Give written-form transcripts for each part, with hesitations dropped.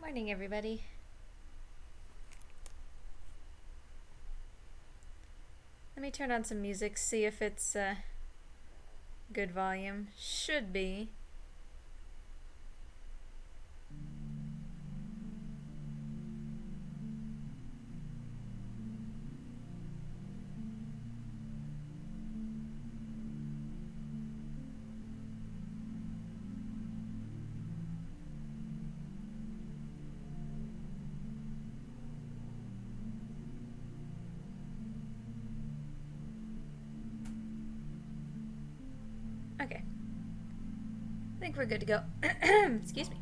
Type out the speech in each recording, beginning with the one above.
Morning, everybody. Let me turn on some music, see if it's good volume. Should be. Okay. I think we're good to go. Excuse me.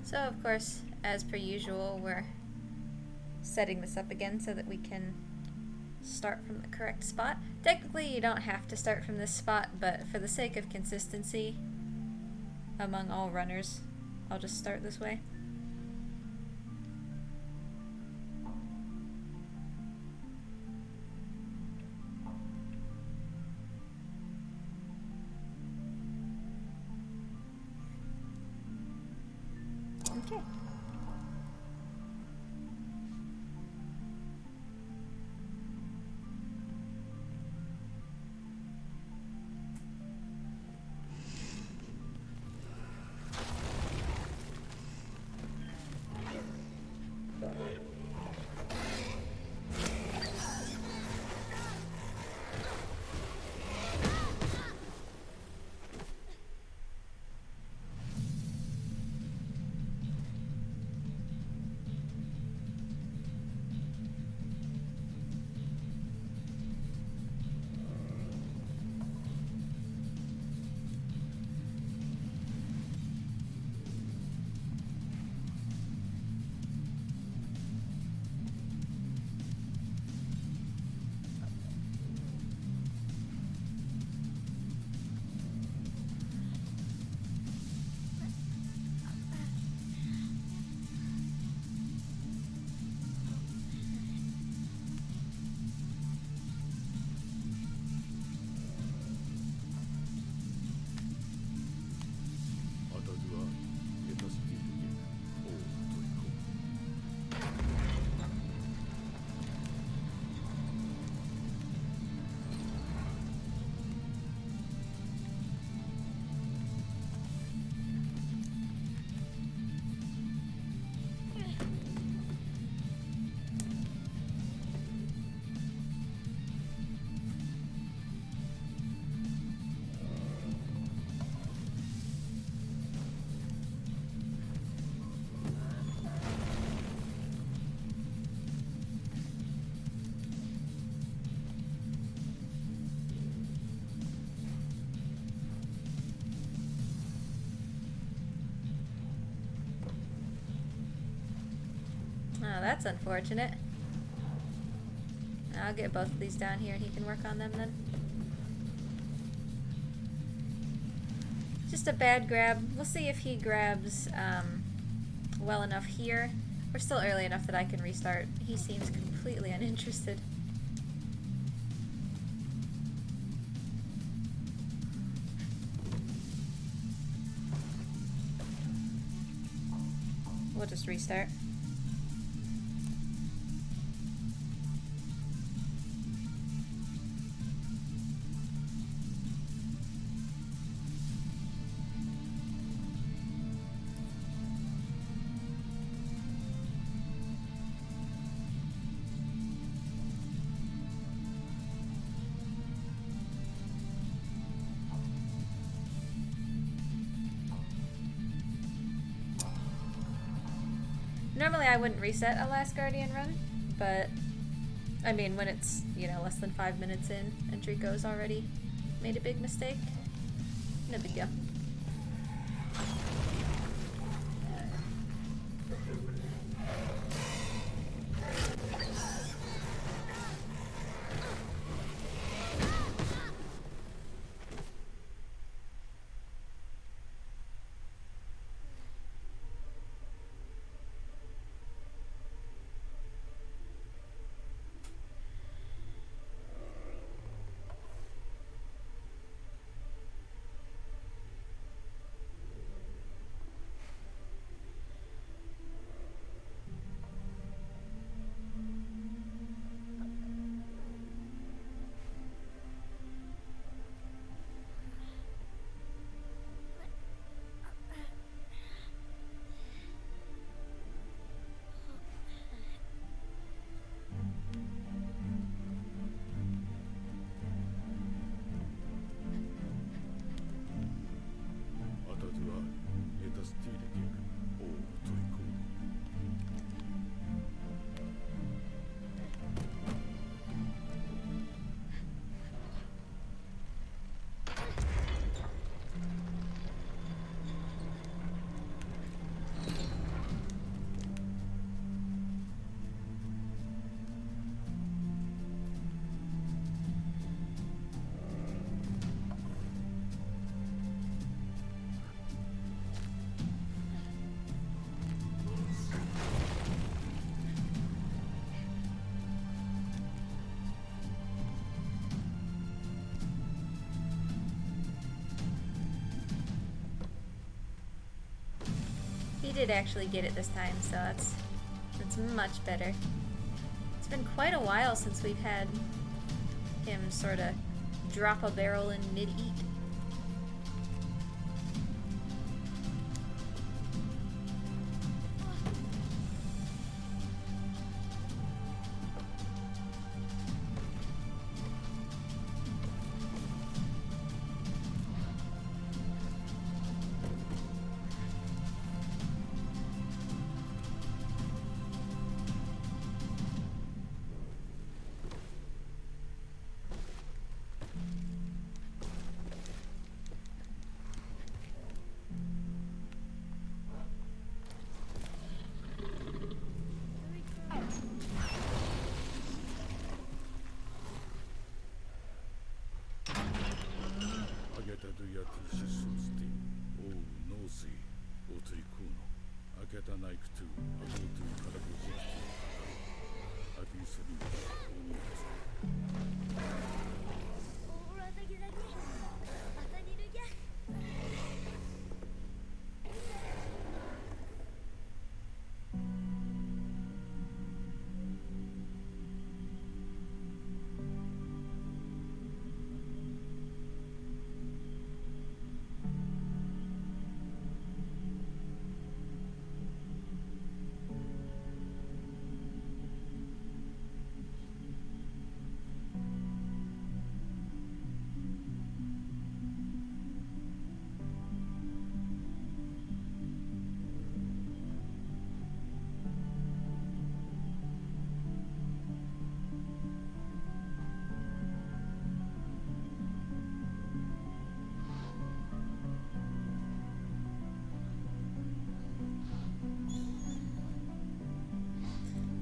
So, of course, as per usual, we're setting this up again so that we can start from the correct spot. Technically, you don't have to start from this spot, but for the sake of consistency among all runners, I'll just start this way. Okay. Oh, that's unfortunate. I'll get both of these down here and he can work on them then. Just a bad grab. We'll see if he grabs well enough here. We're still early enough that I can restart. He seems completely uninterested. We'll just restart. Normally I wouldn't reset a Last Guardian run, but I mean when it's, you know, less than 5 minutes in and treecko's already made a big mistake, no big deal. he did actually get it this time, so that's much better. It's been quite a while since we've had him sort of drop a barrel in mid-eat.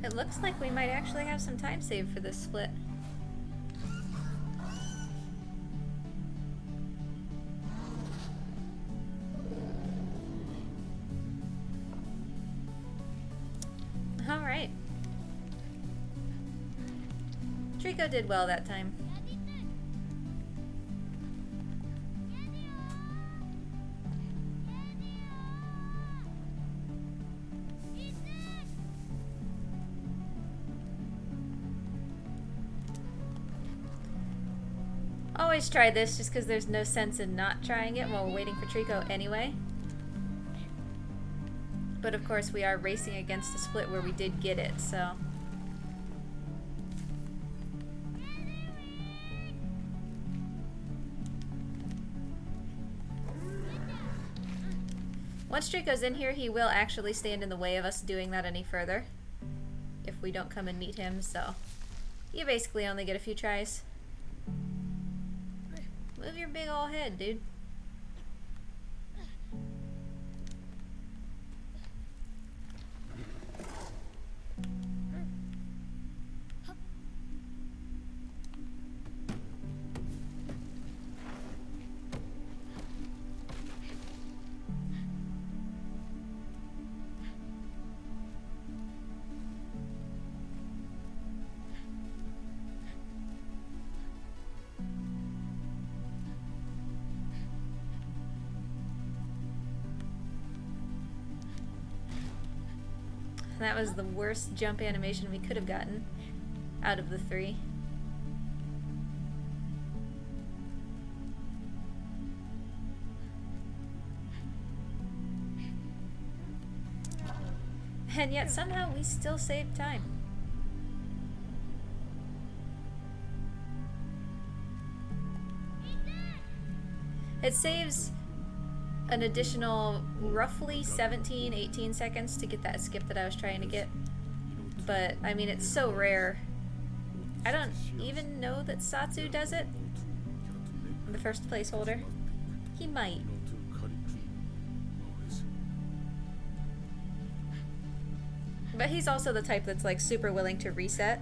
It looks like we might actually have some time saved for this split. Alright. Treecko did well that time. Always try this just because there's no sense in not trying it while we're waiting for Treecko anyway. But of course we are racing against a split where we did get it, so. Once Treecko's in here, he will actually stand in the way of us doing that any further if we don't come and meet him, so you basically only get a few tries. Move your big ol' head, dude. That was the worst jump animation we could have gotten out of the three. And yet somehow we still saved time. It saves an additional roughly 17, 18 seconds to get that skip that I was trying to get. But, I mean, it's so rare. I don't even know that Satsu does it. The first placeholder. He might. But he's also the type that's, like, super willing to reset.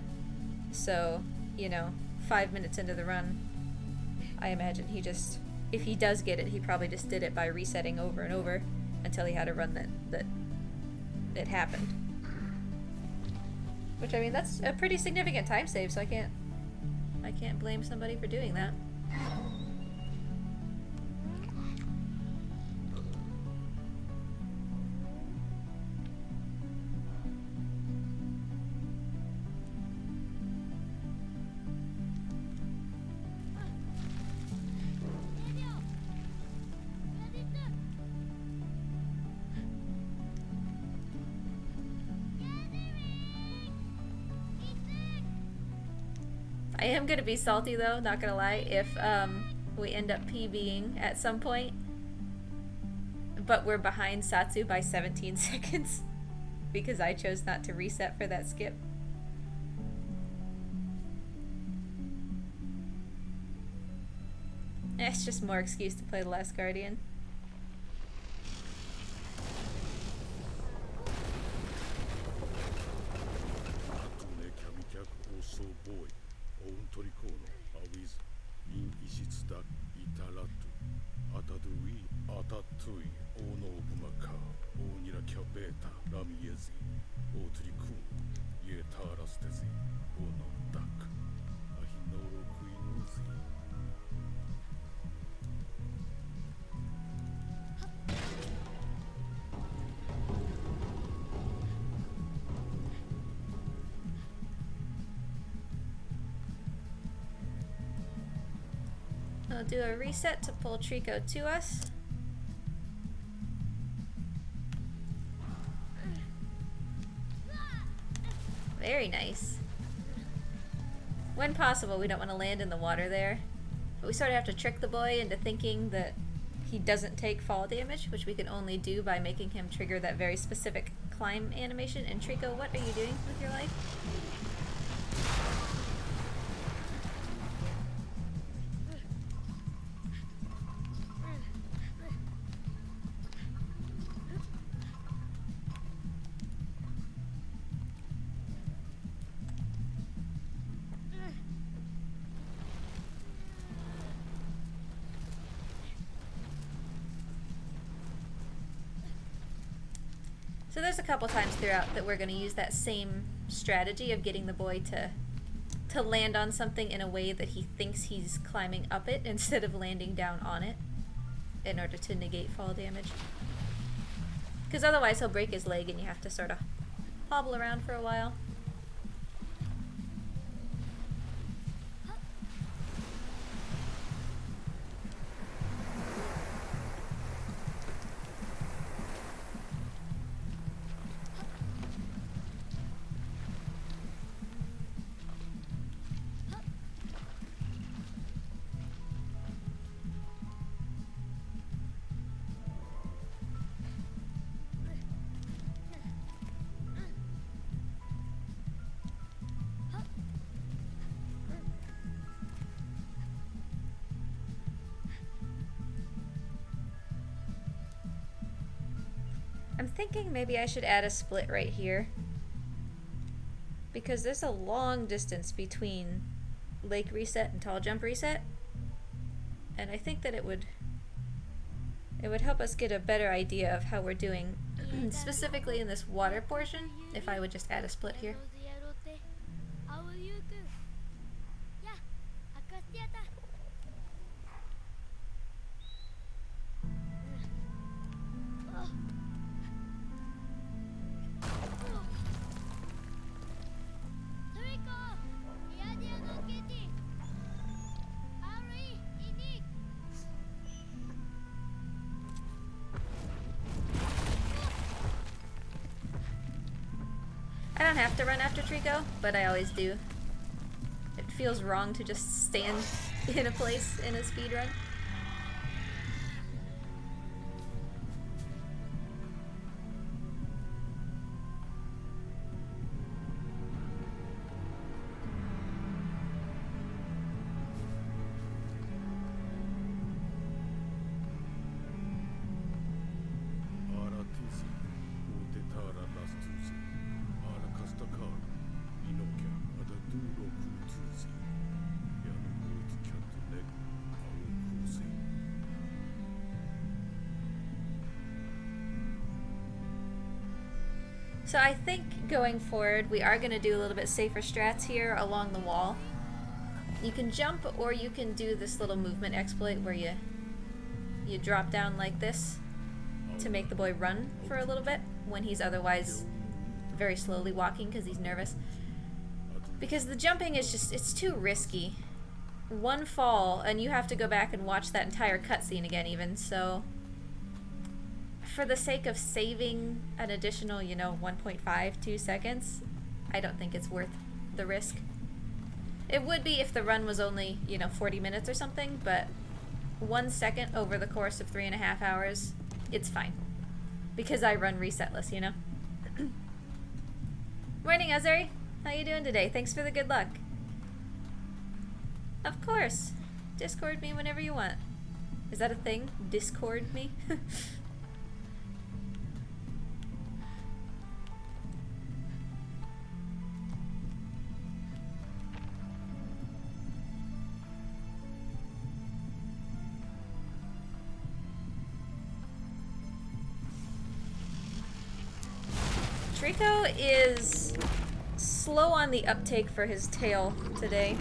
So, you know, 5 minutes into the run, I imagine he just... If he does get it, he probably just did it by resetting over and over until he had a run that it happened. Which, I mean, that's a pretty significant time save, so I can't blame somebody for doing that. I am gonna be salty though, not gonna lie, if we end up PBing at some point, but we're behind Satsu by 17 seconds because I chose not to reset for that skip. It's just more excuse to play The Last Guardian. I'll do a reset to pull Treecko to us. Very nice. When possible, we don't want to land in the water there. But we sort of have to trick the boy into thinking that he doesn't take fall damage, which we can only do by making him trigger that very specific climb animation. And Treecko, what are you doing with your life? So there's a couple times throughout that we're going to use that same strategy of getting the boy to land on something in a way that he thinks he's climbing up it instead of landing down on it in order to negate fall damage. Because otherwise he'll break his leg and you have to sort of hobble around for a while. I'm thinking maybe I should add a split right here, because there's a long distance between lake reset and tall jump reset, and I think that it would help us get a better idea of how we're doing specifically in this water portion if I would just add a split here. I don't have to run after Treecko, but I always do. It feels wrong to just stand in a place in a speedrun. So I think going forward, we are going to do a little bit safer strats here along the wall. You can jump, or you can do this little movement exploit where you drop down like this to make the boy run for a little bit when he's otherwise very slowly walking because he's nervous. Because the jumping is just, it's too risky. One fall and you have to go back and watch that entire cutscene again even, so for the sake of saving an additional, 1.52 seconds, I don't think it's worth the risk. It would be if the run was only, you know, 40 minutes or something, but 1 second over the course of 3.5 hours, it's fine. Because I run resetless, you know? Morning, Azari. How you doing today? Thanks for the good luck. Of course. Discord me whenever you want. Is that a thing? Discord me? Treecko is slow on the uptake for his tail today.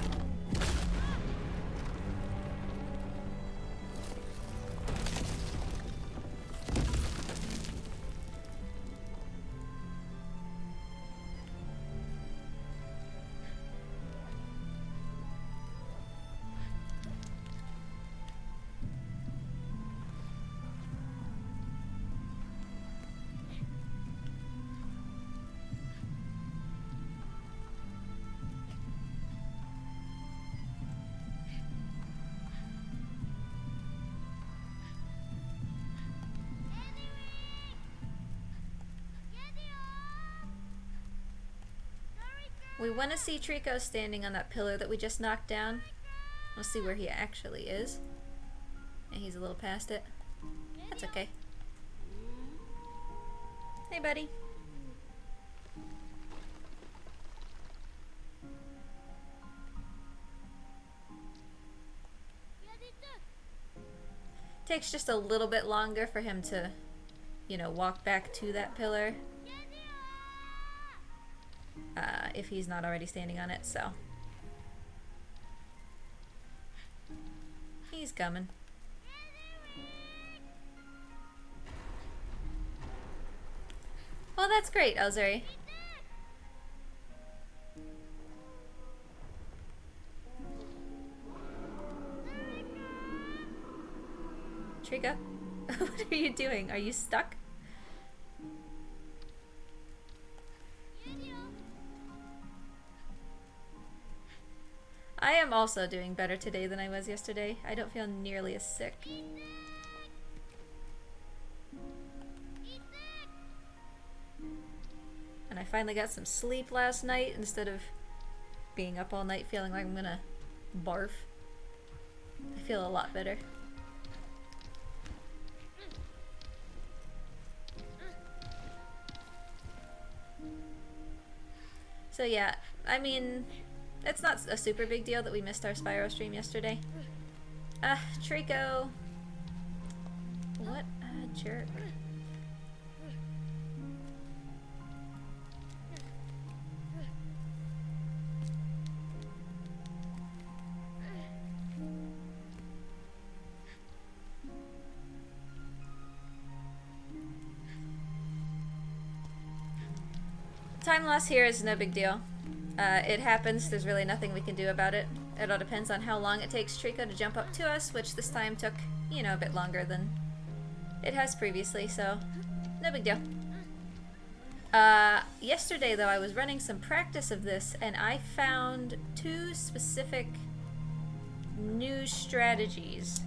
We want to see Treecko standing on that pillar that we just knocked down. We'll see where he actually is. And he's a little past it. That's okay. Hey, buddy. Takes just a little bit longer for him to, you know, walk back to that pillar. If he's not already standing on it, so. He's coming. Well, that's great, Elzari. Treecko? What are you doing? Are you stuck? I am also doing better today than I was yesterday. I don't feel nearly as sick. And I finally got some sleep last night instead of being up all night feeling like I'm gonna barf. I feel a lot better. So yeah, I mean, it's not a super big deal that we missed our Spyro stream yesterday. Treecko. What a jerk. Time loss here is no big deal. It happens, there's really nothing we can do about it. It all depends on how long it takes Treecko to jump up to us, which this time took, you know, a bit longer than it has previously, so no big deal. Yesterday though, I was running some practice of this, and I found 2 specific new strategies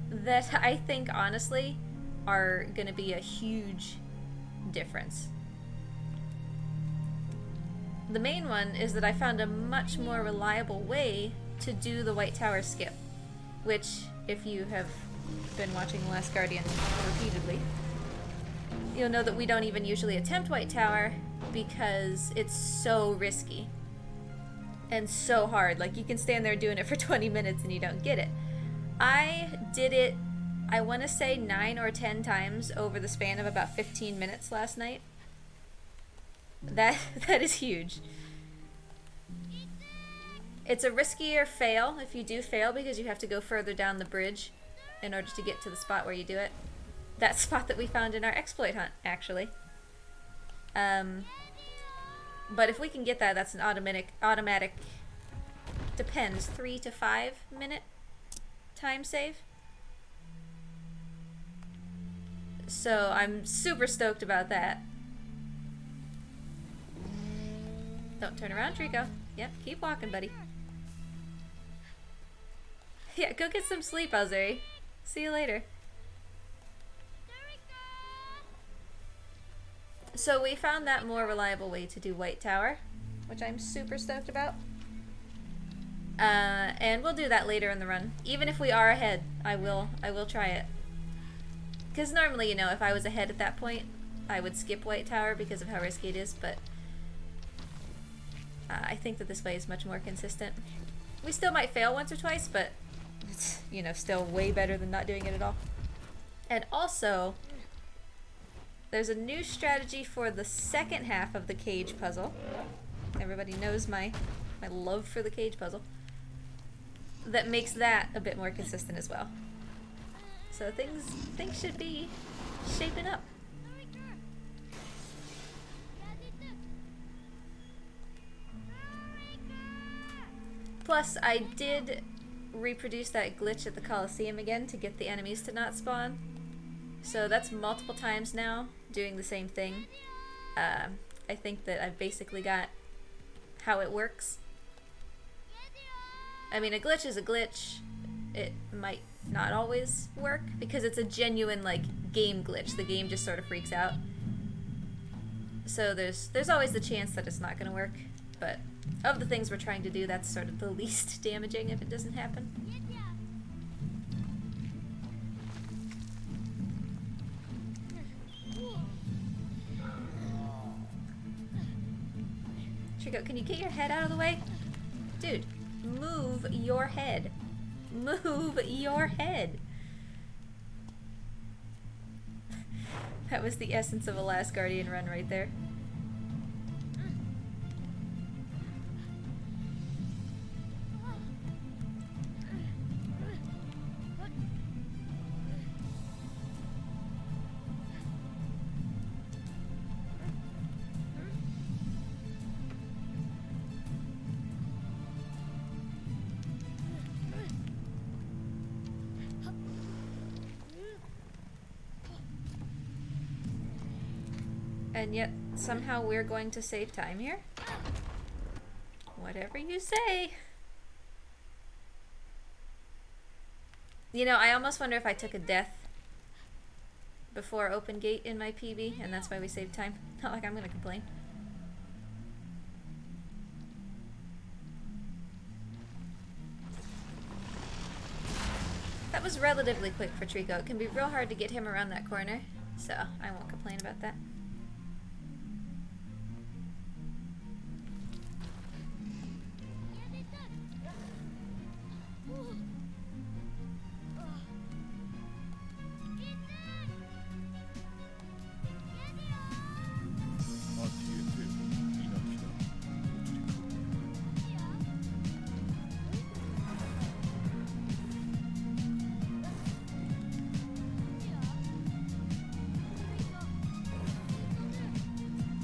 that I think, honestly, are gonna be a huge difference. The main one is that I found a much more reliable way to do the White Tower skip, which, if you have been watching The Last Guardian repeatedly, you'll know that we don't even usually attempt White Tower because it's so risky and so hard. Like, you can stand there doing it for 20 minutes and you don't get it. I did it, I want to say 9 or 10 times over the span of about 15 minutes last night. That is huge. It's a riskier fail if you do fail because you have to go further down the bridge in order to get to the spot where you do it. That spot that we found in our exploit hunt, actually. But if we can get that, that's an automatic, depends, 3 to 5 minute time save. So I'm super stoked about that. Don't turn around, Treecko. Yep, keep walking, buddy. Yeah, go get some sleep, Azuri. See you later. So we found that more reliable way to do White Tower, which I'm super stoked about. And we'll do that later in the run. Even if we are ahead, I will try it. Because normally, you know, if I was ahead at that point, I would skip White Tower because of how risky it is, but I think that this way is much more consistent. We still might fail once or twice, but it's, you know, still way better than not doing it at all. And also, there's a new strategy for the second half of the cage puzzle. Everybody knows my love for the cage puzzle. That makes that a bit more consistent as well. So things should be shaping up. Plus, I did reproduce that glitch at the Coliseum again to get the enemies to not spawn. So that's multiple times now, doing the same thing. I think that I've basically got how it works. I mean, a glitch is a glitch. It might not always work, because it's a genuine, like, game glitch. The game just sort of freaks out. So there's always the chance that it's not going to work, but of the things we're trying to do, that's sort of the least damaging if it doesn't happen. Treecko, can you get your head out of the way? Dude, move your head. Move your head. That was the essence of a Last Guardian run right there. And yet, somehow we're going to save time here? Whatever you say. You know, I almost wonder if I took a death before open gate in my PB, and that's why we saved time. Not like I'm gonna complain. That was relatively quick for Treecko. It can be real hard to get him around that corner, so I won't complain about that.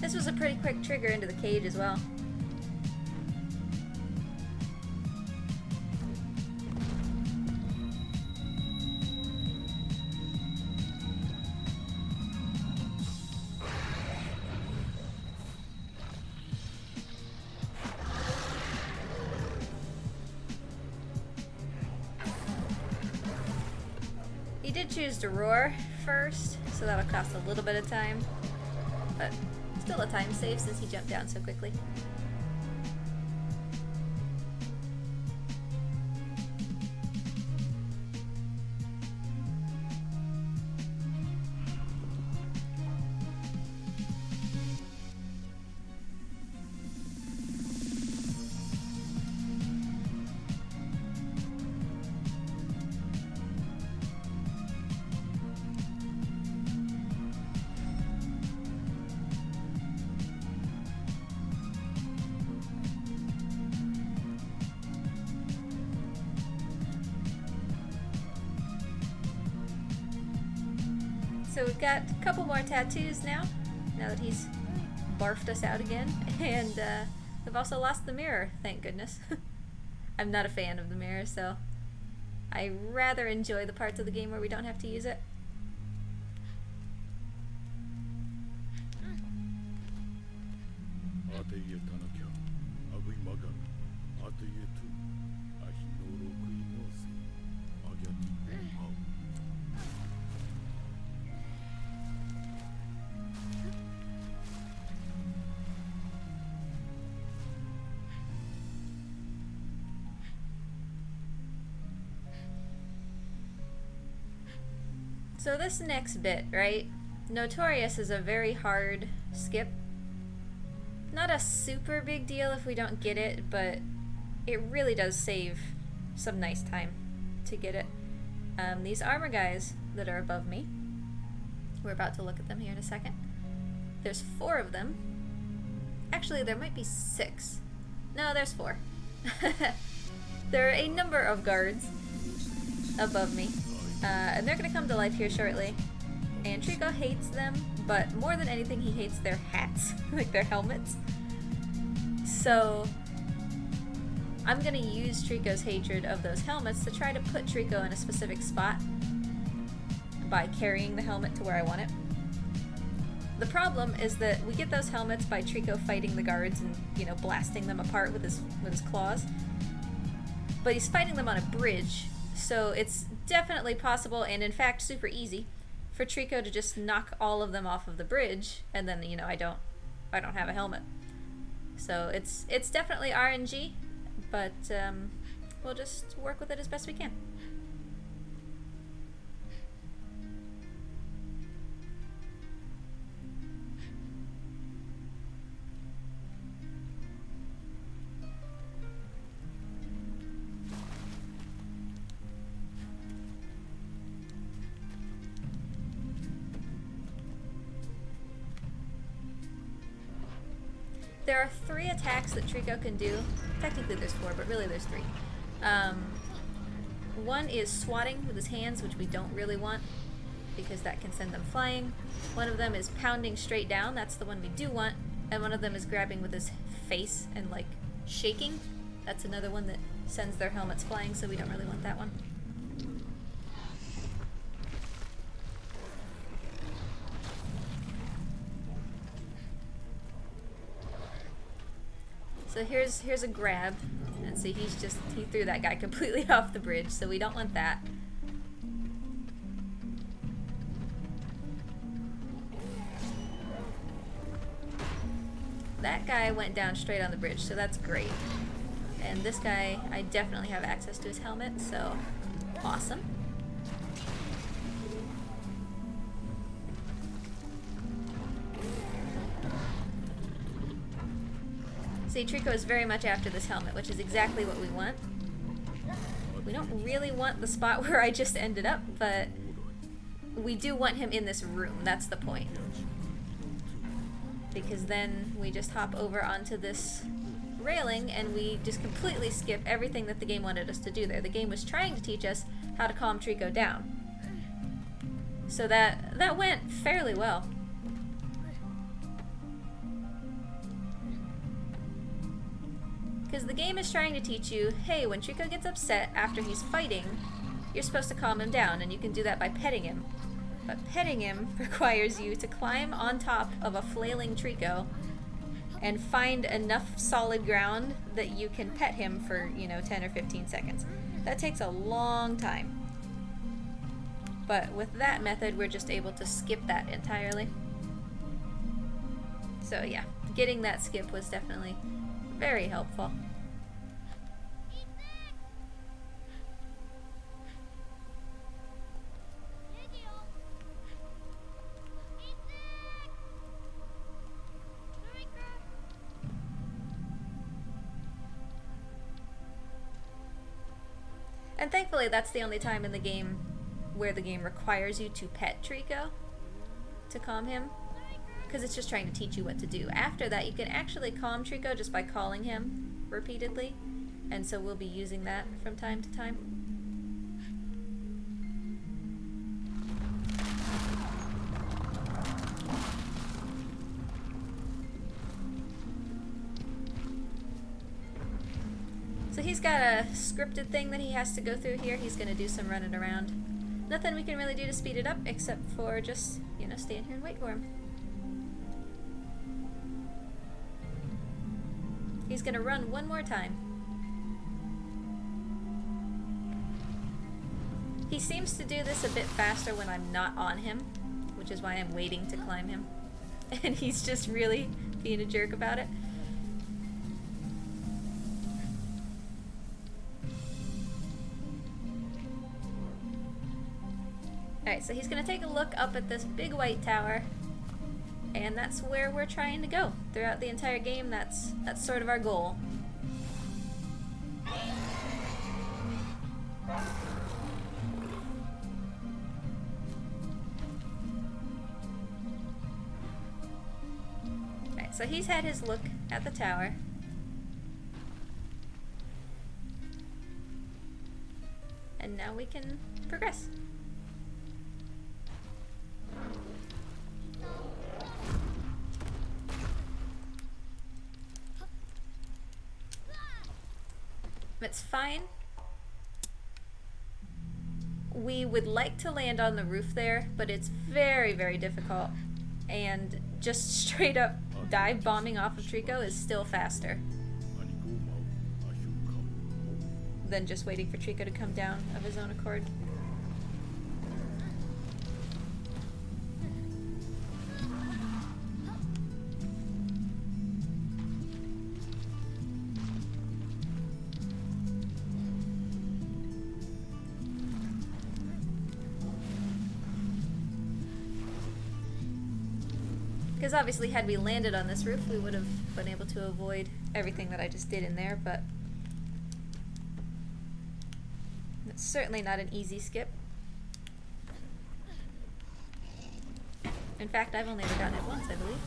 This was a pretty quick trigger into the cage as well. He did choose to roar first, so that'll cost a little bit of time, but still a time save since he jumped down so quickly. So we've got a couple more tattoos now that he's barfed us out again, and we've also lost the mirror, thank goodness. I'm not a fan of the mirror, so I rather enjoy the parts of the game where we don't have to use it. So this next bit, right? Notorious is a very hard skip. Not a super big deal if we don't get it, but it really does save some nice time to get it. These armor guys that are above me, we're about to look at them here in a second. There's 4 of them. Actually, there might be 6. No, there's 4. There are a number of guards above me. And they're gonna come to life here shortly. And Treecko hates them, but more than anything, he hates their hats, like their helmets. So I'm gonna use Treecko's hatred of those helmets to try to put Treecko in a specific spot by carrying the helmet to where I want it. The problem is that we get those helmets by Treecko fighting the guards and, you know, blasting them apart with his claws. But he's fighting them on a bridge, so it's definitely possible, and in fact super easy, for Treecko to just knock all of them off of the bridge, and then, you know, I don't have a helmet. So it's definitely RNG, but we'll just work with it as best we can. There are 3 attacks that Treecko can do. Technically there's 4, but really there's 3. One is swatting with his hands, which we don't really want, because that can send them flying. One of them is pounding straight down, that's the one we do want. And one of them is grabbing with his face and, like, shaking. That's another one that sends their helmets flying, so we don't really want that one. So here's a grab, and see, he threw that guy completely off the bridge, so we don't want that. That guy went down straight on the bridge, so that's great. And this guy, I definitely have access to his helmet, so awesome. See, Treecko is very much after this helmet, which is exactly what we want. We don't really want the spot where I just ended up, but we do want him in this room. That's the point. Because then we just hop over onto this railing and we just completely skip everything that the game wanted us to do there. The game was trying to teach us how to calm Treecko down. So that went fairly well. Because the game is trying to teach you, hey, when Treecko gets upset after he's fighting, you're supposed to calm him down, and you can do that by petting him. But petting him requires you to climb on top of a flailing Treecko and find enough solid ground that you can pet him for, you know, 10 or 15 seconds. That takes a long time. But with that method, we're just able to skip that entirely. So yeah, getting that skip was definitely very helpful. And thankfully that's the only time in the game where the game requires you to pet Treecko to calm him, because it's just trying to teach you what to do. After that, you can actually calm Treecko just by calling him repeatedly, and so we'll be using that from time to time. So he's got a scripted thing that he has to go through here. He's going to do some running around. Nothing we can really do to speed it up except for just, you know, stand here and wait for him. He's gonna run one more time. He seems to do this a bit faster when I'm not on him, which is why I'm waiting to climb him. And he's just really being a jerk about it. Alright, so he's gonna take a look up at this big white tower, and that's where we're trying to go. Throughout the entire game, that's sort of our goal. Alright, so he's had his look at the tower. And now we can progress. It's fine. We would like to land on the roof there, but it's very, very difficult. And just straight up dive bombing off of Treecko is still faster than just waiting for Treecko to come down of his own accord. Because obviously had we landed on this roof, we would have been able to avoid everything that I just did in there, but it's certainly not an easy skip. In fact, I've only ever done it once, I believe.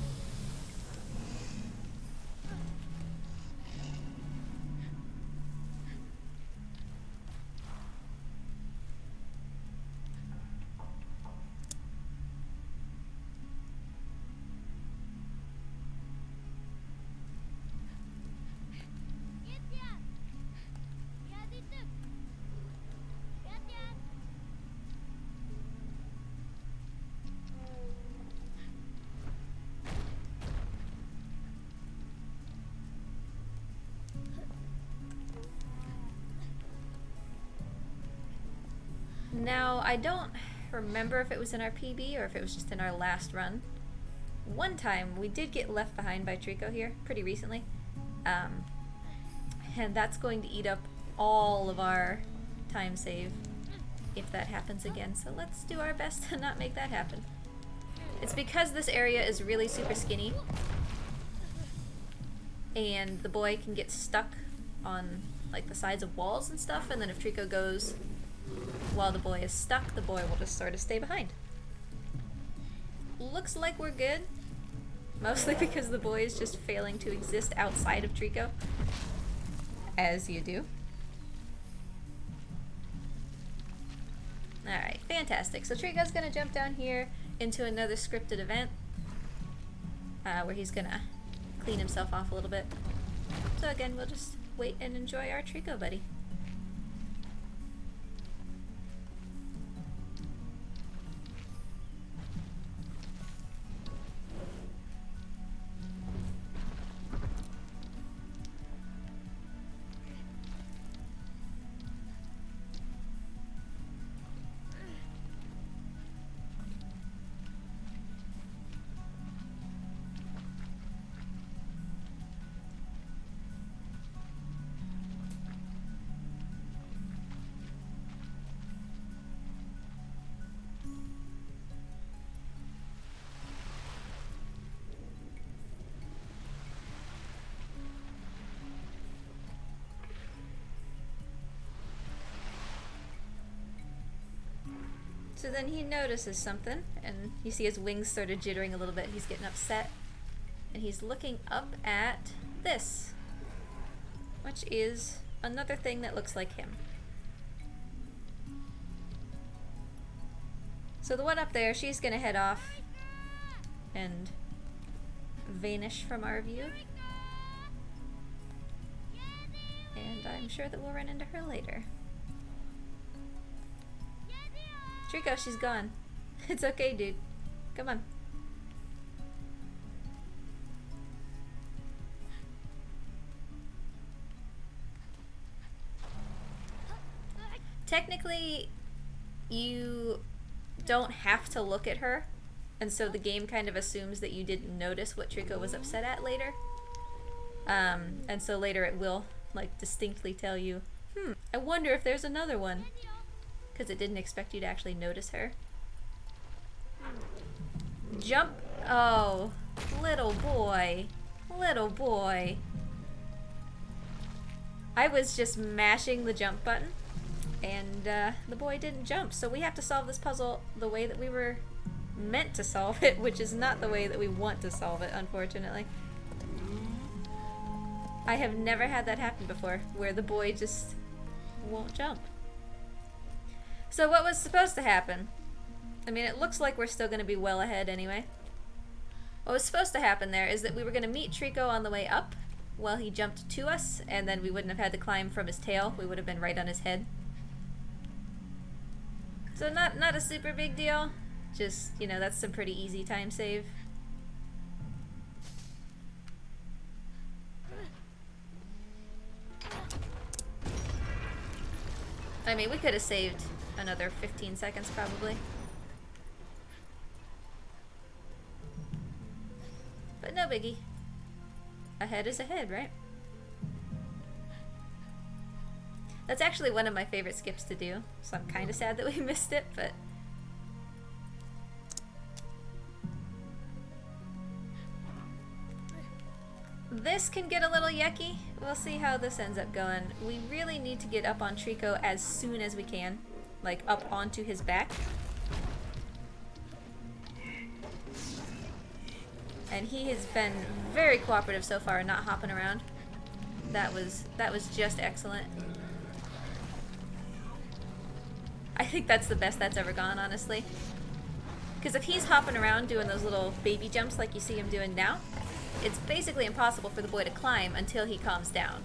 Now, I don't remember if it was in our PB or if it was just in our last run. One time, we did get left behind by Treecko here, pretty recently. And that's going to eat up all of our time save if that happens again. So let's do our best to not make that happen. It's because this area is really super skinny. And the boy can get stuck on like the sides of walls and stuff, and then if Treecko goes while the boy is stuck, the boy will just sort of stay behind. Looks like we're good. Mostly because the boy is just failing to exist outside of Treecko. As you do. Alright, fantastic. So Treecko's gonna jump down here into another scripted event. Where he's gonna clean himself off a little bit. So again, we'll just wait and enjoy our Treecko buddy. So then he notices something, and you see his wings sort of jittering a little bit. He's getting upset, and he's looking up at this, which is another thing that looks like him. So the one up there, she's gonna head off and vanish from our view. And I'm sure that we'll run into her later. Treecko, she's gone. It's okay, dude. Come on. technically, you don't have to look at her, and so the game kind of assumes that you didn't notice what Treecko was upset at later. And so later it will, like, distinctly tell you, I wonder if there's another one. Because it didn't expect you to actually notice her. Jump! Oh, little boy. Little boy. I was just mashing the jump button, and the boy didn't jump, so we have to solve this puzzle the way that we were meant to solve it, which is not the way that we want to solve it, unfortunately. I have never had that happen before, where the boy just won't jump. So what was supposed to happen? I mean, it looks like we're still going to be well ahead anyway. What was supposed to happen there is that we were going to meet Treecko on the way up while he jumped to us, and then we wouldn't have had to climb from his tail. We would have been right on his head. So not a super big deal. Just, you know, that's some pretty easy time save. I mean, we could have saved another 15 seconds probably. But no biggie. Ahead is ahead, right? That's actually one of my favorite skips to do, so I'm kind of sad that we missed it, but... This can get a little yucky. We'll see how this ends up going. We really need to get up on Treecko as soon as we can. Like, up onto his back. And he has been very cooperative so far, not hopping around. That was just excellent. I think that's the best that's ever gone, honestly. Because if he's hopping around doing those little baby jumps like you see him doing now, it's basically impossible for the boy to climb until he calms down.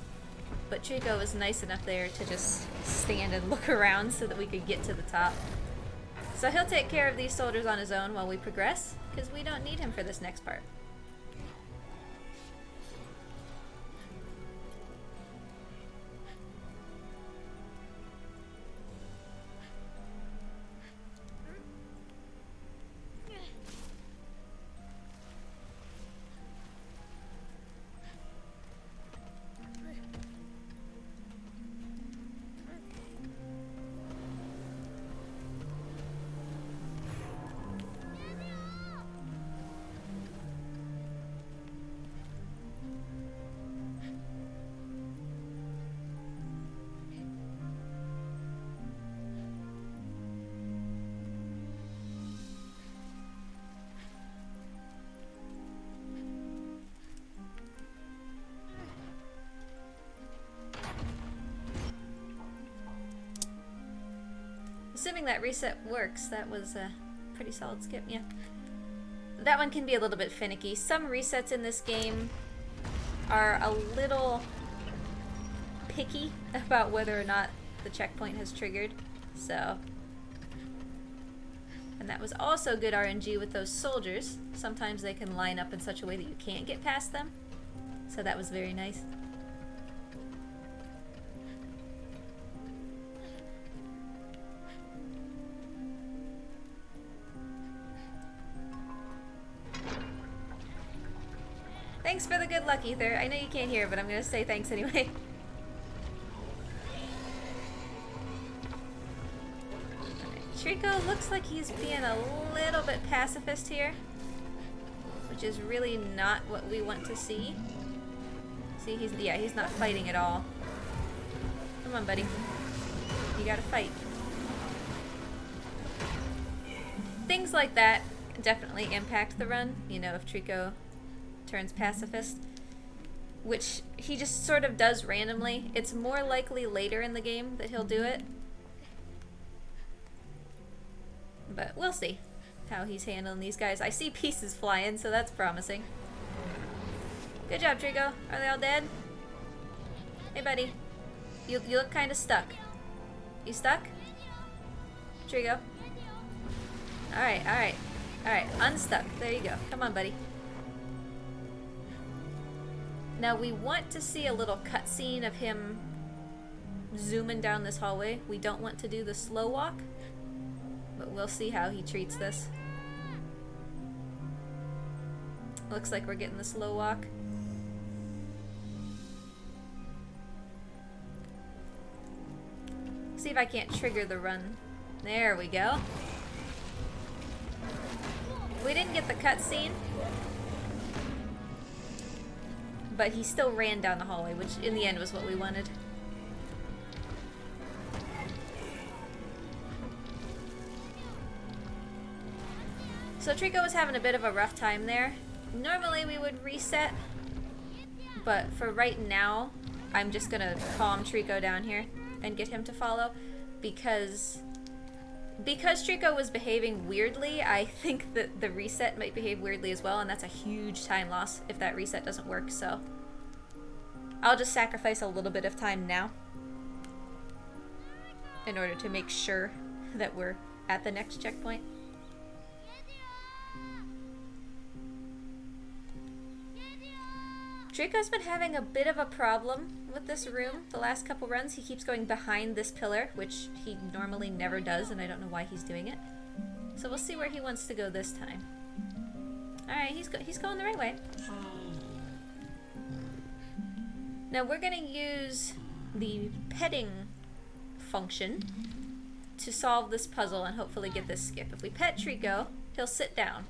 But Treecko was nice enough there to just stand and look around so that we could get to the top. So he'll take care of these soldiers on his own while we progress, because we don't need him for this next part. Assuming that reset works, that was a pretty solid skip, yeah. That one can be a little bit finicky. Some resets in this game are a little picky about whether or not the checkpoint has triggered, so... And that was also good RNG with those soldiers. Sometimes they can line up in such a way that you can't get past them, so that was very nice. Thanks for the good luck, Ether. I know you can't hear, but I'm gonna say thanks anyway. Treecko looks like he's being a little bit pacifist here, which is really not what we want to see. See, he's not fighting at all. Come on, buddy. You gotta fight. Things like that definitely impact the run, you know, if Treecko turns pacifist, which he just sort of does randomly. It's more likely later in the game that he'll do it, but we'll see how he's handling these guys. I see pieces flying, so that's promising. Good job, Treecko. Are they all dead? Hey, buddy. You look kind of stuck. You stuck? Treecko. Alright, alright. Alright, unstuck. There you go. Come on, buddy. Now we want to see a little cutscene of him zooming down this hallway. We don't want to do the slow walk, but we'll see how he treats this. Looks like we're getting the slow walk. See if I can't trigger the run. There we go. We didn't get the cutscene, but he still ran down the hallway, which in the end was what we wanted. So Treecko was having a bit of a rough time there. Normally we would reset, but for right now, I'm just gonna calm Treecko down here and get him to follow, because Treecko was behaving weirdly. I think that the reset might behave weirdly as well, and that's a huge time loss if that reset doesn't work, so I'll just sacrifice a little bit of time now in order to make sure that we're at the next checkpoint. Treecko's been having a bit of a problem with this room the last couple runs. He keeps going behind this pillar, which he normally never does, and I don't know why he's doing it. So we'll see where he wants to go this time. Alright, he's going the right way. Now we're going to use the petting function to solve this puzzle and hopefully get this skip. If we pet Treecko, he'll sit down.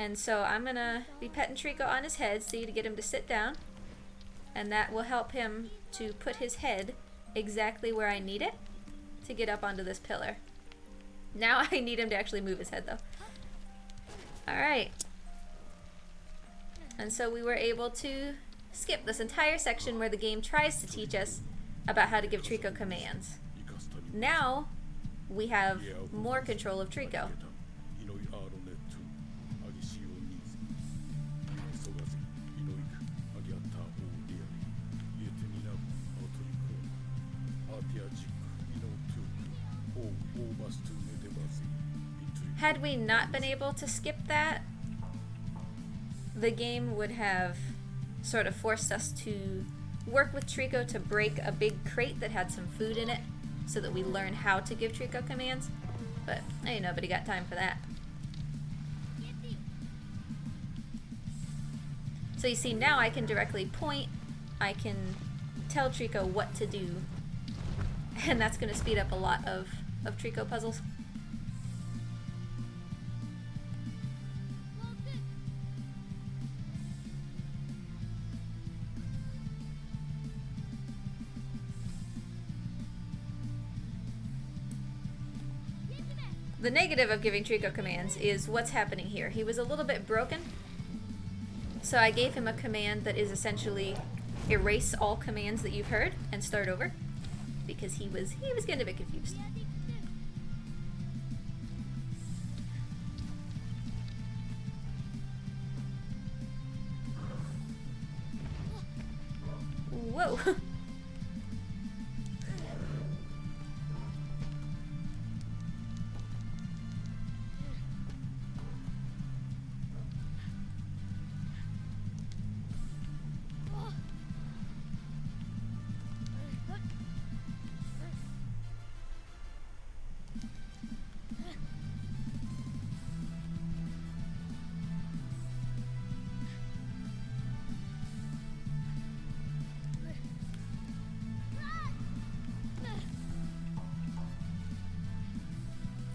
And so I'm gonna be petting Treecko on his head, see, to get him to sit down. And that will help him to put his head exactly where I need it to get up onto this pillar. Now I need him to actually move his head though. Alright. And so we were able to skip this entire section where the game tries to teach us about how to give Treecko commands. Now we have more control of Treecko. Had we not been able to skip that, the game would have sort of forced us to work with Treecko to break a big crate that had some food in it so that we learn how to give Treecko commands, but ain't nobody got time for that. So you see, now I can directly point, I can tell Treecko what to do, and that's going to speed up a lot of Treecko puzzles. The negative of giving Treecko commands is what's happening here. He was a little bit broken, so I gave him a command that is essentially erase all commands that you've heard and start over, because he was getting a bit confused. Whoa.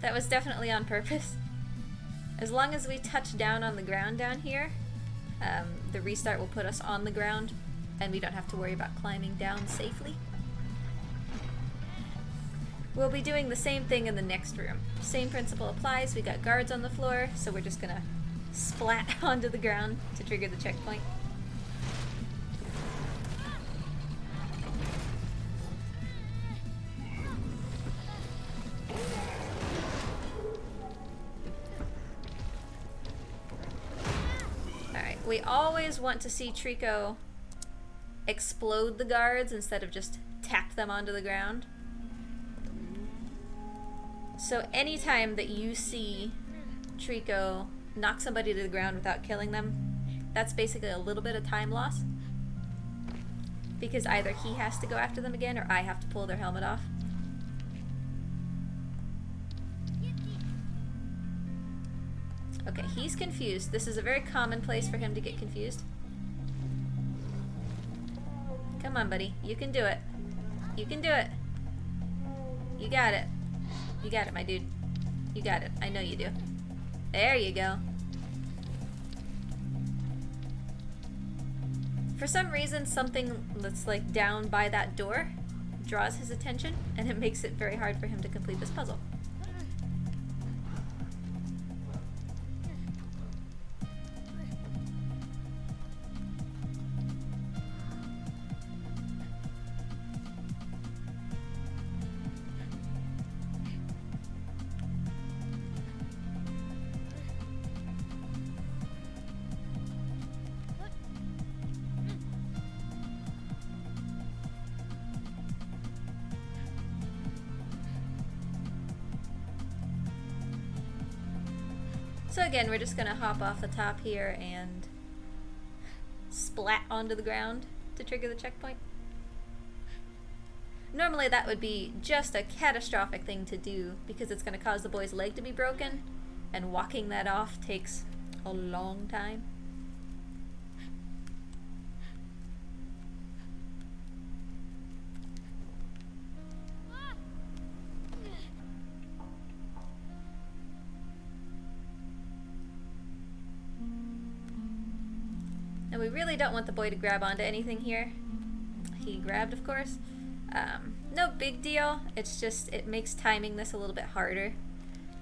That was definitely on purpose. As long as we touch down on the ground down here, the restart will put us on the ground and we don't have to worry about climbing down safely. We'll be doing the same thing in the next room. Same principle applies. We got guards on the floor, so we're just gonna splat onto the ground to trigger the checkpoint. We always want to see Treecko explode the guards instead of just tap them onto the ground. So anytime that you see Treecko knock somebody to the ground without killing them, that's basically a little bit of time loss. because either he has to go after them again or I have to pull their helmet off. Okay, he's confused. This is a very common place for him to get confused. Come on, buddy. You can do it. You can do it. You got it. You got it, my dude. You got it. I know you do. There you go. For some reason, something that's like down by that door draws his attention, and it makes it very hard for him to complete this puzzle. So again, we're just gonna hop off the top here and splat onto the ground to trigger the checkpoint. Normally that would be just a catastrophic thing to do because it's gonna cause the boy's leg to be broken, and walking that off takes a long time. And we really don't want the boy to grab onto anything here. He grabbed, of course. No big deal. It's just, it makes timing this a little bit harder.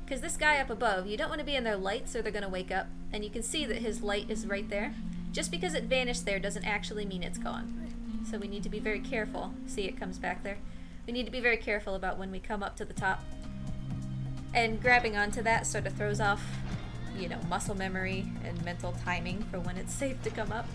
Because this guy up above, you don't want to be in their lights or they're going to wake up. And you can see that his light is right there. Just because it vanished there doesn't actually mean it's gone. So we need to be very careful. See, it comes back there. We need to be very careful about when we come up to the top. And grabbing onto that sort of throws off, you know, muscle memory and mental timing for when it's safe to come up.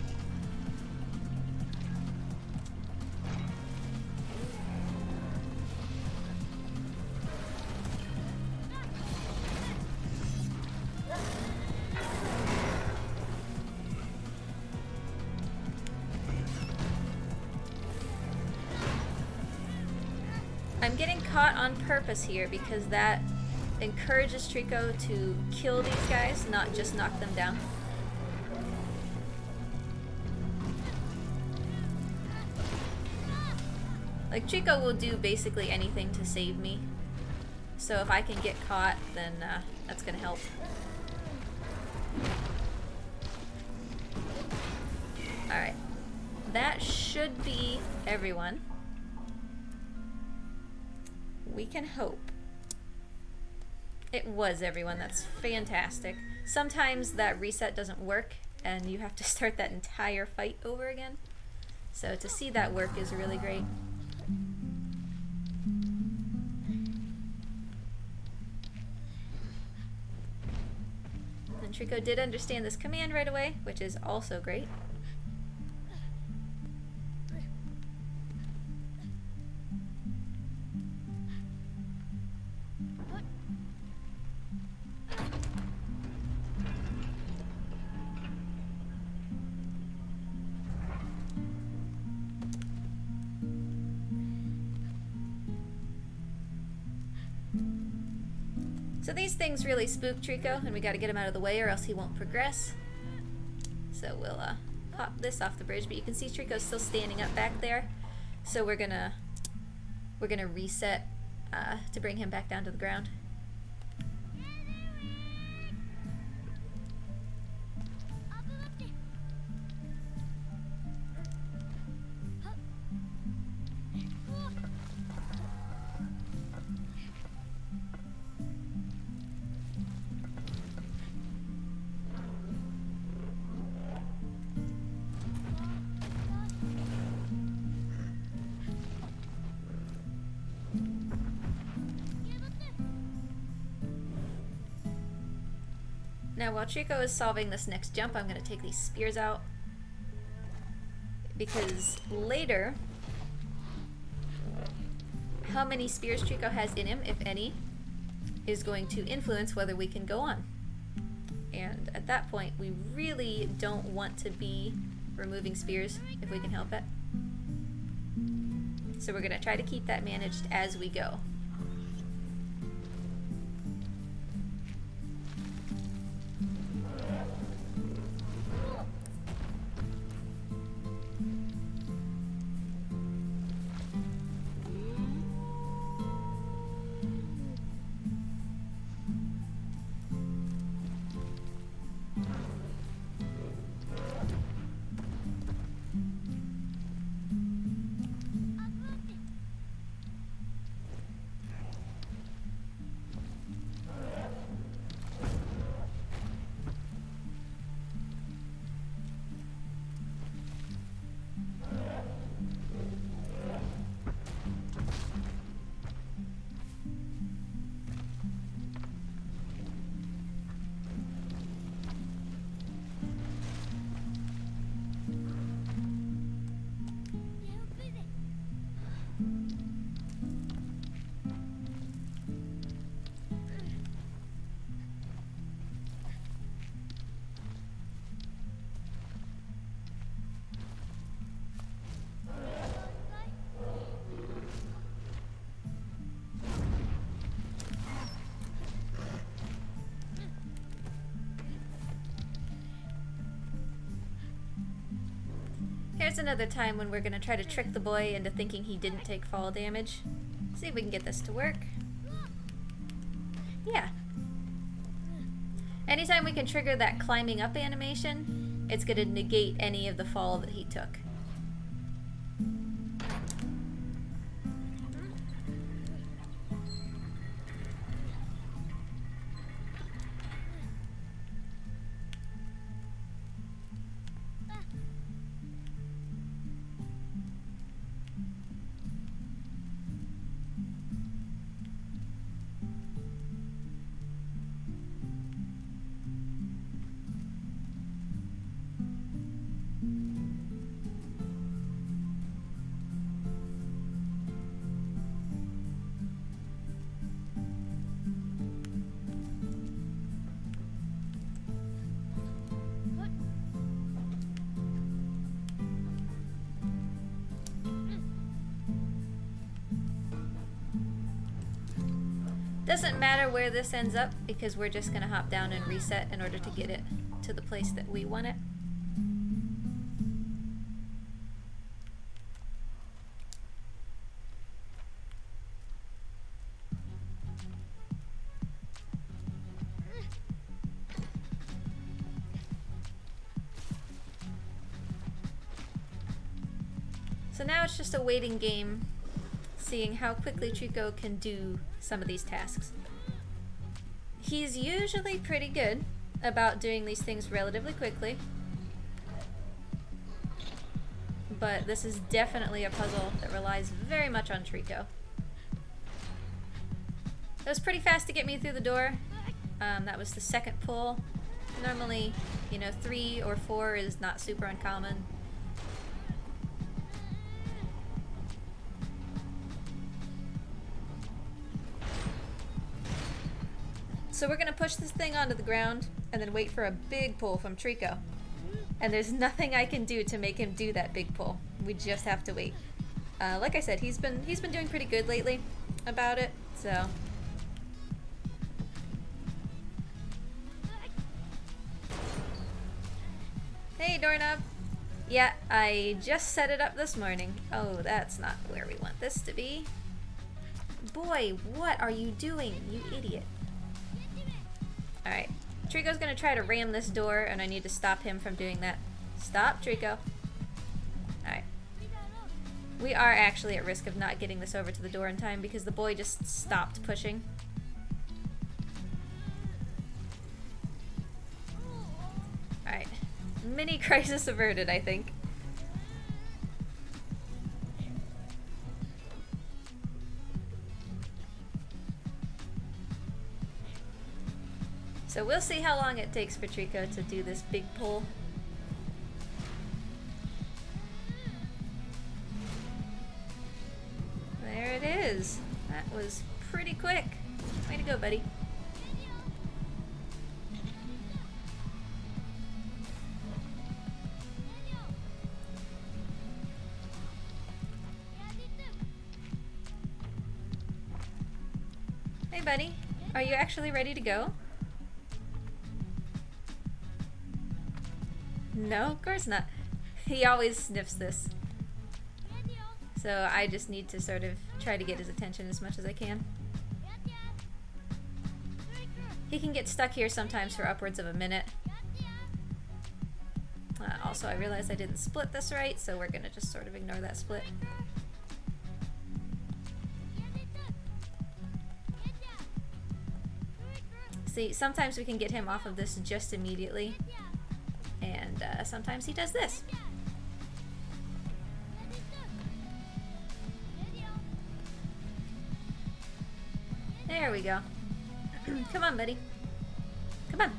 I'm getting caught on purpose here because that encourages Treecko to kill these guys, not just knock them down. Like, Treecko will do basically anything to save me. So if I can get caught, then that's gonna help. Alright. That should be everyone. We can hope. It was everyone. That's fantastic. Sometimes that reset doesn't work and you have to start that entire fight over again. So to see that work is really great. And Treecko did understand this command right away, which is also great. So these things really spook Treecko, and we gotta get him out of the way or else he won't progress. So we'll pop this off the bridge, but you can see Treecko's still standing up back there. So we're gonna reset to bring him back down to the ground. Now while Treecko is solving this next jump, I'm going to take these spears out. Because later, how many spears Treecko has in him, if any, is going to influence whether we can go on. And at that point, we really don't want to be removing spears if we can help it. So we're gonna try to keep that managed as we go. Here's another time when we're gonna try to trick the boy into thinking he didn't take fall damage. See if we can get this to work. Yeah. Anytime we can trigger that climbing up animation, it's gonna negate any of the fall that he took. Doesn't matter where this ends up because we're just gonna hop down and reset in order to get it to the place that we want it. So now it's just a waiting game, seeing how quickly Treecko can do some of these tasks. He's usually pretty good about doing these things relatively quickly, but this is definitely a puzzle that relies very much on Treecko. It was pretty fast to get me through the door. That was the second pull. Normally, 3 or 4 is not super uncommon. So we're gonna push this thing onto the ground and then wait for a big pull from Treecko. And there's nothing I can do to make him do that big pull. We just have to wait. Like I said, he's been doing pretty good lately about it, so. Hey, doorknob. Yeah, I just set it up this morning. Oh, that's not where we want this to be. Boy, what are you doing, you idiot? Alright, Treecko's gonna try to ram this door, and I need to stop him from doing that. Stop, Treecko. Alright. We are actually at risk of not getting this over to the door in time because the boy just stopped pushing. Alright. Mini crisis averted, I think. So we'll see how long it takes for Treecko to do this big pull. There it is. That was pretty quick. Way to go, buddy. Hey, buddy. Are you actually ready to go? No, of course not. He always sniffs this. So I just need to sort of try to get his attention as much as I can. He can get stuck here sometimes for upwards of a minute. Also, I realized I didn't split this right, so we're gonna just sort of ignore that split. See, sometimes we can get him off of this just immediately, and sometimes he does this. There we go. Come on, buddy. Come on.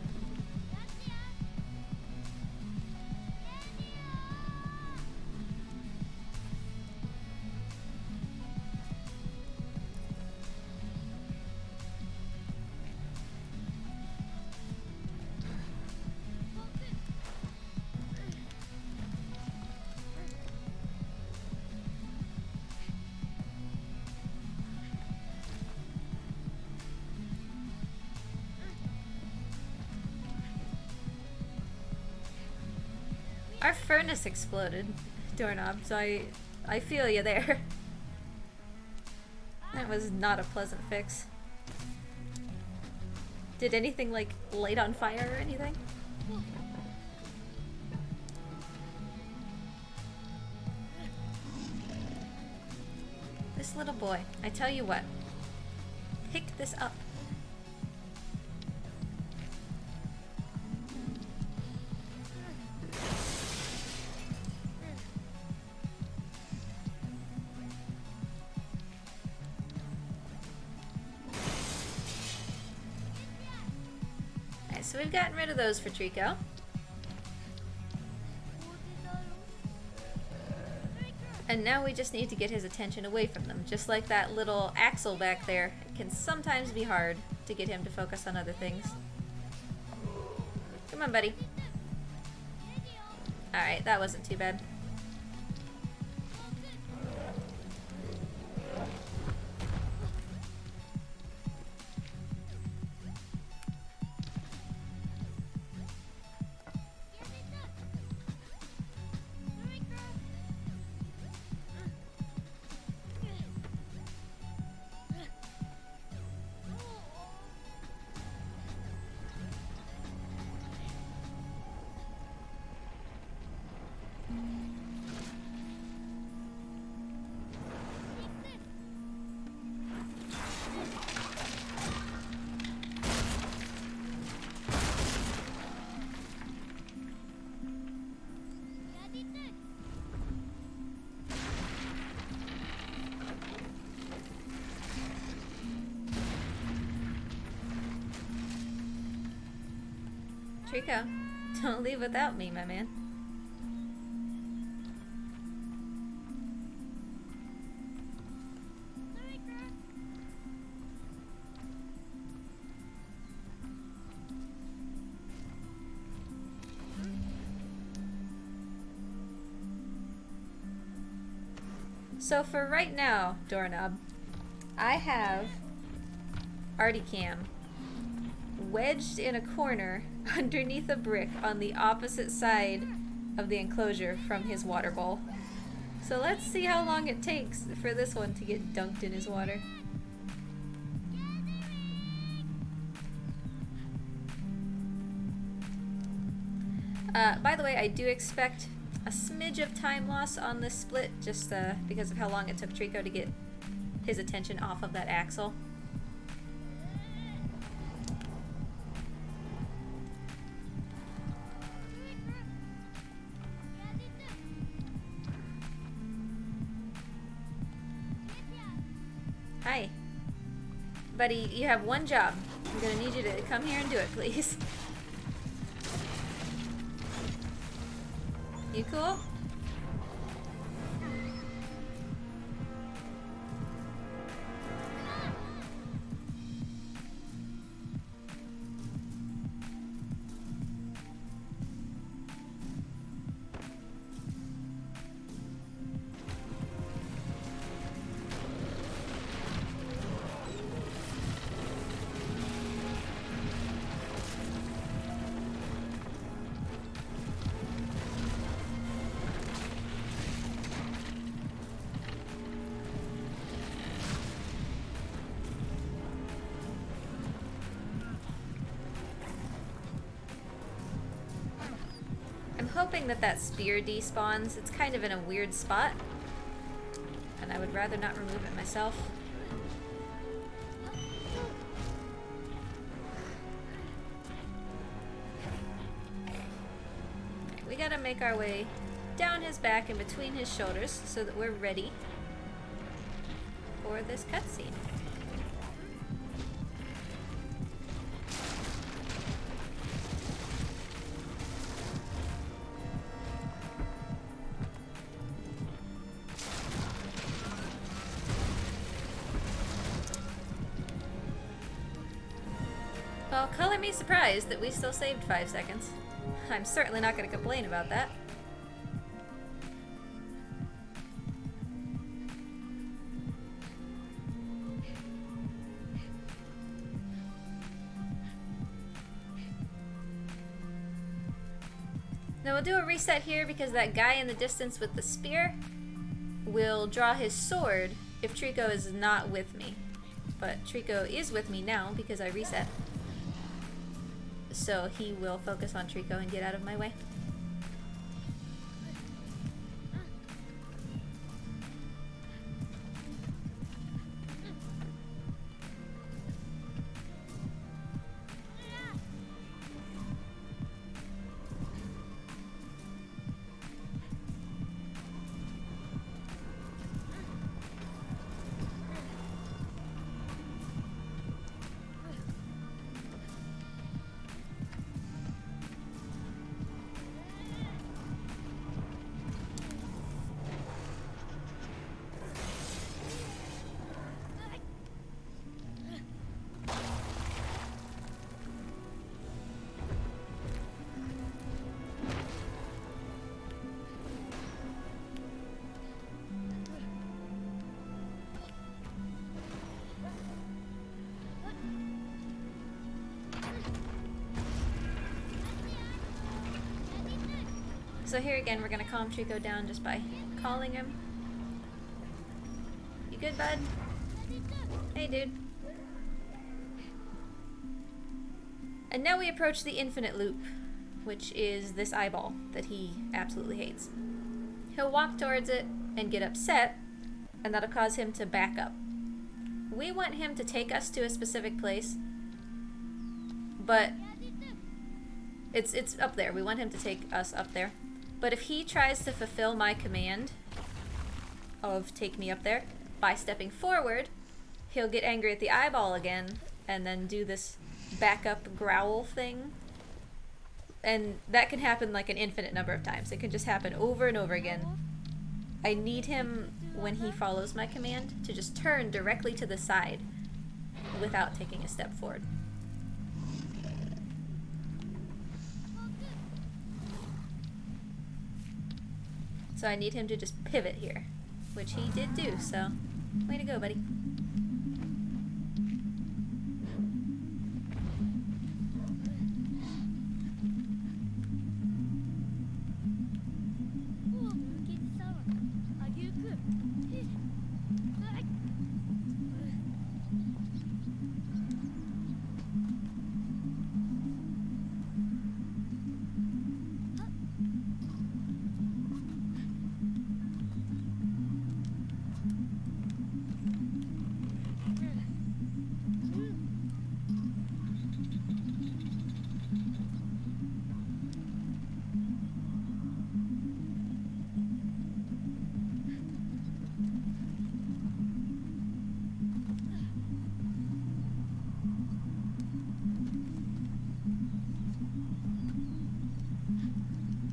Our furnace exploded, doorknob, so I feel you there. That was not a pleasant fix. Did anything like light on fire or anything? This little boy, I tell you what, pick this up. So we've gotten rid of those for Treecko. And now we just need to get his attention away from them. Just like that little axle back there, it can sometimes be hard to get him to focus on other things. Come on, buddy. Alright, that wasn't too bad. Treecko, don't leave without me, my man. So for right now, doorknob, I have Articam wedged in a corner underneath a brick on the opposite side of the enclosure from his water bowl. So let's see how long it takes for this one to get dunked in his water. By the way, I do expect a smidge of time loss on this split, just because of how long it took Treecko to get his attention off of that axle. Hi. Buddy, you have one job. I'm gonna need you to come here and do it, please. You cool? hoping that that spear despawns. It's kind of in a weird spot, and I would rather not remove it myself. We gotta make our way down his back and between his shoulders so that we're ready for this cutscene. Well, color me surprised that we still saved 5 seconds. I'm certainly not going to complain about that. Now we'll do a reset here because that guy in the distance with the spear will draw his sword if Treecko is not with me. But Treecko is with me now because I reset. So he will focus on Treecko and get out of my way. So here again, we're gonna calm Treecko down just by calling him. You good, bud? Hey, dude. And now we approach the infinite loop, which is this eyeball that he absolutely hates. He'll walk towards it and get upset, and that'll cause him to back up. We want him to take us to a specific place, but it's up there. We want him to take us up there. But if he tries to fulfill my command of take me up there by stepping forward, he'll get angry at the eyeball again and then do this backup growl thing. And that can happen like an infinite number of times. It can just happen over and over again. I need him, when he follows my command, to just turn directly to the side without taking a step forward. So I need him to just pivot here, which he did do, so way to go, buddy.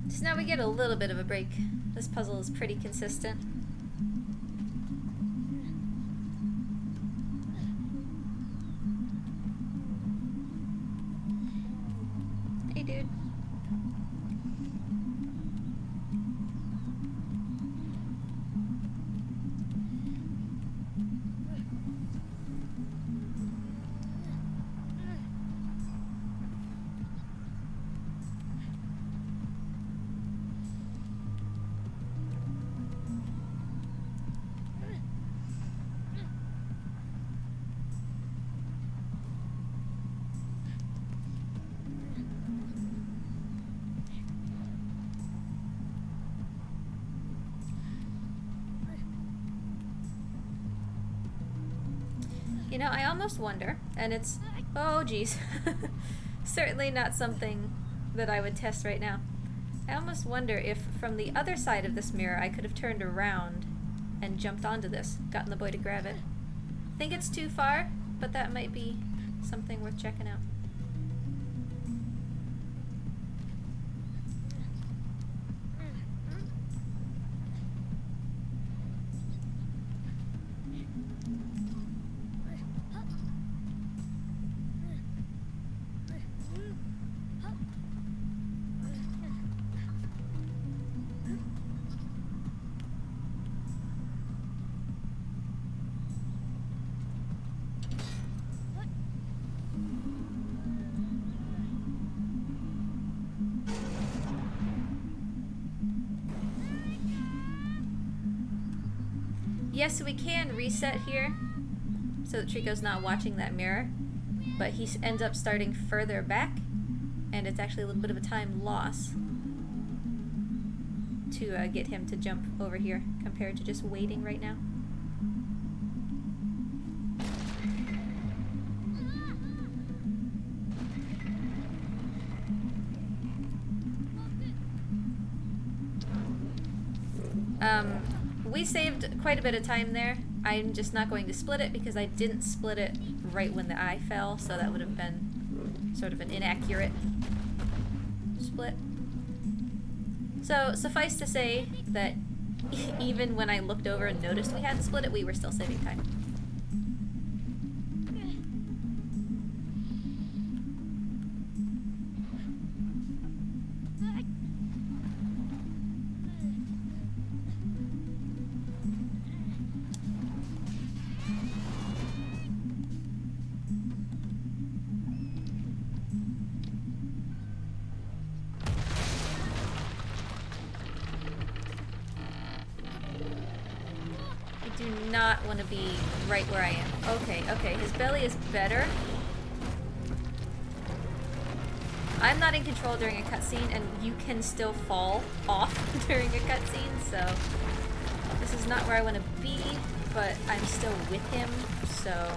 So now we get a little bit of a break. This puzzle is pretty consistent. Hey, dude. You know, I almost wonder, and it's, oh geez, certainly not something that I would test right now. I almost wonder if from the other side of this mirror I could have turned around and jumped onto this, gotten the boy to grab it. I think it's too far, but that might be something worth checking out. Yes, we can reset here so that Treecko's not watching that mirror, but he ends up starting further back, and it's actually a little bit of a time loss to get him to jump over here compared to just waiting right now. We saved quite a bit of time there. I'm just not going to split it because I didn't split it right when the eye fell, so that would have been sort of an inaccurate split. So suffice to say that even when I looked over and noticed we hadn't split it, we were still saving time. Not want to be right where I am. Okay, his belly is better. I'm not in control during a cutscene, and you can still fall off during a cutscene, so this is not where I want to be, but I'm still with him, so...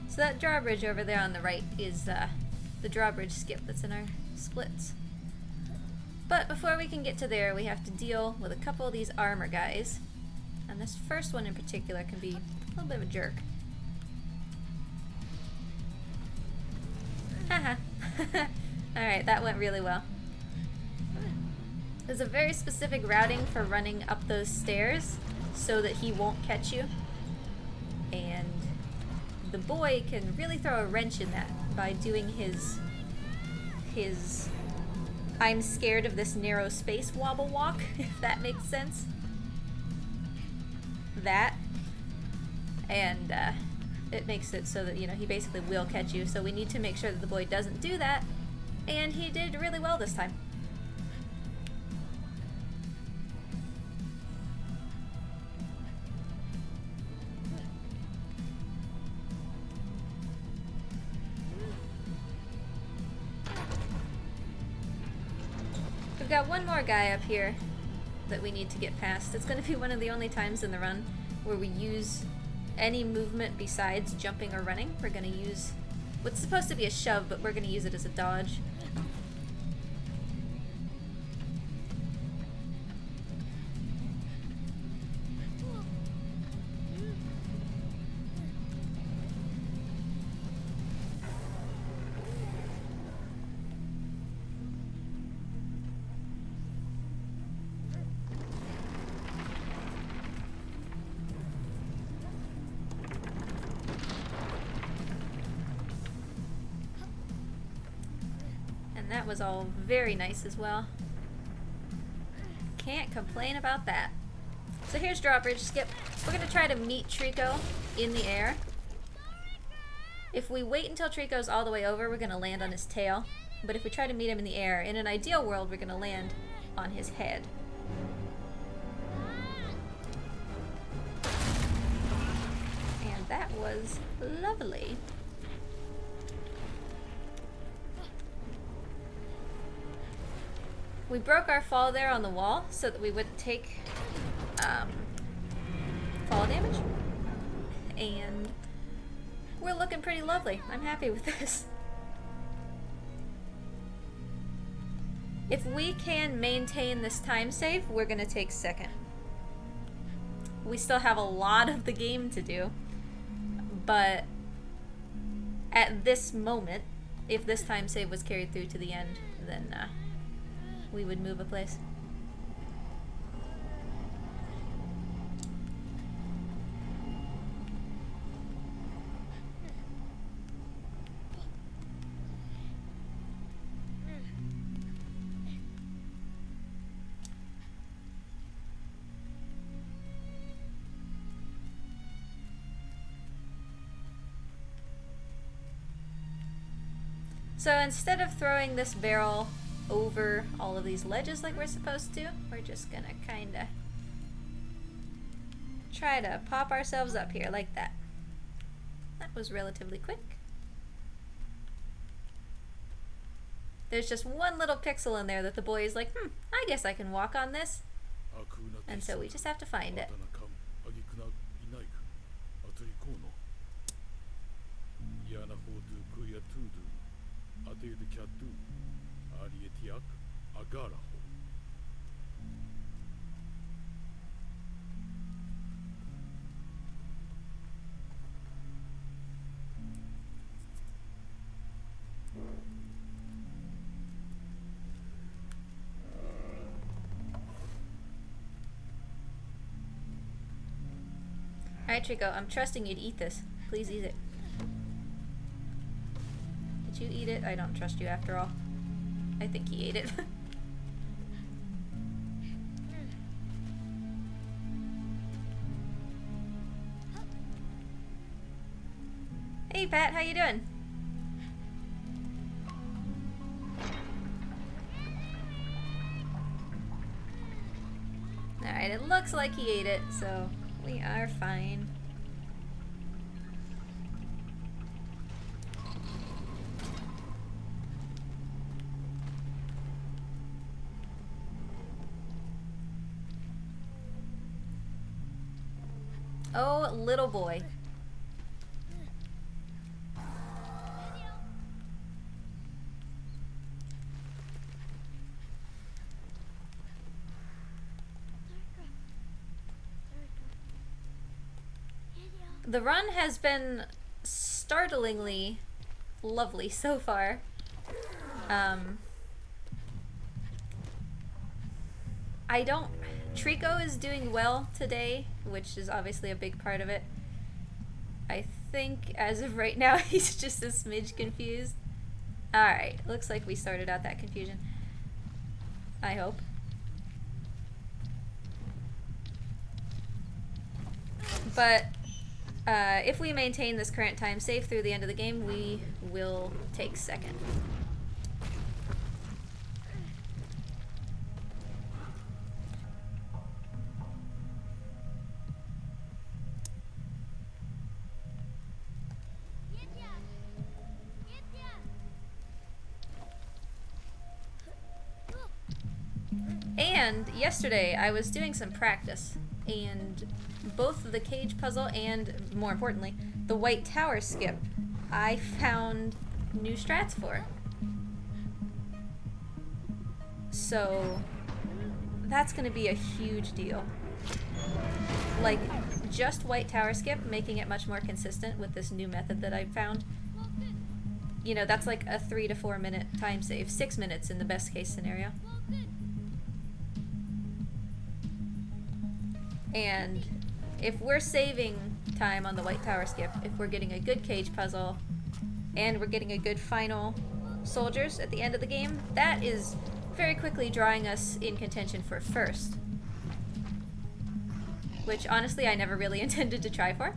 So that drawbridge over there on the right is the drawbridge skip that's in our splits. But before we can get to there, we have to deal with a couple of these armor guys. And this first one in particular can be a little bit of a jerk. Haha. Alright, that went really well. There's a very specific routing for running up those stairs so that he won't catch you. And the boy can really throw a wrench in that by doing his I'm scared of this narrow space wobble walk, if that makes sense. That. And it makes it so that, you know, he basically will catch you, so we need to make sure that the boy doesn't do that, and he did really well this time. We've got one more guy up here that we need to get past. It's going to be one of the only times in the run where we use any movement besides jumping or running. We're going to use what's supposed to be a shove, but we're going to use it as a dodge. that was all very nice as well. Can't complain about that. So here's drawbridge skip. We're gonna try to meet Treecko in the air. If we wait until Treecko's all the way over, we're gonna land on his tail. But if we try to meet him in the air, in an ideal world, we're gonna land on his head. And that was lovely. We broke our fall there on the wall so that we wouldn't take fall damage. And we're looking pretty lovely. I'm happy with this. If we can maintain this time save, we're gonna take second. We still have a lot of the game to do, but at this moment, if this time save was carried through to the end, then we would move a place. So instead of throwing this barrel over all of these ledges like we're supposed to, we're just gonna kinda try to pop ourselves up here like that. That was relatively quick. There's just one little pixel in there that the boy is like, I guess I can walk on this. And so we just have to find it. Alright, Treecko, I'm trusting you to eat this. Please eat it. Did you eat it? I don't trust you after all. I think he ate it. Hey Pat, how you doing? Alright, it looks like he ate it, so we are fine. Oh, little boy. The run has been startlingly lovely so far. Treecko is doing well today, which is obviously a big part of it. I think as of right now he's just a smidge confused. Alright, looks like we sorted out that confusion. I hope. But if we maintain this current time safe through the end of the game, we will take second. And yesterday I was doing some practice, and both the cage puzzle and, more importantly, the white tower skip, I found new strats for. So that's going to be a huge deal. Like, just white tower skip, making it much more consistent with this new method that I found. You know, that's like a 3 to 4 minute time save, 6 minutes in the best case scenario. And if we're saving time on the white tower skip, if we're getting a good cage puzzle, and we're getting a good final soldiers at the end of the game, that is very quickly drawing us in contention for first. Which, honestly, I never really intended to try for.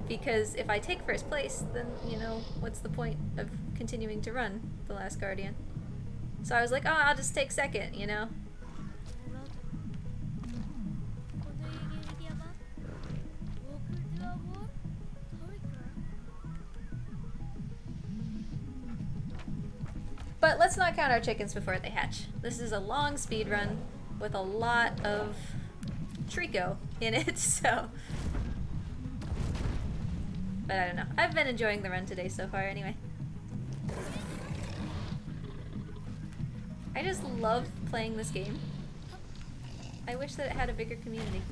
Because if I take first place, then, you know, what's the point of continuing to run The Last Guardian? So I was like, oh, I'll just take second, you know? But let's not count our chickens before they hatch. This is a long speed run with a lot of treecko in it, so... But I don't know. I've been enjoying the run today so far anyway. I just love playing this game. I wish that it had a bigger community.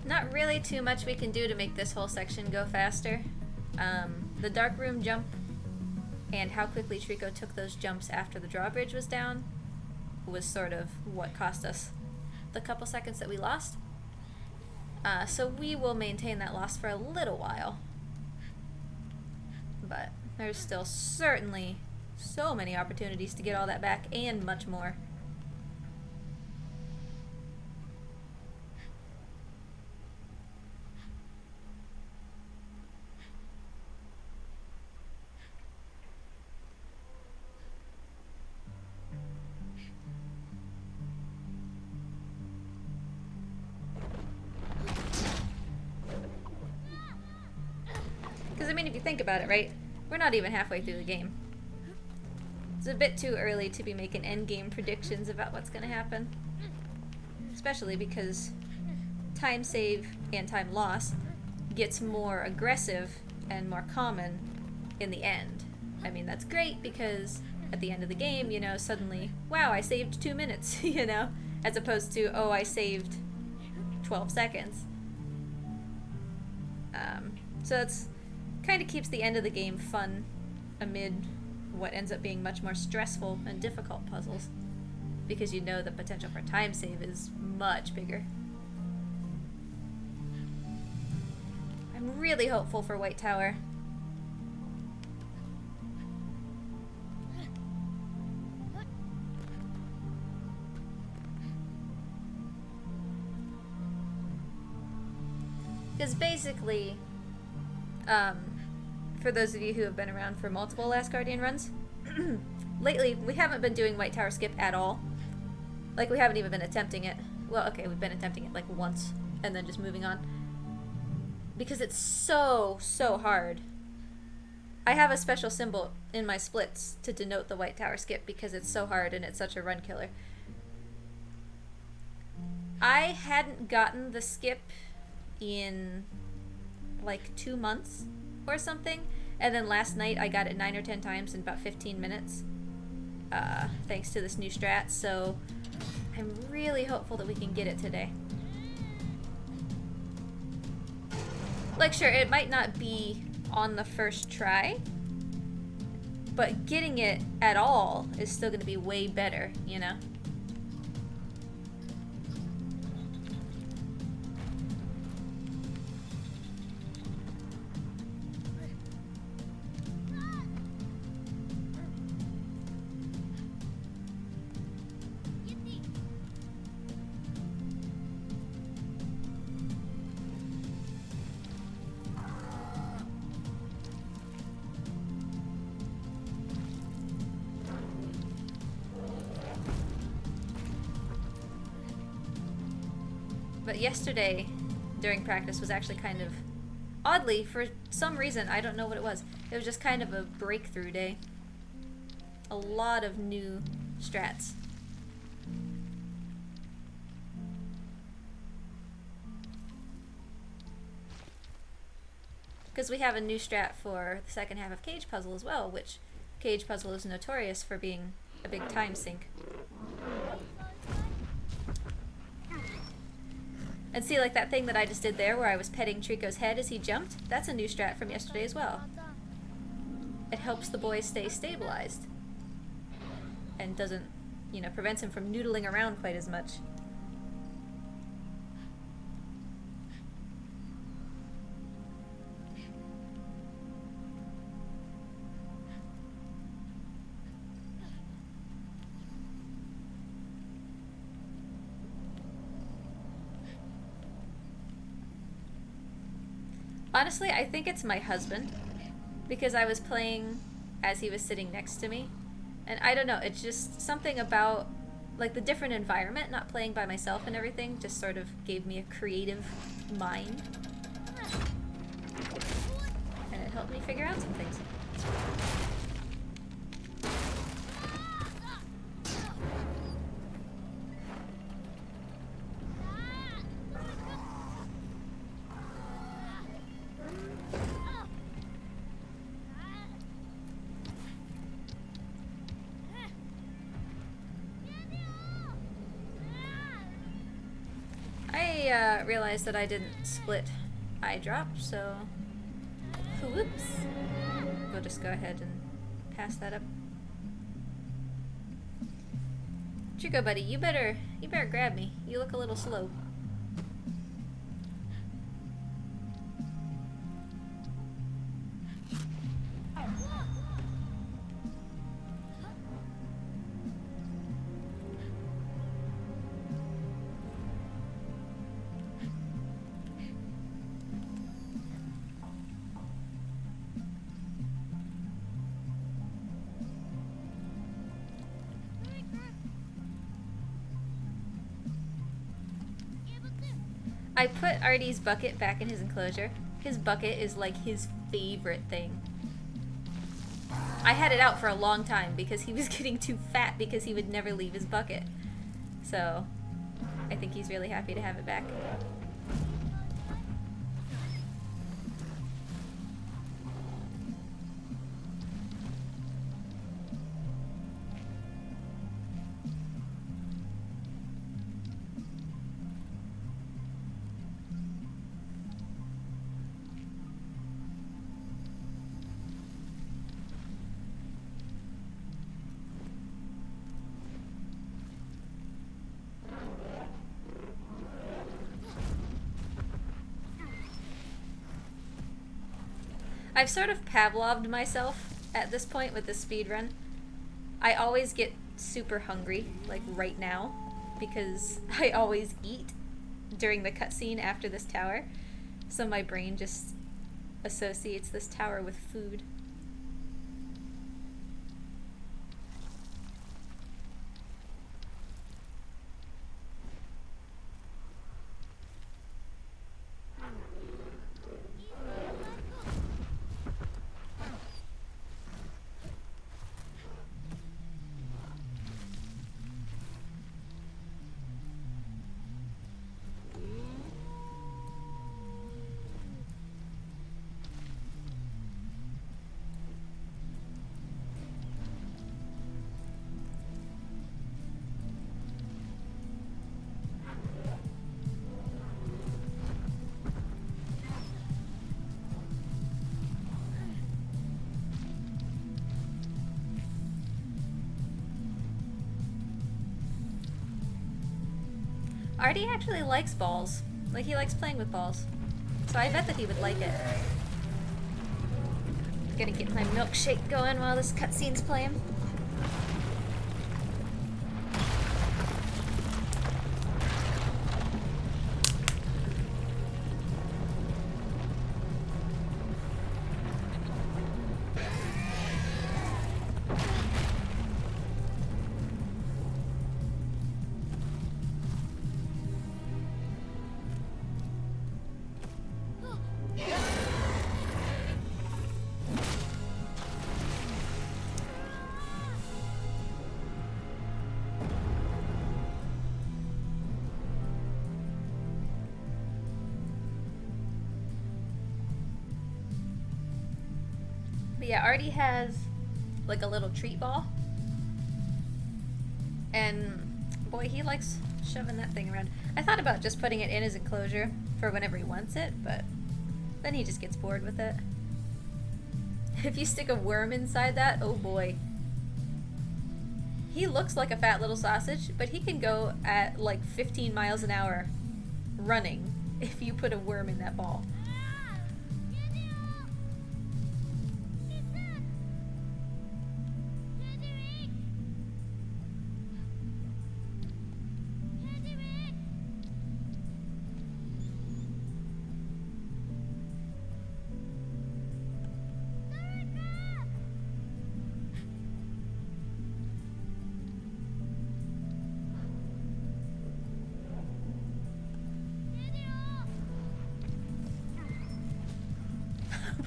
Not really too much we can do to make this whole section go faster. The dark room jump and how quickly treecko took those jumps after the drawbridge was down was sort of what cost us the couple seconds that we lost. So we will maintain that loss for a little while. But there's still certainly so many opportunities to get all that back and much more. Because, I mean, if you think about it, right? We're not even halfway through the game. It's a bit too early to be making endgame predictions about what's going to happen. Especially because time save and time loss gets more aggressive and more common in the end. I mean, that's great because at the end of the game, you know, suddenly, wow, I saved 2 minutes, you know? As opposed to, oh, I saved 12 seconds. So it's... kind of keeps the end of the game fun amid what ends up being much more stressful and difficult puzzles, because you know the potential for time save is much bigger. I'm really hopeful for White Tower. Because basically, for those of you who have been around for multiple Last Guardian runs, lately we haven't been doing White Tower skip at all. Like, we haven't even been attempting it. Well, okay, we've been attempting it like once and then just moving on. Because it's so hard. I have a special symbol in my splits to denote the White Tower skip because it's so hard and it's such a run killer. I hadn't gotten the skip in like 2 months or something, and then last night I got it 9 or 10 times in about 15 minutes, thanks to this new strat, so I'm really hopeful that we can get it today. Like, sure, it might not be on the first try, but getting it at all is still going to be way better, you know? But yesterday, during practice, was actually kind of, oddly, for some reason, I don't know what it was, it was just kind of a breakthrough day. A lot of new strats. Because we have a new strat for the second half of Cage Puzzle as well, which Cage Puzzle is notorious for being a big time sink. And see, like that thing that I just did there where I was petting Treecko's head as he jumped, that's a new strat from yesterday as well. It helps the boy stay stabilized and doesn't, you know, prevents him from noodling around quite as much. Honestly, I think it's my husband, because I was playing as he was sitting next to me, and I don't know, it's just something about, like, the different environment, not playing by myself and everything, just sort of gave me a creative mind, and it helped me figure out some things. I realized that I didn't split eye drop, so whoops. We'll just go ahead and pass that up. Treecko buddy, you better grab me. You look a little slow. I put Artie's bucket back in his enclosure. His bucket is like his favorite thing. I had it out for a long time because he was getting too fat because he would never leave his bucket. So I think he's really happy to have it back. I've sort of Pavloved myself at this point with the speedrun. I always get super hungry, like right now, because I always eat during the cutscene after this tower. So my brain just associates this tower with food. Artie actually likes balls. Like, he likes playing with balls. So I bet that he would like it. Gonna get my milkshake going while this cutscene's playing. But yeah, Artie has like a little treat ball. And boy, he likes shoving that thing around. I thought about just putting it in his enclosure for whenever he wants it, but then he just gets bored with it. If you stick a worm inside that, oh boy. He looks like a fat little sausage, but he can go at like 15 miles an hour running if you put a worm in that ball.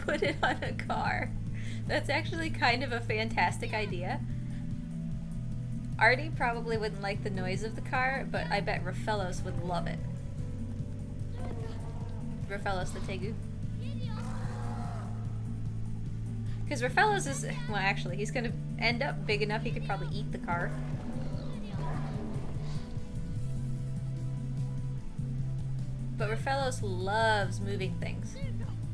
Put it on a car. That's actually kind of a fantastic idea. Artie probably wouldn't like the noise of the car, but I bet Rafellos would love it. Rafellos the Tegu. Because Rafellos is, well actually, he's gonna end up big enough he could probably eat the car. But Rafellos loves moving things.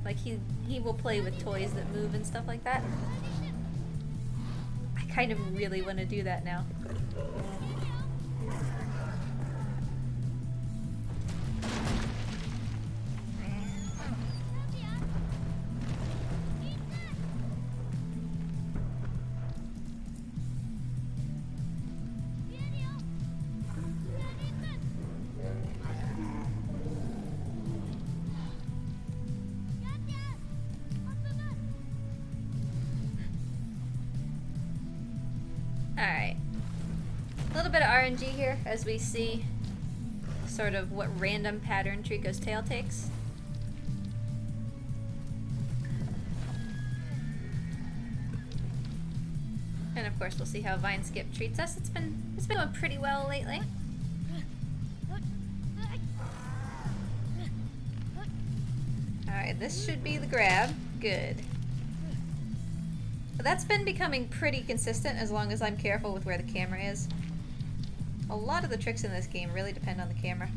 Like he will play with toys that move and stuff like that. I kind of really want to do that now. Alright. A little bit of RNG here as we see sort of what random pattern Treecko's tail takes. And of course we'll see how Vine Skip treats us. It's been going pretty well lately. Alright, this should be the grab. Good. That's been becoming pretty consistent as long as I'm careful with where the camera is. A lot of the tricks in this game really depend on the camera.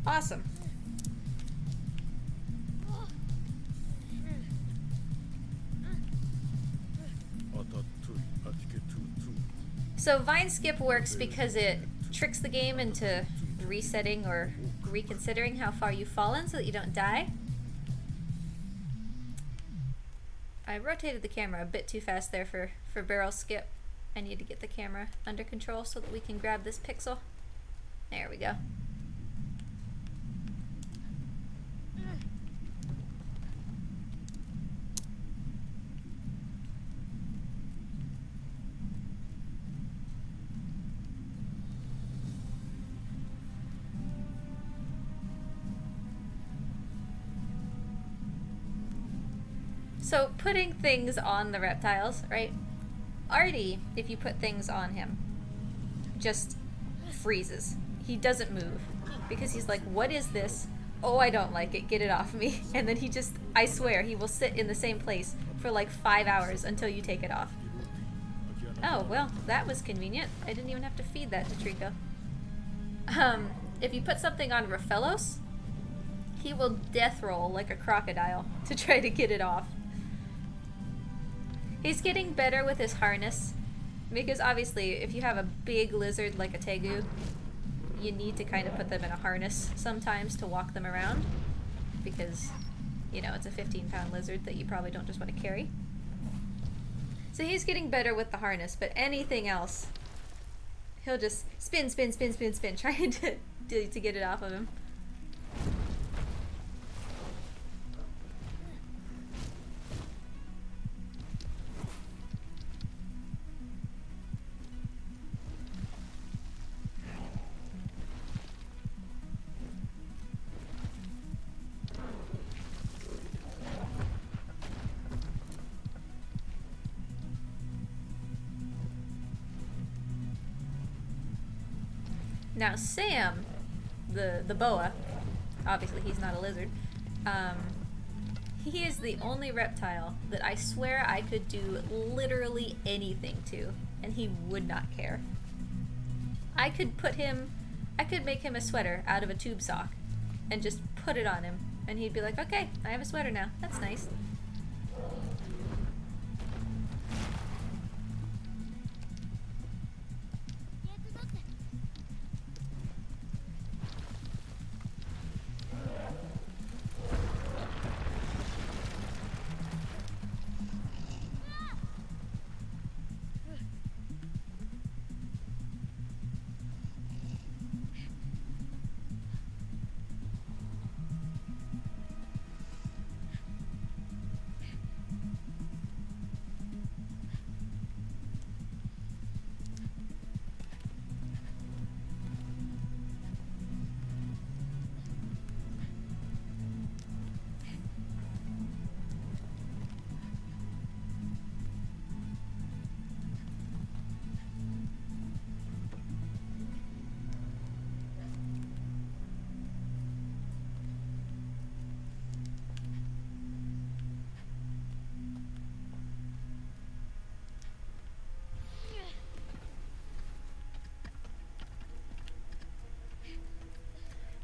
Awesome. So Vine Skip works because it tricks the game into resetting or reconsidering how far you've fallen so that you don't die. I rotated the camera a bit too fast there for barrel skip. I need to get the camera under control so that we can grab this pixel. There we go. So putting things on the reptiles, right? Artie, if you put things on him, just freezes. He doesn't move because he's like, what is this? Oh, I don't like it. Get it off me. And then he just, I swear, he will sit in the same place for like 5 hours until you take it off. Oh, well, that was convenient. I didn't even have to feed that to Treecko. If you put something on Rafellos, he will death roll like a crocodile to try to get it off. He's getting better with his harness, because obviously if you have a big lizard like a tegu, you need to kind of put them in a harness sometimes to walk them around, because, you know, it's a 15-pound lizard that you probably don't just want to carry. So he's getting better with the harness, but anything else, he'll just spin, trying to get it off of him. Now Sam the boa. Obviously, he's not a lizard. He is the only reptile that I swear I could do literally anything to, and he would not care. I could make him a sweater out of a tube sock and just put it on him, and he'd be like, okay, I have a sweater now. That's nice.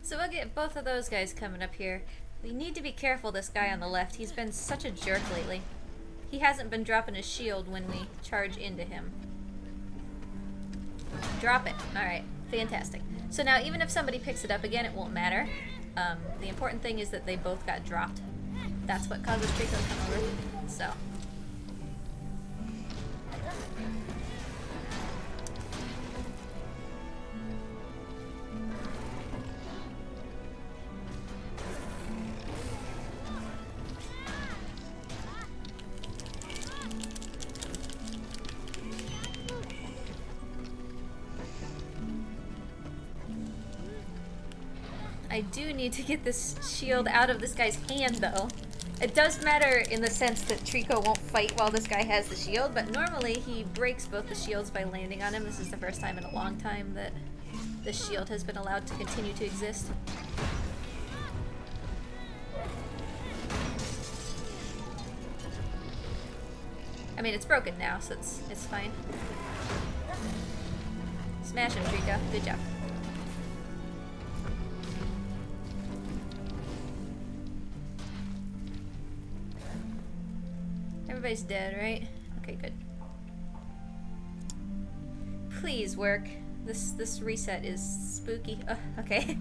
So we'll get both of those guys coming up here. We need to be careful, this guy on the left. He's been such a jerk lately. He hasn't been dropping his shield when we charge into him. Drop it. Alright, fantastic. So now even if somebody picks it up again, it won't matter. The important thing is that they both got dropped. That's what causes treecko to come over. So. I do need to get this shield out of this guy's hand, though. It does matter in the sense that treecko won't fight while this guy has the shield, but normally he breaks both the shields by landing on him. This is the first time in a long time that the shield has been allowed to continue to exist. I mean, it's broken now, so it's fine. Smash him, treecko. Good job. Everybody's dead, right? Okay, good. Please work. This reset is spooky. Oh, okay.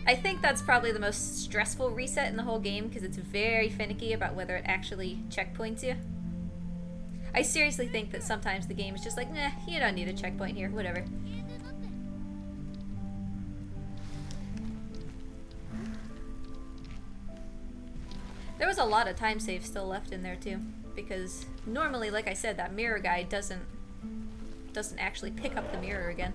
I think that's probably the most stressful reset in the whole game because it's very finicky about whether it actually checkpoints you. I seriously think that sometimes the game is just like, nah, you don't need a checkpoint here, whatever. There was a lot of time save still left in there too, because normally, like I said, that mirror guy doesn't actually pick up the mirror again.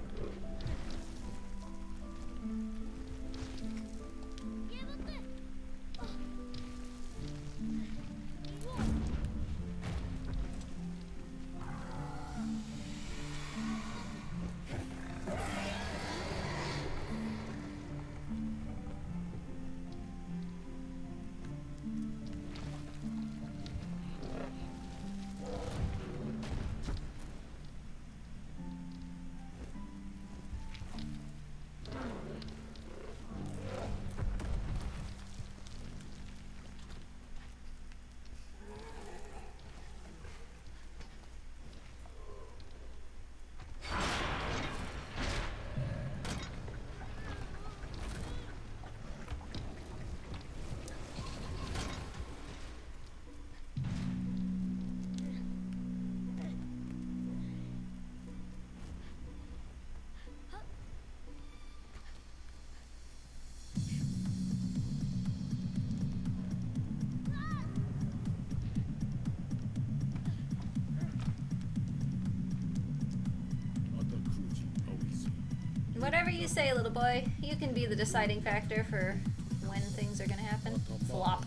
Whatever you say, little boy. You can be the deciding factor for when things are gonna happen. Flop.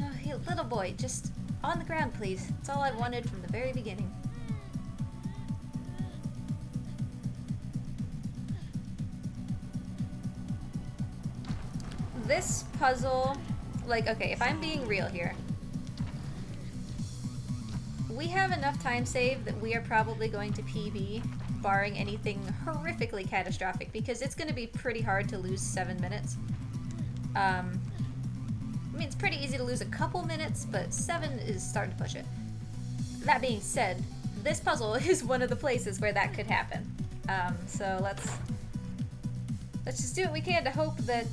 Oh, hey, little boy, just On the ground, please. That's all I wanted from the very beginning. This puzzle, like, okay, if I'm being real here, we have enough time saved that we are probably going to PB, barring anything horrifically catastrophic, because it's going to be pretty hard to lose 7 minutes. I mean, it's pretty easy to lose a couple minutes, but 7 is starting to push it. That being said, this puzzle is one of the places where that could happen. So let's just do what we can to hope that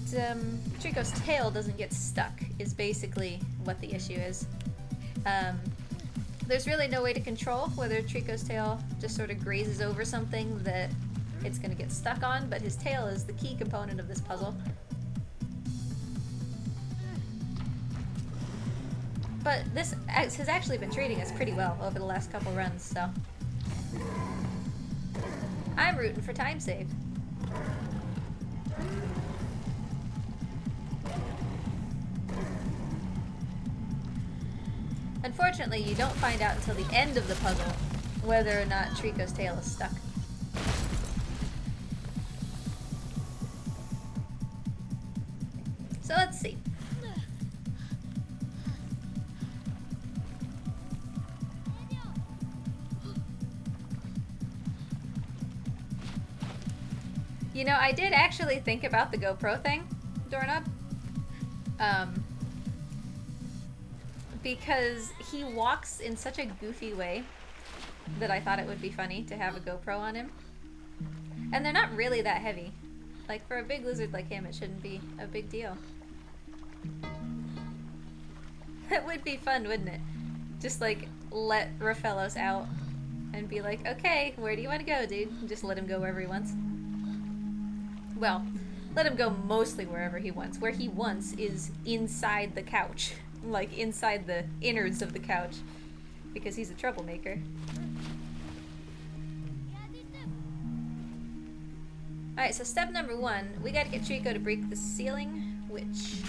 Treecko's tail doesn't get stuck, is basically what the issue is. There's really no way to control whether Treecko's tail just sort of grazes over something that it's going to get stuck on, but his tail is the key component of this puzzle. But this has actually been treating us pretty well over the last couple runs, so I'm rooting for time save. Unfortunately, you don't find out until the end of the puzzle whether or not Treecko's tail is stuck. So let's see. You know, I did actually think about the GoPro thing, Doorknob. Because he walks in such a goofy way that I thought it would be funny to have a GoPro on him. And they're not really that heavy. Like, for a big lizard like him, it shouldn't be a big deal. It would be fun, wouldn't it? Just, like, let Rafellos out and be like, okay, where do you want to go, dude? And just let him go wherever he wants. Well, let him go mostly wherever he wants. Where he wants is inside the couch. Like, inside the innards of the couch. Because he's a troublemaker. Alright, so step number 1, we gotta get Treecko to break the ceiling, which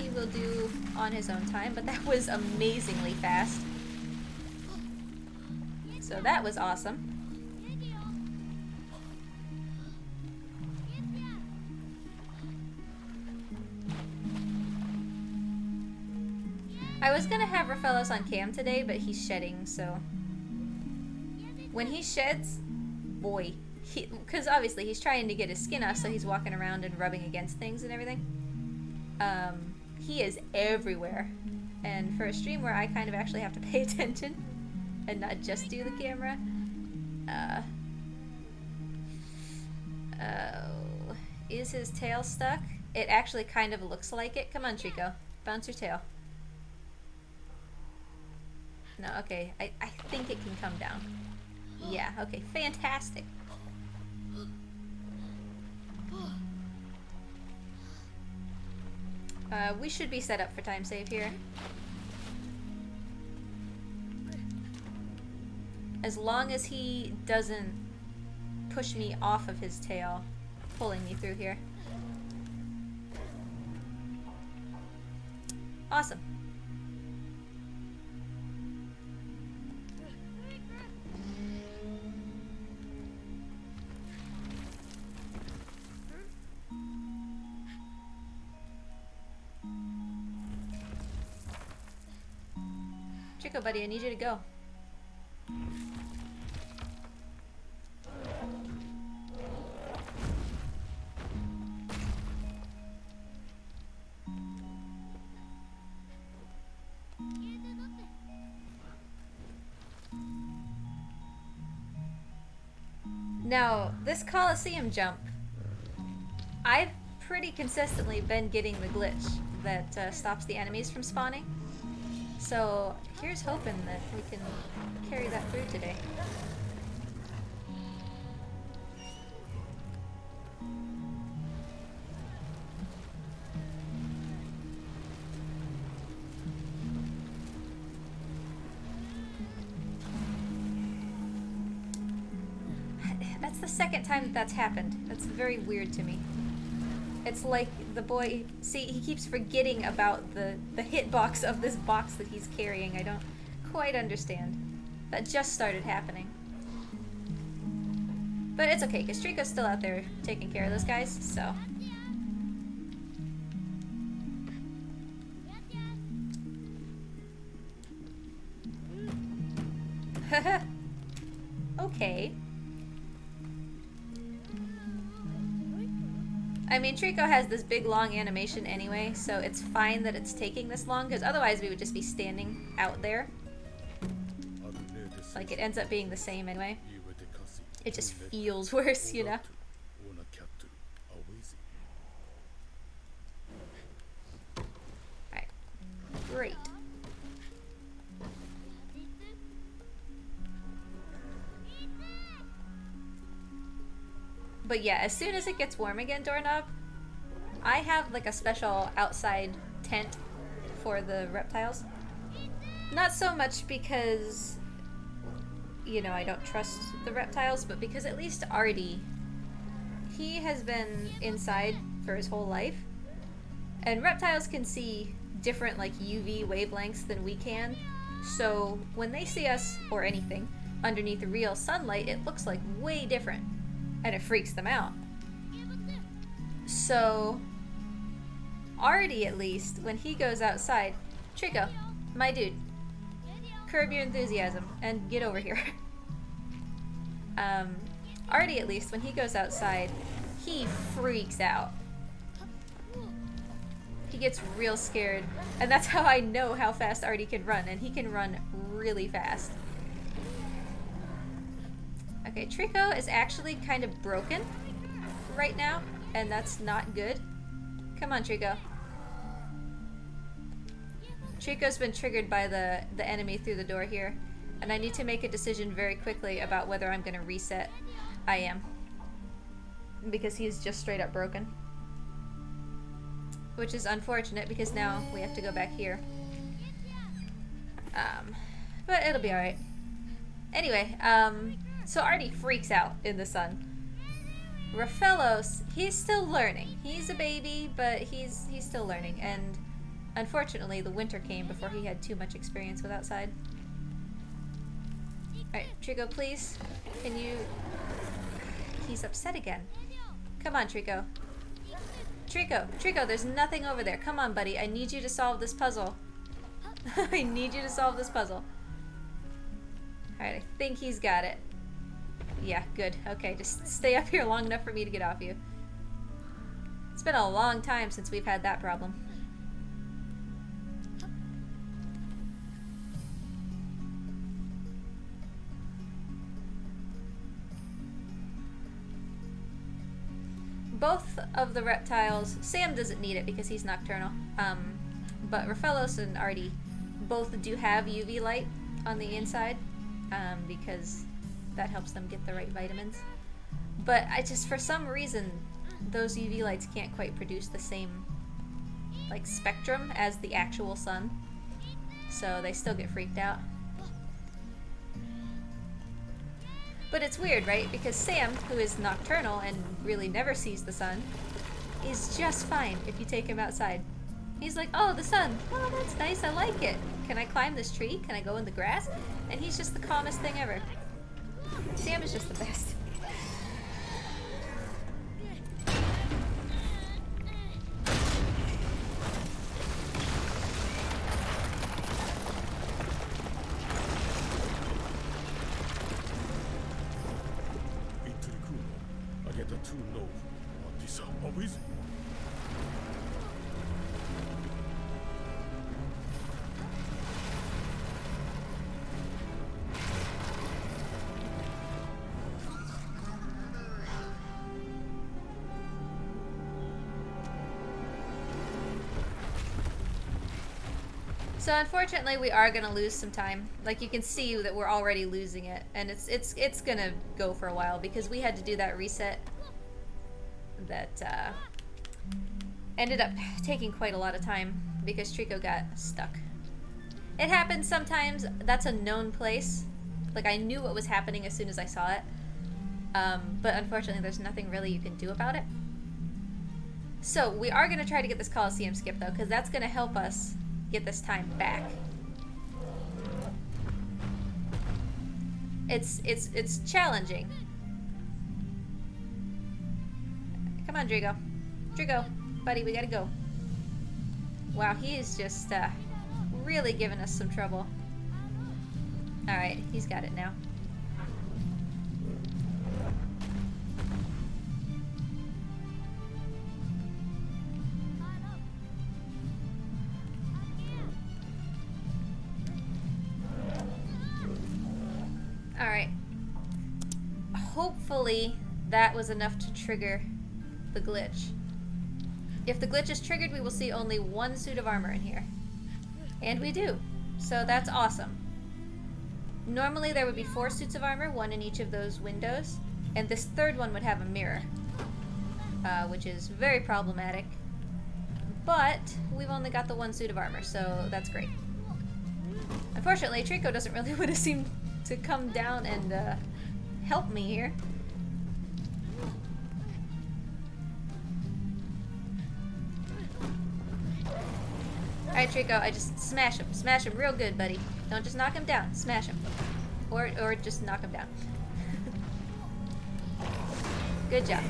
he will do on his own time, but that was amazingly fast. So that was awesome. I was gonna have Rafellos on cam today, but he's shedding, so when he sheds, boy, because obviously he's trying to get his skin off, so he's walking around and rubbing against things and everything. He is everywhere, and for a stream where I kind of actually have to pay attention and not just do the camera, is his tail stuck? It actually kind of looks like it. Come on, Treecko, bounce your tail. No, okay, I think it can come down. Yeah, okay, fantastic. We should be set up for time save here. As long as he doesn't push me off of his tail, pulling me through here. Awesome. Treecko, buddy, I need you to go. Now, this Coliseum jump, I've pretty consistently been getting the glitch that stops the enemies from spawning. So here's hoping that we can carry that through today. That's the second time that's happened. That's very weird to me. It's like the boy... See, he keeps forgetting about the hitbox of this box that he's carrying. I don't quite understand. That just started happening. But it's okay, because Treecko's still out there taking care of those guys, so... Okay. I mean, Treecko has this big long animation anyway, so it's fine that it's taking this long, because otherwise we would just be standing out there. Like, it ends up being the same anyway. It just feels worse, you know? Alright. Great. But yeah, as soon as it gets warm again, Doorknob, I have like a special outside tent for the reptiles. Not so much because, you know, I don't trust the reptiles, but because at least Artie, he has been inside for his whole life. And reptiles can see different like UV wavelengths than we can. So when they see us, or anything, underneath the real sunlight, it looks like way different. And it freaks them out. So, Artie, at least, when he goes outside... Treecko, my dude, curb your enthusiasm and get over here. Artie, at least, when he goes outside, he freaks out. He gets real scared. And that's how I know how fast Artie can run. And he can run really fast. Okay, Treecko is actually kind of broken right now, and that's not good. Come on, Treecko. Treecko's been triggered by the enemy through the door here, and I need to make a decision very quickly about whether I'm going to reset. I am. Because he's just straight up broken. Which is unfortunate, because now we have to go back here. But it'll be alright. Anyway, so Artie freaks out in the sun. Raphaelos, he's still learning. He's a baby, but he's still learning. And unfortunately, the winter came before he had too much experience with outside. Alright, Treecko, please. Can you... He's upset again. Come on, Treecko. Treecko, there's nothing over there. Come on, buddy. I need you to solve this puzzle. I need you to solve this puzzle. Alright, I think he's got it. Yeah, good. Okay, just stay up here long enough for me to get off you. It's been a long time since we've had that problem. Both of the reptiles, Sam doesn't need it because he's nocturnal, but Raphaelos and Artie both do have UV light on the inside, because that helps them get the right vitamins. But I just, for some reason, those UV lights can't quite produce the same, like, spectrum as the actual sun. So they still get freaked out. But it's weird, right? Because Sam, who is nocturnal and really never sees the sun, is just fine if you take him outside. He's like, oh, the sun. Oh, that's nice. I like it. Can I climb this tree? Can I go in the grass? And he's just the calmest thing ever. Sam is just the best. So unfortunately, we are gonna lose some time. Like, you can see that we're already losing it, and it's gonna go for a while because we had to do that reset that ended up taking quite a lot of time because Treecko got stuck. It happens sometimes. That's a known place. Like, I knew what was happening as soon as I saw it, but unfortunately, there's nothing really you can do about it. So we are going to try to get this Coliseum skip though, because that's going to help us get this time back. It's challenging. Come on, Treecko. Treecko, buddy, we gotta go. Wow, he is just really giving us some trouble. Alright, he's got it now. Alright. Hopefully that was enough to trigger the glitch. If the glitch is triggered, we will see only one suit of armor in here. And we do. So that's awesome. Normally there would be 4 suits of armor, 1 in each of those windows. And this third one would have a mirror. Which is very problematic. But we've only got the 1 suit of armor, so that's great. Unfortunately, Treecko doesn't really want to seem to come down and help me here. Alright, Treecko, I just smash him. Smash him real good, buddy. Don't just knock him down. Smash him. Or just knock him down. Good job.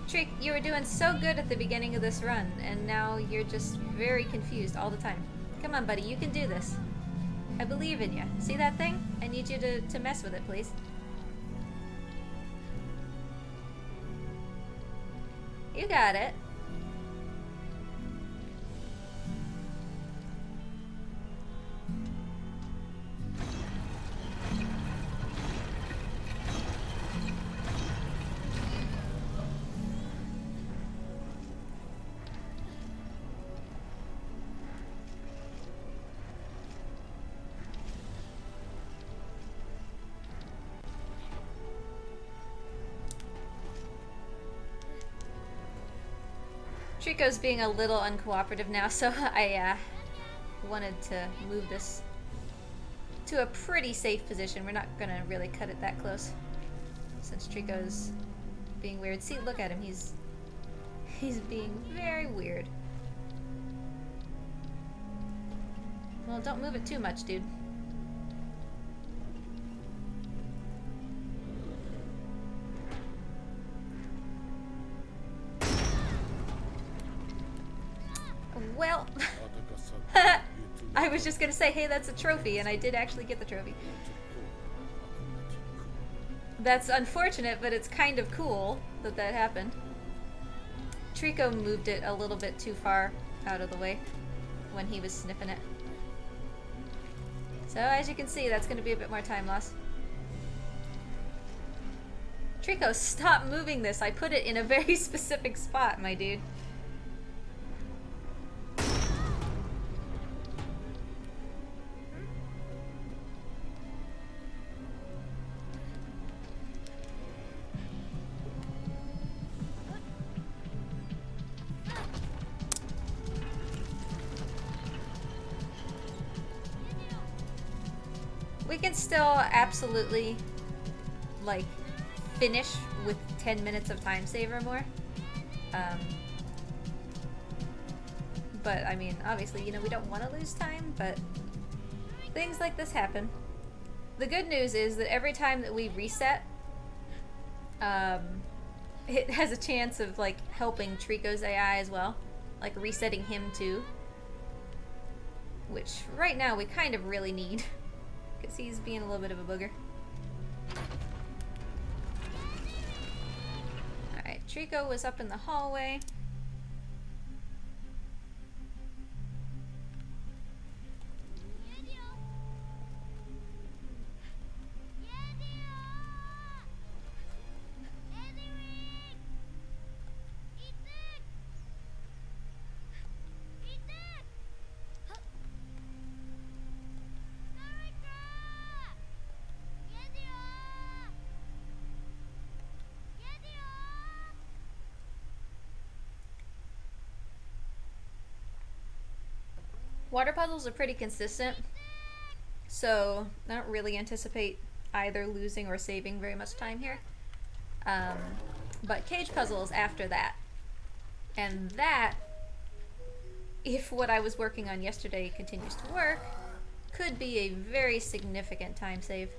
Treek, you were doing so good at the beginning of this run, and now you're just very confused all the time. Come on, buddy, you can do this. I believe in you. See that thing? I need you to mess with it, please. You got it. Treecko's being a little uncooperative now, so I wanted to move this to a pretty safe position. We're not gonna really cut it that close since Treecko's being weird. See, look at him. He's being very weird. Well, don't move it too much, dude. Well, I was just gonna say, hey, that's a trophy, and I did actually get the trophy. That's unfortunate, but it's kind of cool that that happened. Treecko moved it a little bit too far out of the way when he was sniffing it. So as you can see, that's gonna be a bit more time loss. Treecko, stop moving this. I put it in a very specific spot, my dude. We can still absolutely, like, finish with 10 minutes of time save or more. But, I mean, obviously, you know, we don't want to lose time, but things like this happen. The good news is that every time that we reset, it has a chance of, like, helping Treecko's AI as well. Like, resetting him too. Which, right now, we kind of really need. Because he's being a little bit of a booger. Alright, Treecko was up in the hallway. Water puzzles are pretty consistent, so I don't really anticipate either losing or saving very much time here. But cage puzzles after that. And that, if what I was working on yesterday continues to work, could be a very significant time save.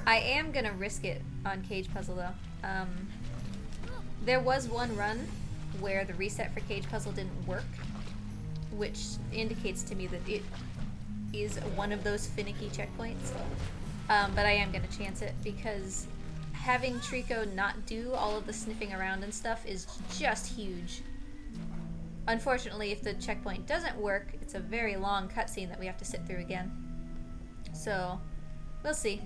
I am gonna risk it on cage puzzle though. There was one run where the reset for cage puzzle didn't work, which indicates to me that it is one of those finicky checkpoints. But I am gonna chance it because having Treecko not do all of the sniffing around and stuff is just huge. Unfortunately, if the checkpoint doesn't work, it's a very long cutscene that we have to sit through again. So, we'll see.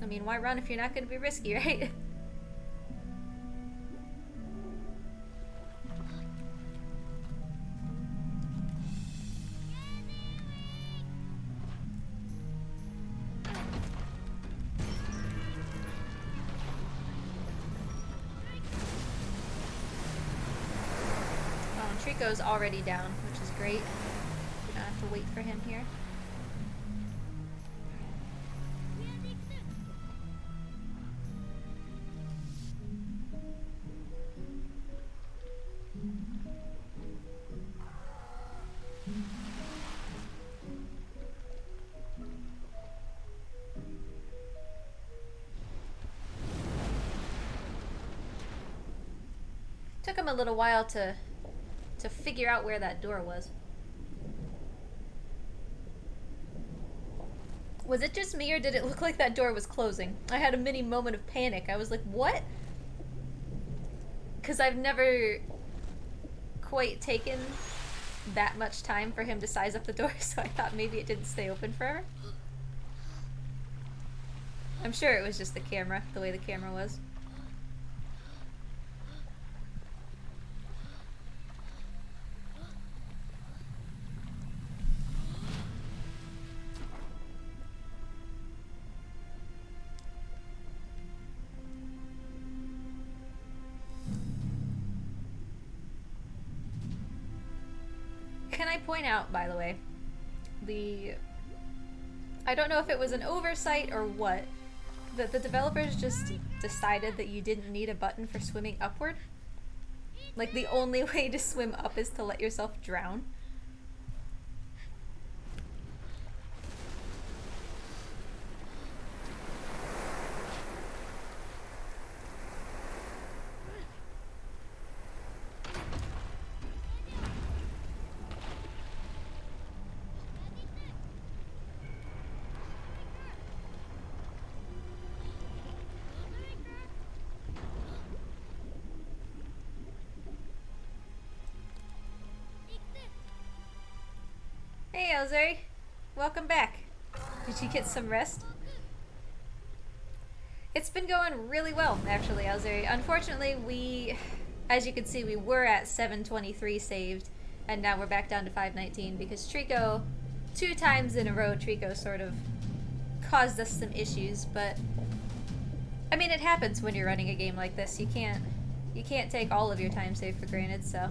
I mean, why run if you're not going to be risky, right? Oh, and Treecko's already down, which is great. We don't have to wait for him here. Took him a little while to figure out where that door was. Was it just me or did it look like that door was closing? I had a mini moment of panic. I was like, what? Because I've never quite taken that much time for him to size up the door, so I thought maybe it didn't stay open forever. I'm sure it was just the camera, the way the camera was. Can I point out, by the way, I don't know if it was an oversight or what, that the developers just decided that you didn't need a button for swimming upward. Like, the only way to swim up is to let yourself drown. Hey, Elzari. Welcome back. Did you get some rest? It's been going really well, actually, Elzari. Unfortunately, as you can see, we were at 723 saved, and now we're back down to 519 because Treecko, 2 times in a row, Treecko sort of caused us some issues, but I mean, it happens when you're running a game like this. You can't take all of your time saved for granted, so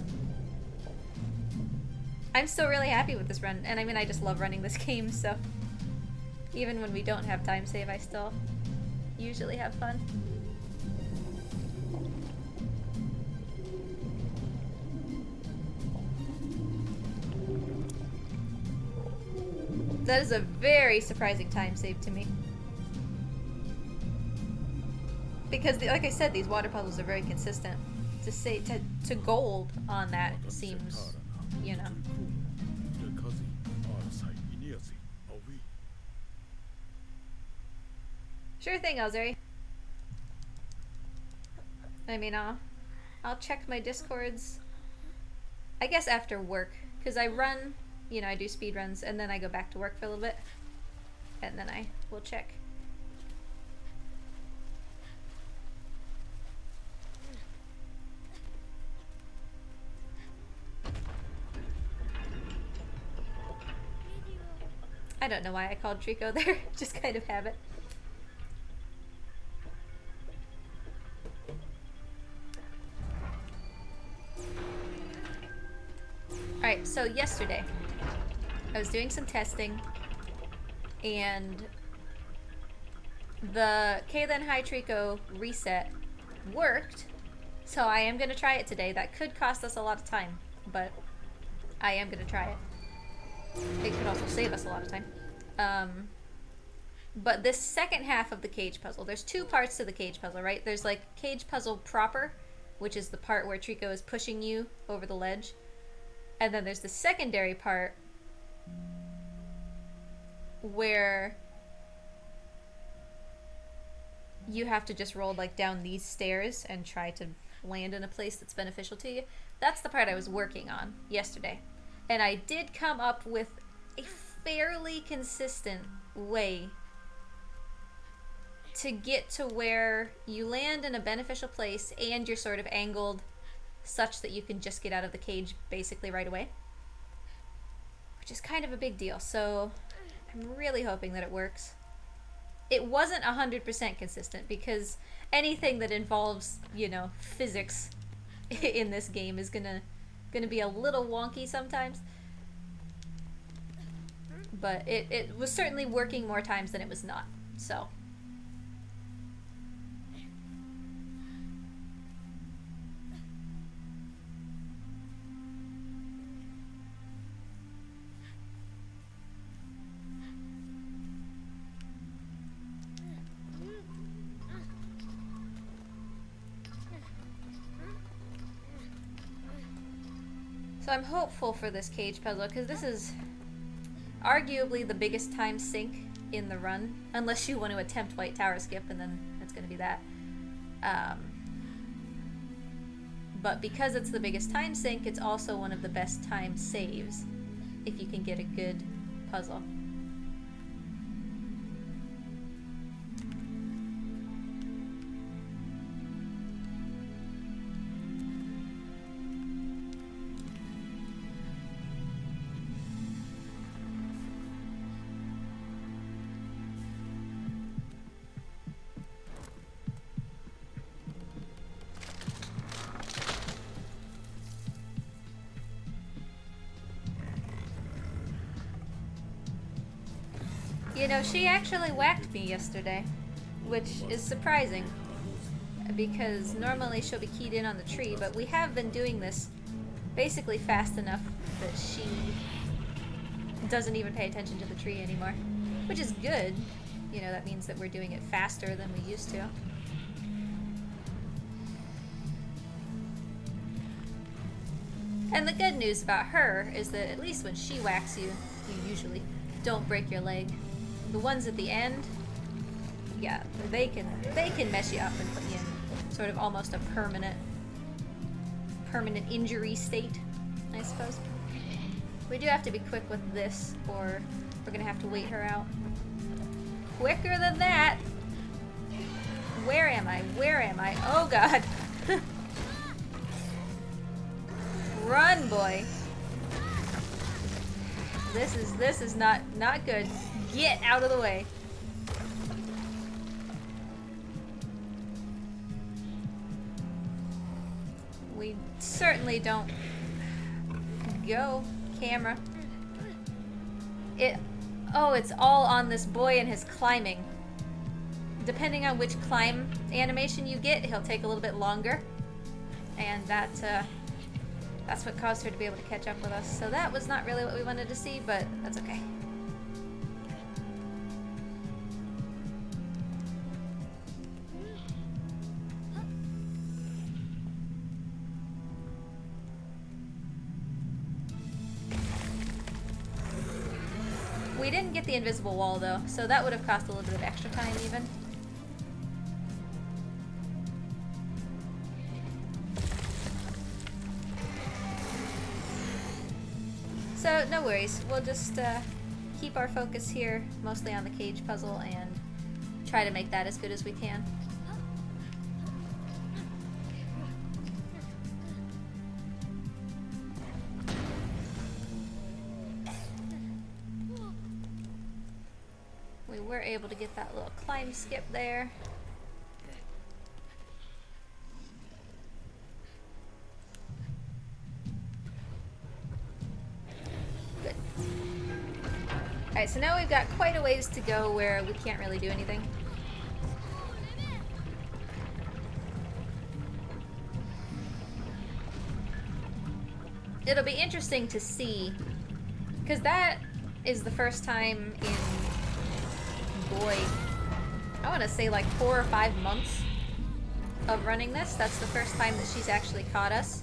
I'm still really happy with this run, and I mean, I just love running this game, so even when we don't have time save, I still usually have fun. That is a very surprising time save to me. Because, like I said, these water puzzles are very consistent. To gold on that seems, you know. Sure thing, Elzari. I mean, I'll check my Discords, I guess after work, because I run, you know, I do speedruns, and then I go back to work for a little bit, and then I will check. don't know why I called treecko there. Just kind of habit. Alright, so yesterday I was doing some testing and the Kaylen High Treecko reset worked, so I am going to try it today. That could cost us a lot of time, but I am going to try it. It could also save us a lot of time. But this second half of the cage puzzle, there's two parts to the cage puzzle, right? There's like cage puzzle proper, which is the part where treecko is pushing you over the ledge. And then there's the secondary part where you have to just roll like down these stairs and try to land in a place that's beneficial to you. That's the part I was working on yesterday. And I did come up with a fairly consistent way to get to where you land in a beneficial place and you're sort of angled such that you can just get out of the cage basically right away. Which is kind of a big deal, so I'm really hoping that it works. It wasn't 100% consistent because anything that involves, you know, physics in this game is gonna be a little wonky sometimes. But it was certainly working more times than it was not, so. So I'm hopeful for this cage puzzle because this is arguably the biggest time sink in the run, unless you want to attempt White Tower skip, and then it's going to be that. But because it's the biggest time sink, it's also one of the best time saves if you can get a good puzzle. You know, she actually whacked me yesterday, which is surprising, because normally she'll be keyed in on the tree, but we have been doing this basically fast enough that she doesn't even pay attention to the tree anymore, which is good. You know, that means that we're doing it faster than we used to. And the good news about her is that at least when she whacks you, you usually don't break your leg. The ones at the end, yeah, they can mess you up and put you in sort of almost a permanent injury state, I suppose. We do have to be quick with this, or we're gonna have to wait her out. Quicker than that! Where am I? Where am I? Oh god! Run, boy! This is not good. Get out of the way. We certainly don't go, camera. It's all on this boy and his climbing. Depending on which climb animation you get, he'll take a little bit longer. And that's what caused her to be able to catch up with us. So that was not really what we wanted to see, but that's okay. We didn't get the invisible wall though, so that would have cost a little bit of extra time even. So no worries, we'll just keep our focus here mostly on the cage puzzle and try to make that as good as we can. we're able to get that little climb skip there. Good. Alright, so now we've got quite a ways to go where we can't really do anything. It'll be interesting to see, because that is the first time in, boy, I want to say like 4 or 5 months of running this. That's the first time that she's actually caught us.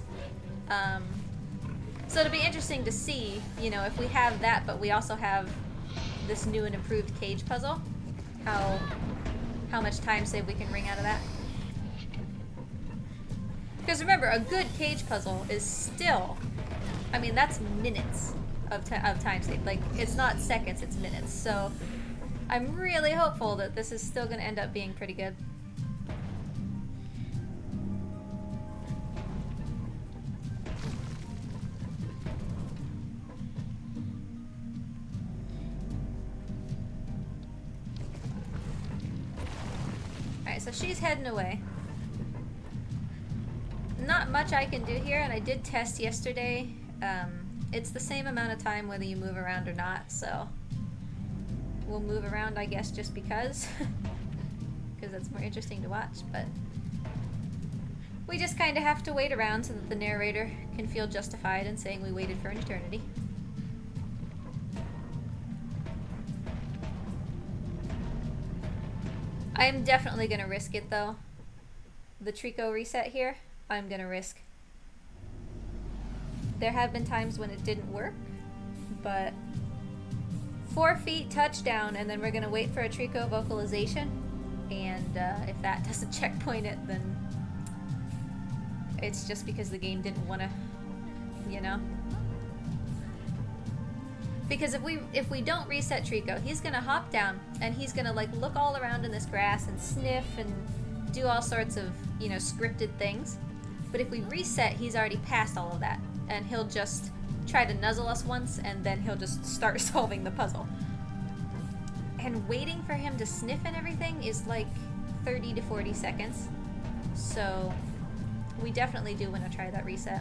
So it'll be interesting to see, you know, if we have that, but we also have this new and improved cage puzzle, how much time save we can wring out of that. Because remember, a good cage puzzle is still, I mean, that's minutes of time save. Like, it's not seconds, it's minutes. So I'm really hopeful that this is still going to end up being pretty good. Alright, so she's heading away. Not much I can do here, and I did test yesterday. It's the same amount of time whether you move around or not, so we'll move around, I guess, just because. Because that's more interesting to watch, but we just kind of have to wait around so that the narrator can feel justified in saying we waited for an eternity. I'm definitely going to risk it, though. The treecko reset here, I'm going to risk. There have been times when it didn't work, but 4 feet touchdown, and then we're going to wait for a treecko vocalization, and if that doesn't checkpoint it, then it's just because the game didn't want to, you know? Because if we don't reset treecko, he's going to hop down, and he's going to like look all around in this grass and sniff and do all sorts of, you know, scripted things. But if we reset, he's already past all of that. And he'll just try to nuzzle us once, and then he'll just start solving the puzzle. And waiting for him to sniff and everything is like 30 to 40 seconds. So we definitely do want to try that reset.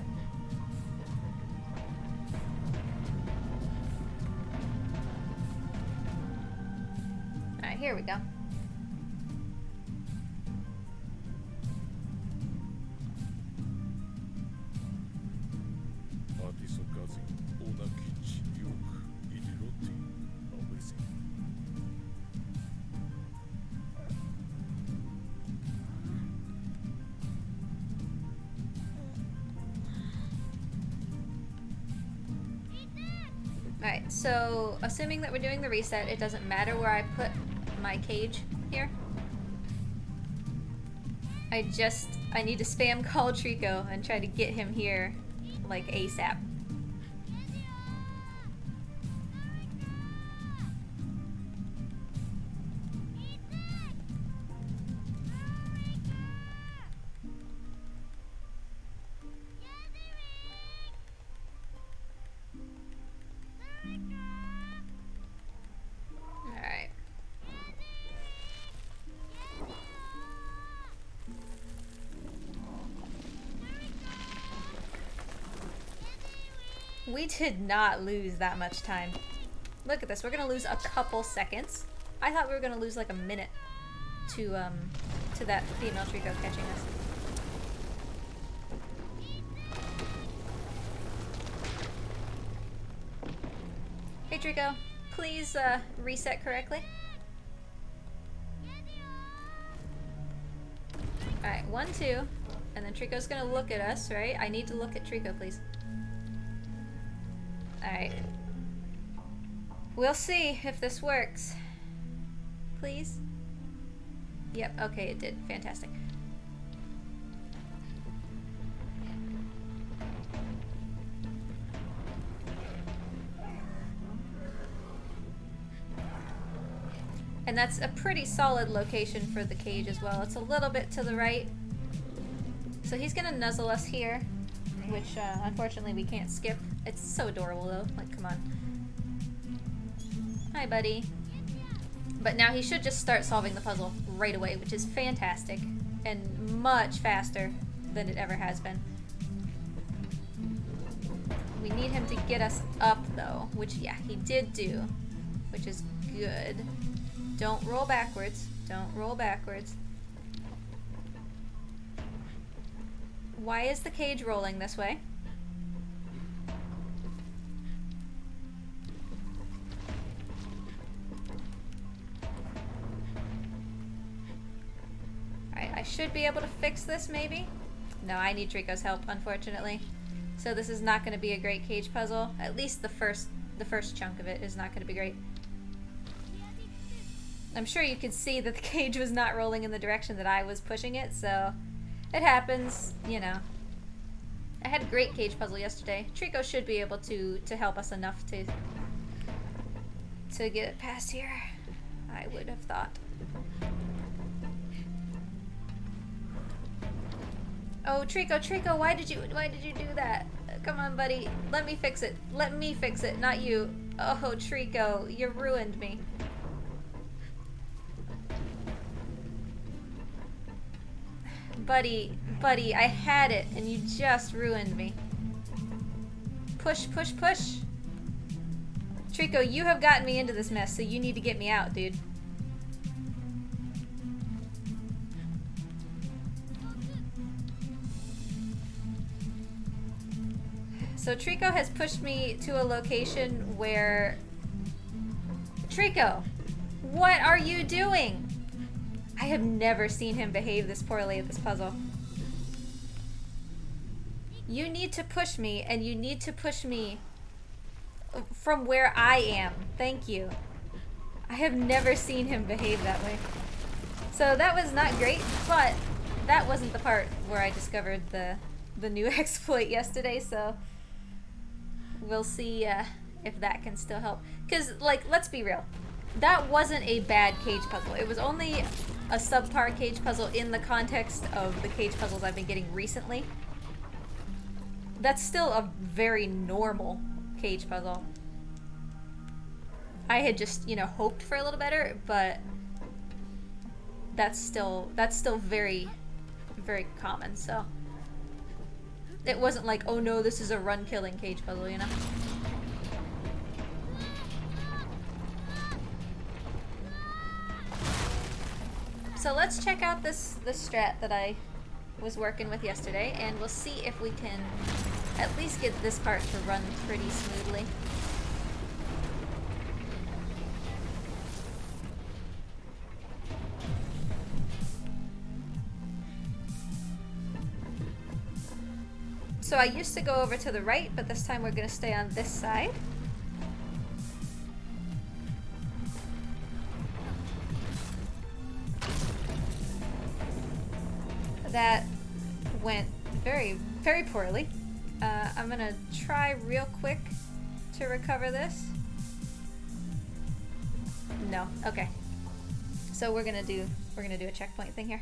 Alright, here we go. Alright, so assuming that we're doing the reset, it doesn't matter where I put my cage here. I need to spam call treecko and try to get him here like ASAP. We did not lose that much time. Look at this, we're gonna lose a couple seconds. I thought we were gonna lose like a minute to that female treecko catching us. Hey treecko, please reset correctly. Alright, 1, 2, and then treecko's gonna look at us, right? I need to look at treecko, please. Alright. We'll see if this works. Please? Yep, okay, it did. Fantastic. And that's a pretty solid location for the cage as well. It's a little bit to the right. So he's gonna nuzzle us here, which unfortunately we can't skip. It's so adorable though, like come on. Hi buddy. But now he should just start solving the puzzle right away, which is fantastic and much faster than it ever has been. We need him to get us up though, which yeah, he did do, which is good. Don't roll backwards. Don't roll backwards. Why is the cage rolling this way? Alright, I should be able to fix this maybe? No, I need Treecko's help, unfortunately. So this is not going to be a great cage puzzle. At least the first chunk of it is not going to be great. I'm sure you could see that the cage was not rolling in the direction that I was pushing it, so it happens, you know. I had a great cage puzzle yesterday. Treecko should be able to help us enough to get it past here, I would have thought. Oh, Treecko, why did you do that? Come on, buddy. Let me fix it. Let me fix it, not you. Oh, Treecko, you ruined me. Buddy, I had it, and you just ruined me. Push, push, push. Treecko, you have gotten me into this mess, so you need to get me out, dude. So Treecko has pushed me to a location where... Treecko, what are you doing? I have never seen him behave this poorly at this puzzle. You need to push me, and you need to push me from where I am. Thank you. I have never seen him behave that way. So that was not great, but that wasn't the part where I discovered the new exploit yesterday, so we'll see if that can still help. Because, like, let's be real. That wasn't a bad cage puzzle. It was only a subpar cage puzzle in the context of the cage puzzles I've been getting recently. That's still a very normal cage puzzle. I had just, you know, hoped for a little better, but that's still very, very common, so. It wasn't like, oh no, this is a run-killing cage puzzle, you know? So let's check out this strat that I was working with yesterday, and we'll see if we can at least get this part to run pretty smoothly. So I used to go over to the right, but this time we're going to stay on this side. That went very, very poorly. I'm going to try real quick to recover this. No, okay. So we're going to do a checkpoint thing here.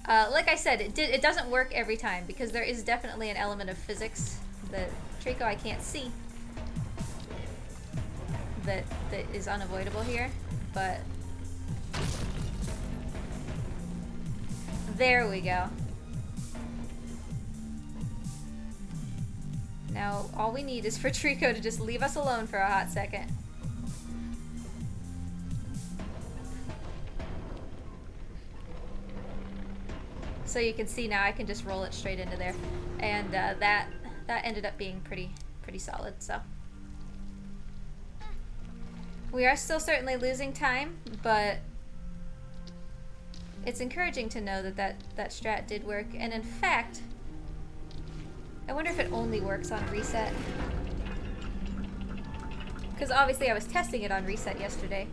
Like I said, it doesn't work every time because there is definitely an element of physics that Treecko I can't see that is unavoidable here, but there we go. Now all we need is for Treecko to just leave us alone for a hot second. So you can see now I can just roll it straight into there, and that ended up being pretty solid. So we are still certainly losing time, but it's encouraging to know that strat did work. And in fact, I wonder if it only works on reset, because obviously I was testing it on reset yesterday.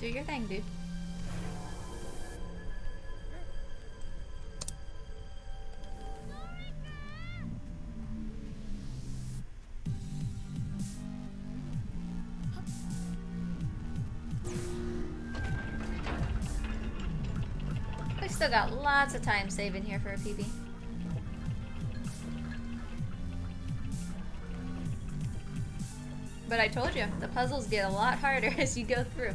Do your thing, dude. We still got lots of time saving here for a PB. But I told you, the puzzles get a lot harder as you go through.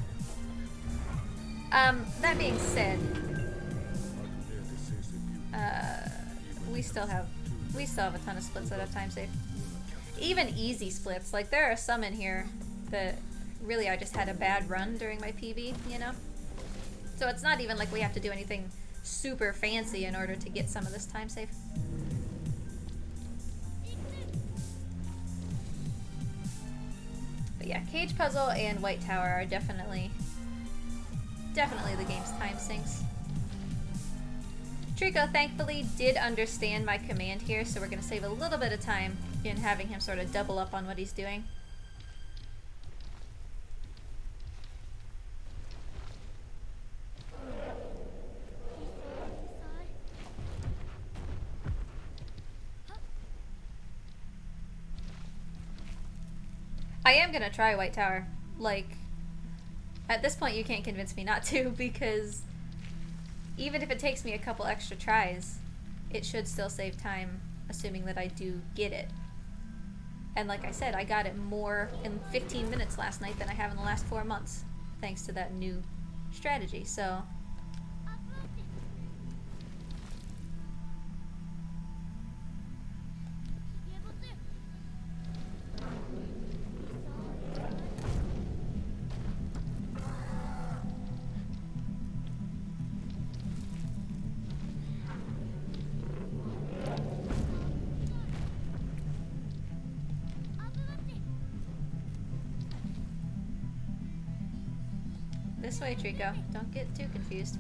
That being said, we still have a ton of splits that have time save. Even easy splits, like there are some in here that really I just had a bad run during my PB, you know? So it's not even like we have to do anything super fancy in order to get some of this time save. But yeah, Cage Puzzle and White Tower are definitely the game's time sinks. Treecko thankfully did understand my command here, so we're going to save a little bit of time in having him sort of double up on what he's doing. I am gonna try White Tower. Like, at this point you can't convince me not to, because even if it takes me a couple extra tries, it should still save time, assuming that I do get it. And like I said, I got it more in 15 minutes last night than I have in the last 4 months, thanks to that new strategy, so... This way, Treecko. Don't get too confused.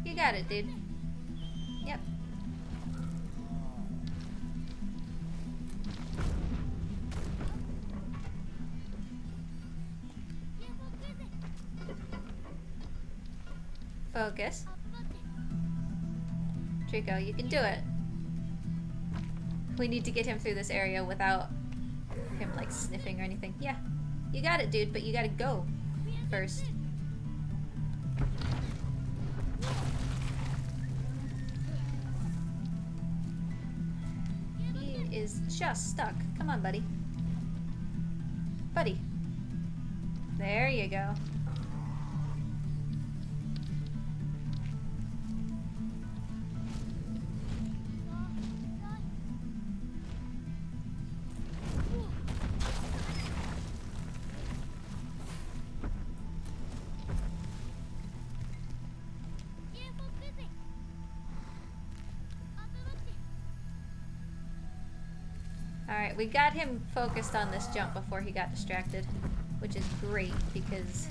You got it, dude. Yep. Focus. Treecko, you can do it. We need to get him through this area without him, like, sniffing or anything. Yeah, you got it, dude, but you gotta go first. He is just stuck. Come on, buddy. Buddy. There you go. Alright, we got him focused on this jump before he got distracted, which is great, because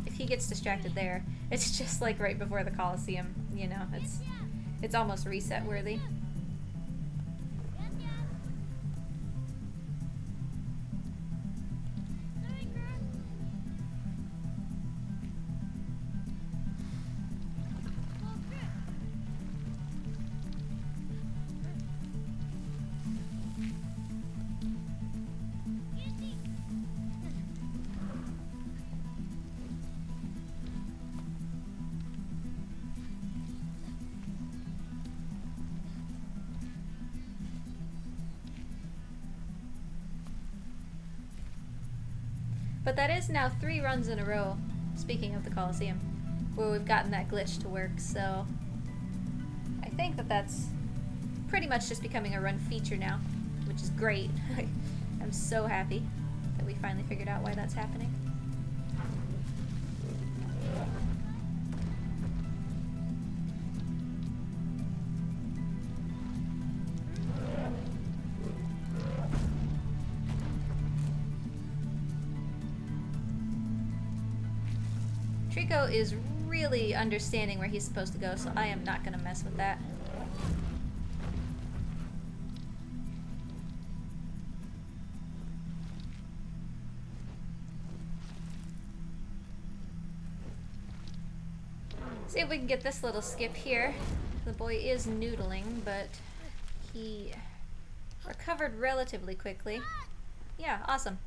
if he gets distracted there, it's just like right before the Coliseum, you know, it's almost reset worthy. But that is now 3 runs in a row, speaking of the Coliseum, where we've gotten that glitch to work, so I think that that's pretty much just becoming a run feature now, which is great. I'm so happy that we finally figured out why that's happening. Treecko is really understanding where he's supposed to go, so I am not gonna mess with that. See if we can get this little skip here. The boy is noodling, but he recovered relatively quickly. Yeah, awesome.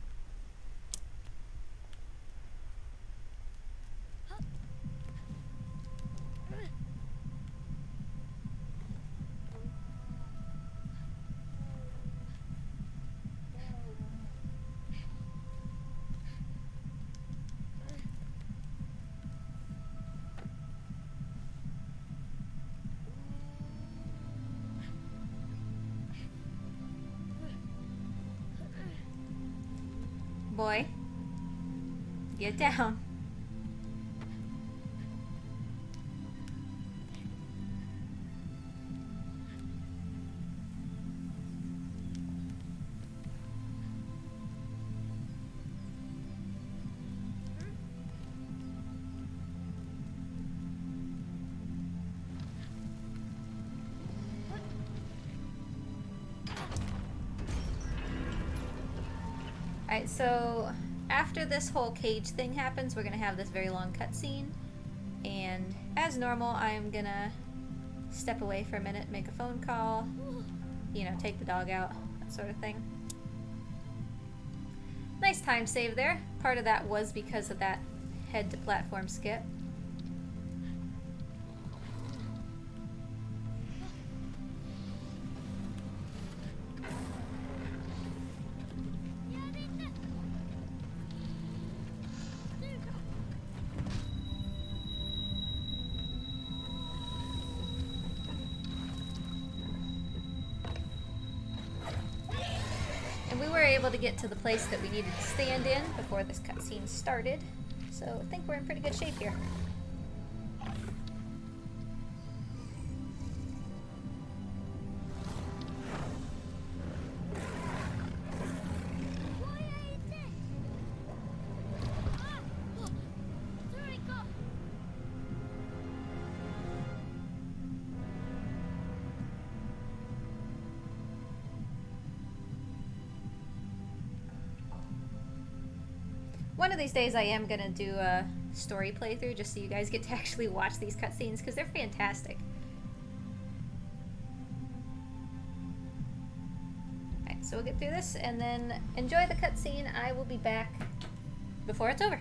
Boy, get down. Alright, so after this whole cage thing happens, we're gonna have this very long cutscene. And as normal, I'm gonna step away for a minute, make a phone call, you know, take the dog out, that sort of thing. Nice time save there. Part of that was because of that head to platform skip. And we were able to get to the place that we needed to stand in before this cutscene started, so I think we're in pretty good shape here. One of these days I am going to do a story playthrough just so you guys get to actually watch these cutscenes because they're fantastic. Alright, so we'll get through this and then enjoy the cutscene. I will be back before it's over.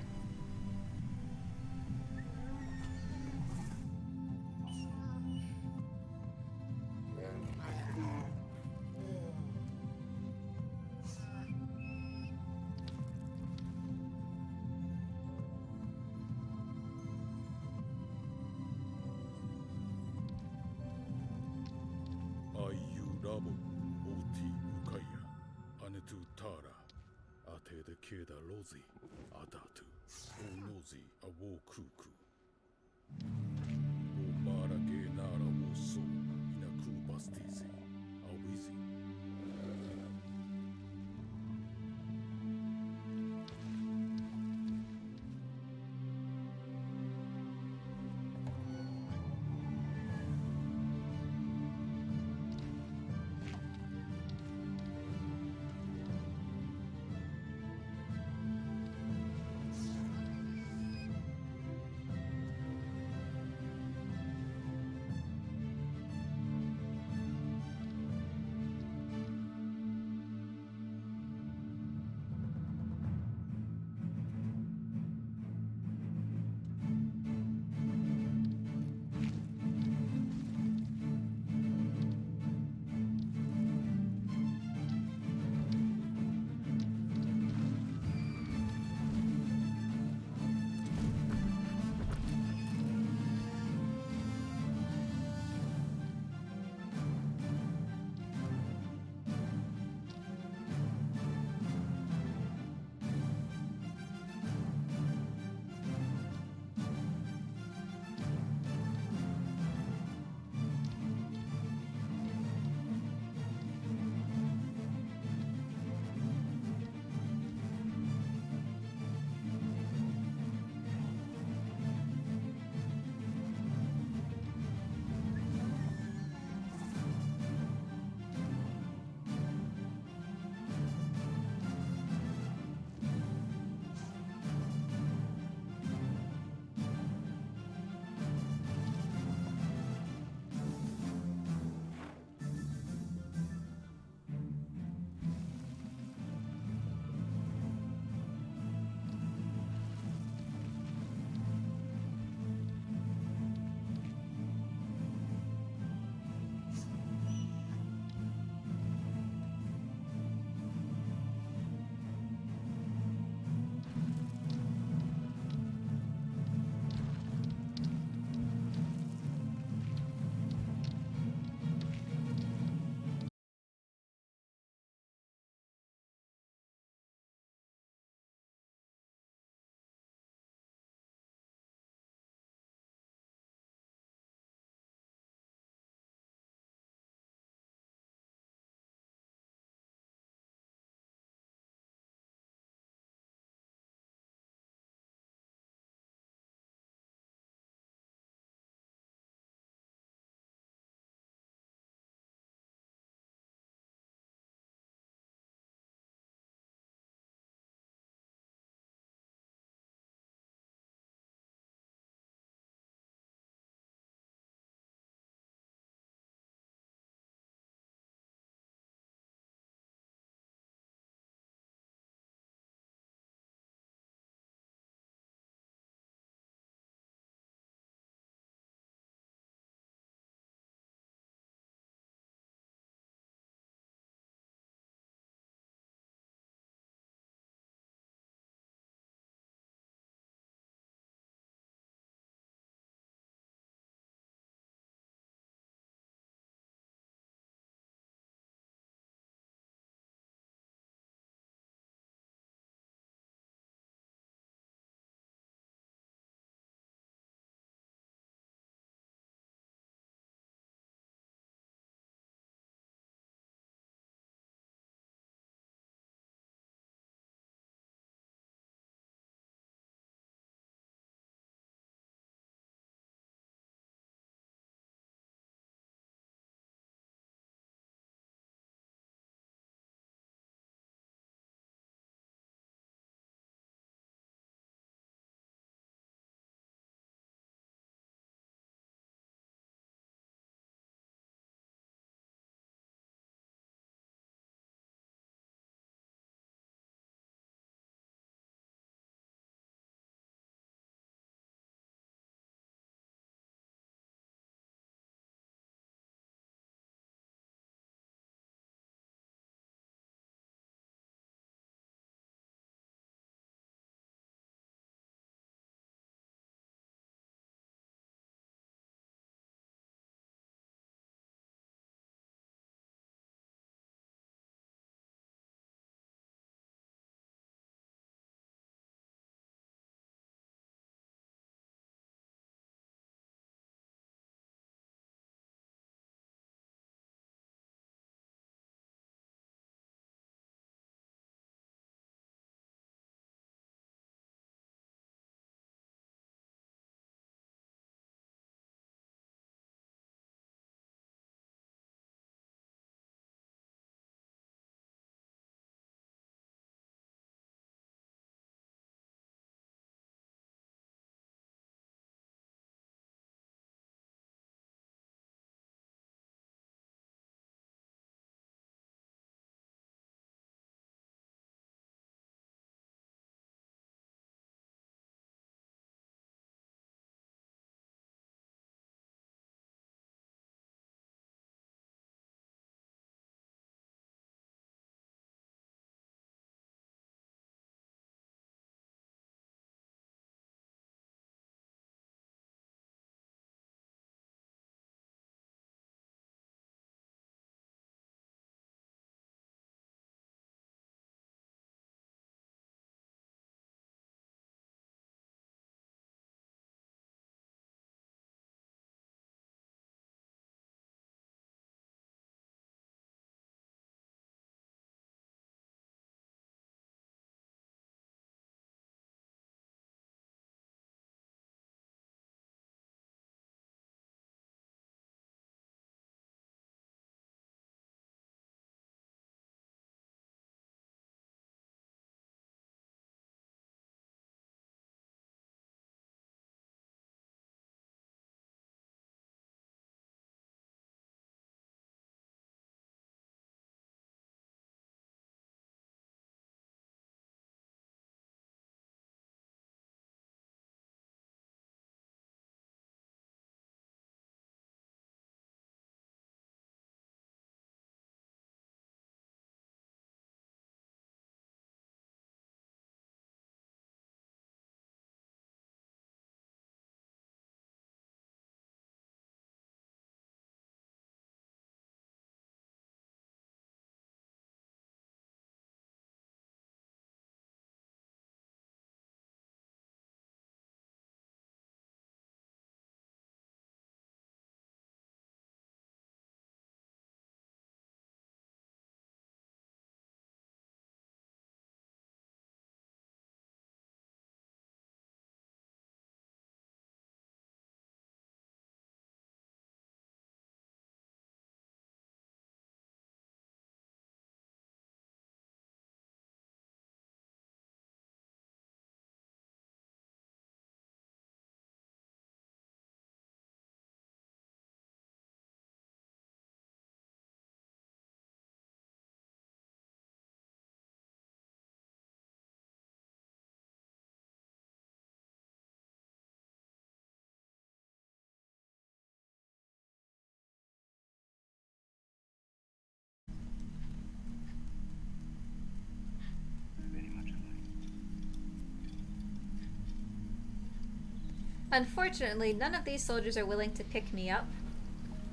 Unfortunately, none of these soldiers are willing to pick me up,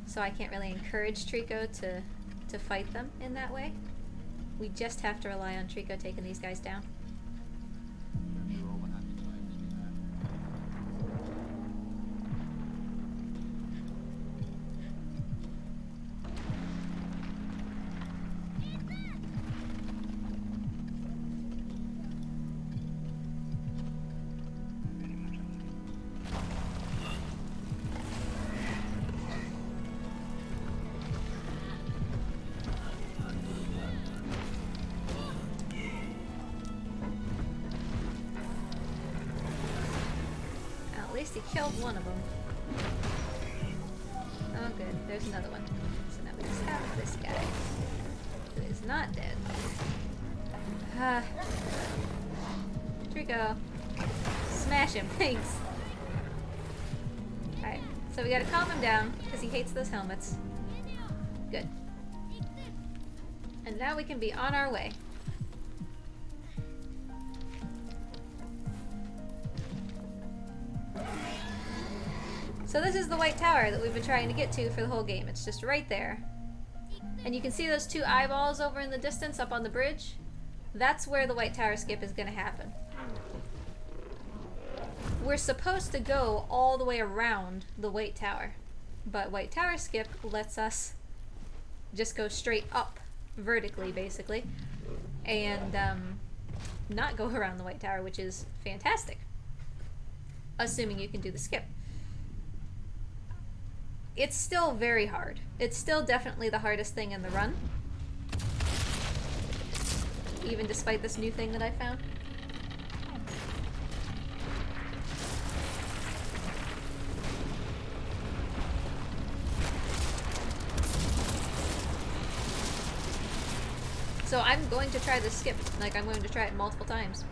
so I can't really encourage Treecko to fight them in that way. We just have to rely on Treecko taking these guys down. At least he killed one of them. Oh good, there's another one. So now we just have this guy, who is not dead. Treecko. Smash him, thanks. Alright, so we gotta calm him down, because he hates those helmets. Good. And now we can be on our way. So this is the White Tower that we've been trying to get to for the whole game. It's just right there. And you can see those two eyeballs over in the distance up on the bridge. That's where the White Tower skip is going to happen. We're supposed to go all the way around the White Tower. But White Tower skip lets us just go straight up vertically, basically. And not go around the White Tower, which is fantastic. Assuming you can do the skip. It's still very hard. It's still definitely the hardest thing in the run. Even despite this new thing that I found. So I'm going to try this skip. Like, I'm going to try it multiple times.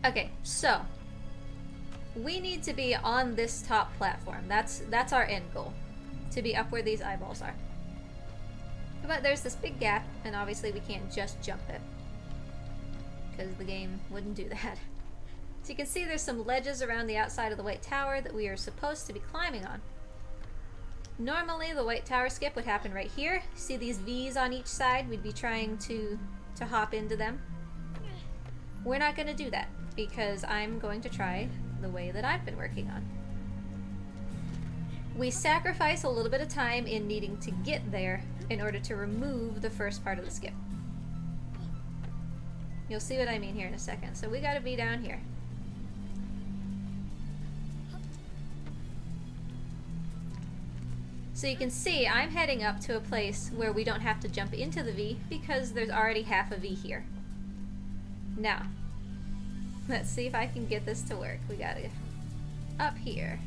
Okay, so we need to be on this top platform. That's our end goal, to be up where these eyeballs are. But there's this big gap, and obviously we can't just jump it, because the game wouldn't do that. So you can see there's some ledges around the outside of the White Tower that we are supposed to be climbing on. Normally the White Tower skip would happen right here. See these V's on each side? We'd be trying to hop into them. We're not going to do that, because I'm going to try the way that I've been working on. We sacrifice a little bit of time in needing to get there in order to remove the first part of the skip. You'll see what I mean here in a second. So we gotta be down here. So you can see I'm heading up to a place where we don't have to jump into the V because there's already half a V here. Now, let's see if I can get this to work. We gotta up here,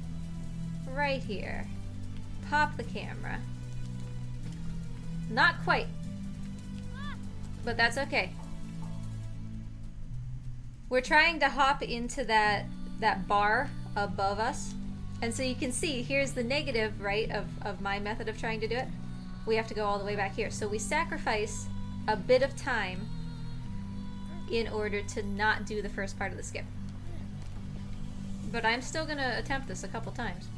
right here, pop the camera. Not quite, but that's okay. We're trying to hop into that bar above us, and so you can see here's the negative, right, of my method of trying to do it. We have to go all the way back here, so we sacrifice a bit of time in order to not do the first part of the skip. But I'm still gonna attempt this a couple times.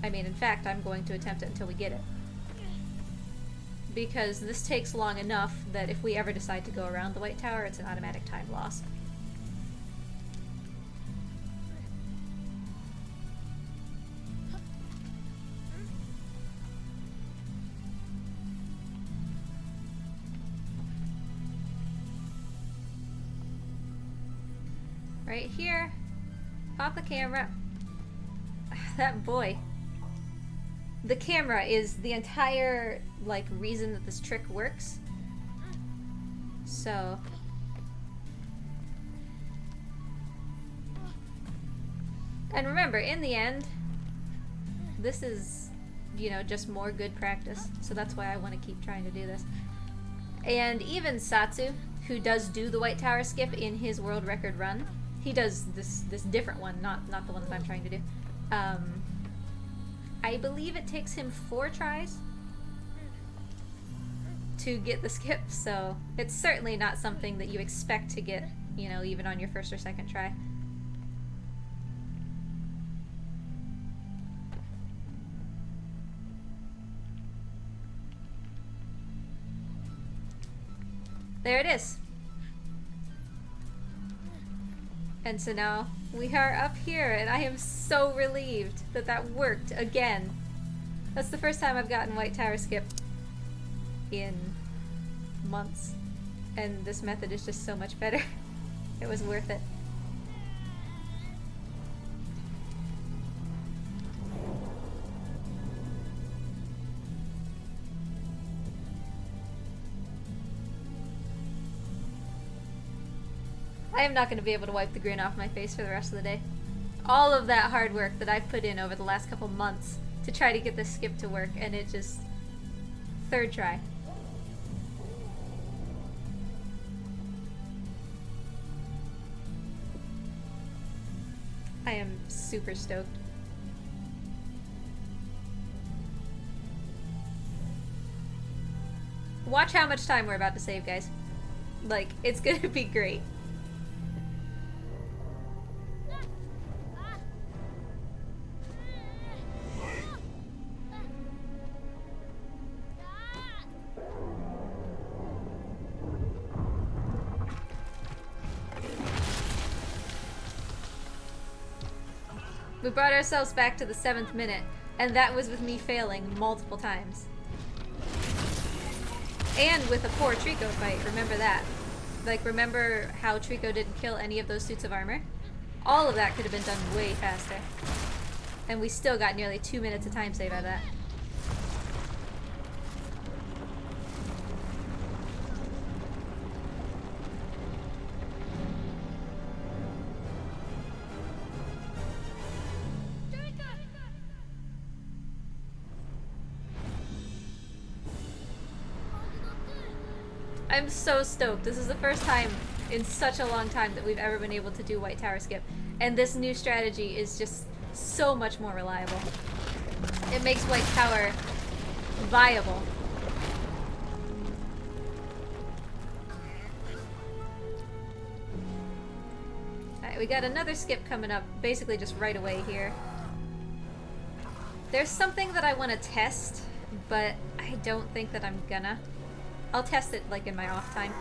I mean, in fact, I'm going to attempt it until we get it. Because this takes long enough that if we ever decide to go around the White Tower, it's an automatic time loss. Right here, pop the camera. That boy. The camera is the entire, like, reason that this trick works. So. And remember, in the end, this is, you know, just more good practice. So that's why I want to keep trying to do this. And even Satsu, who does do the White Tower skip in his world record run, he does this different one, not the one that I'm trying to do. Um, I believe it takes him 4 tries to get the skip, so it's certainly not something that you expect to get, you know, even on your first or second try. There it is. And so now we are up here, and I am so relieved that that worked again. That's the first time I've gotten White Tower skip in months, and this method is just so much better. It was worth it. I am not going to be able to wipe the grin off my face for the rest of the day. All of that hard work that I've put in over the last couple months to try to get this skip to work, and it just... 3rd try. I am super stoked. Watch how much time we're about to save, guys. Like, it's gonna be great. We brought ourselves back to the 7th minute, and that was with me failing multiple times. And with a poor Treecko fight, remember that. Like, remember how Treecko didn't kill any of those suits of armor? All of that could have been done way faster. And we still got nearly 2 minutes of time save out of that. I'm so stoked. This is the first time in such a long time that we've ever been able to do White Tower skip. And this new strategy is just so much more reliable. It makes White Tower viable. Alright, we got another skip coming up basically just right away here. There's something that I want to test, but I don't think that I'm gonna. I'll test it like in my off time.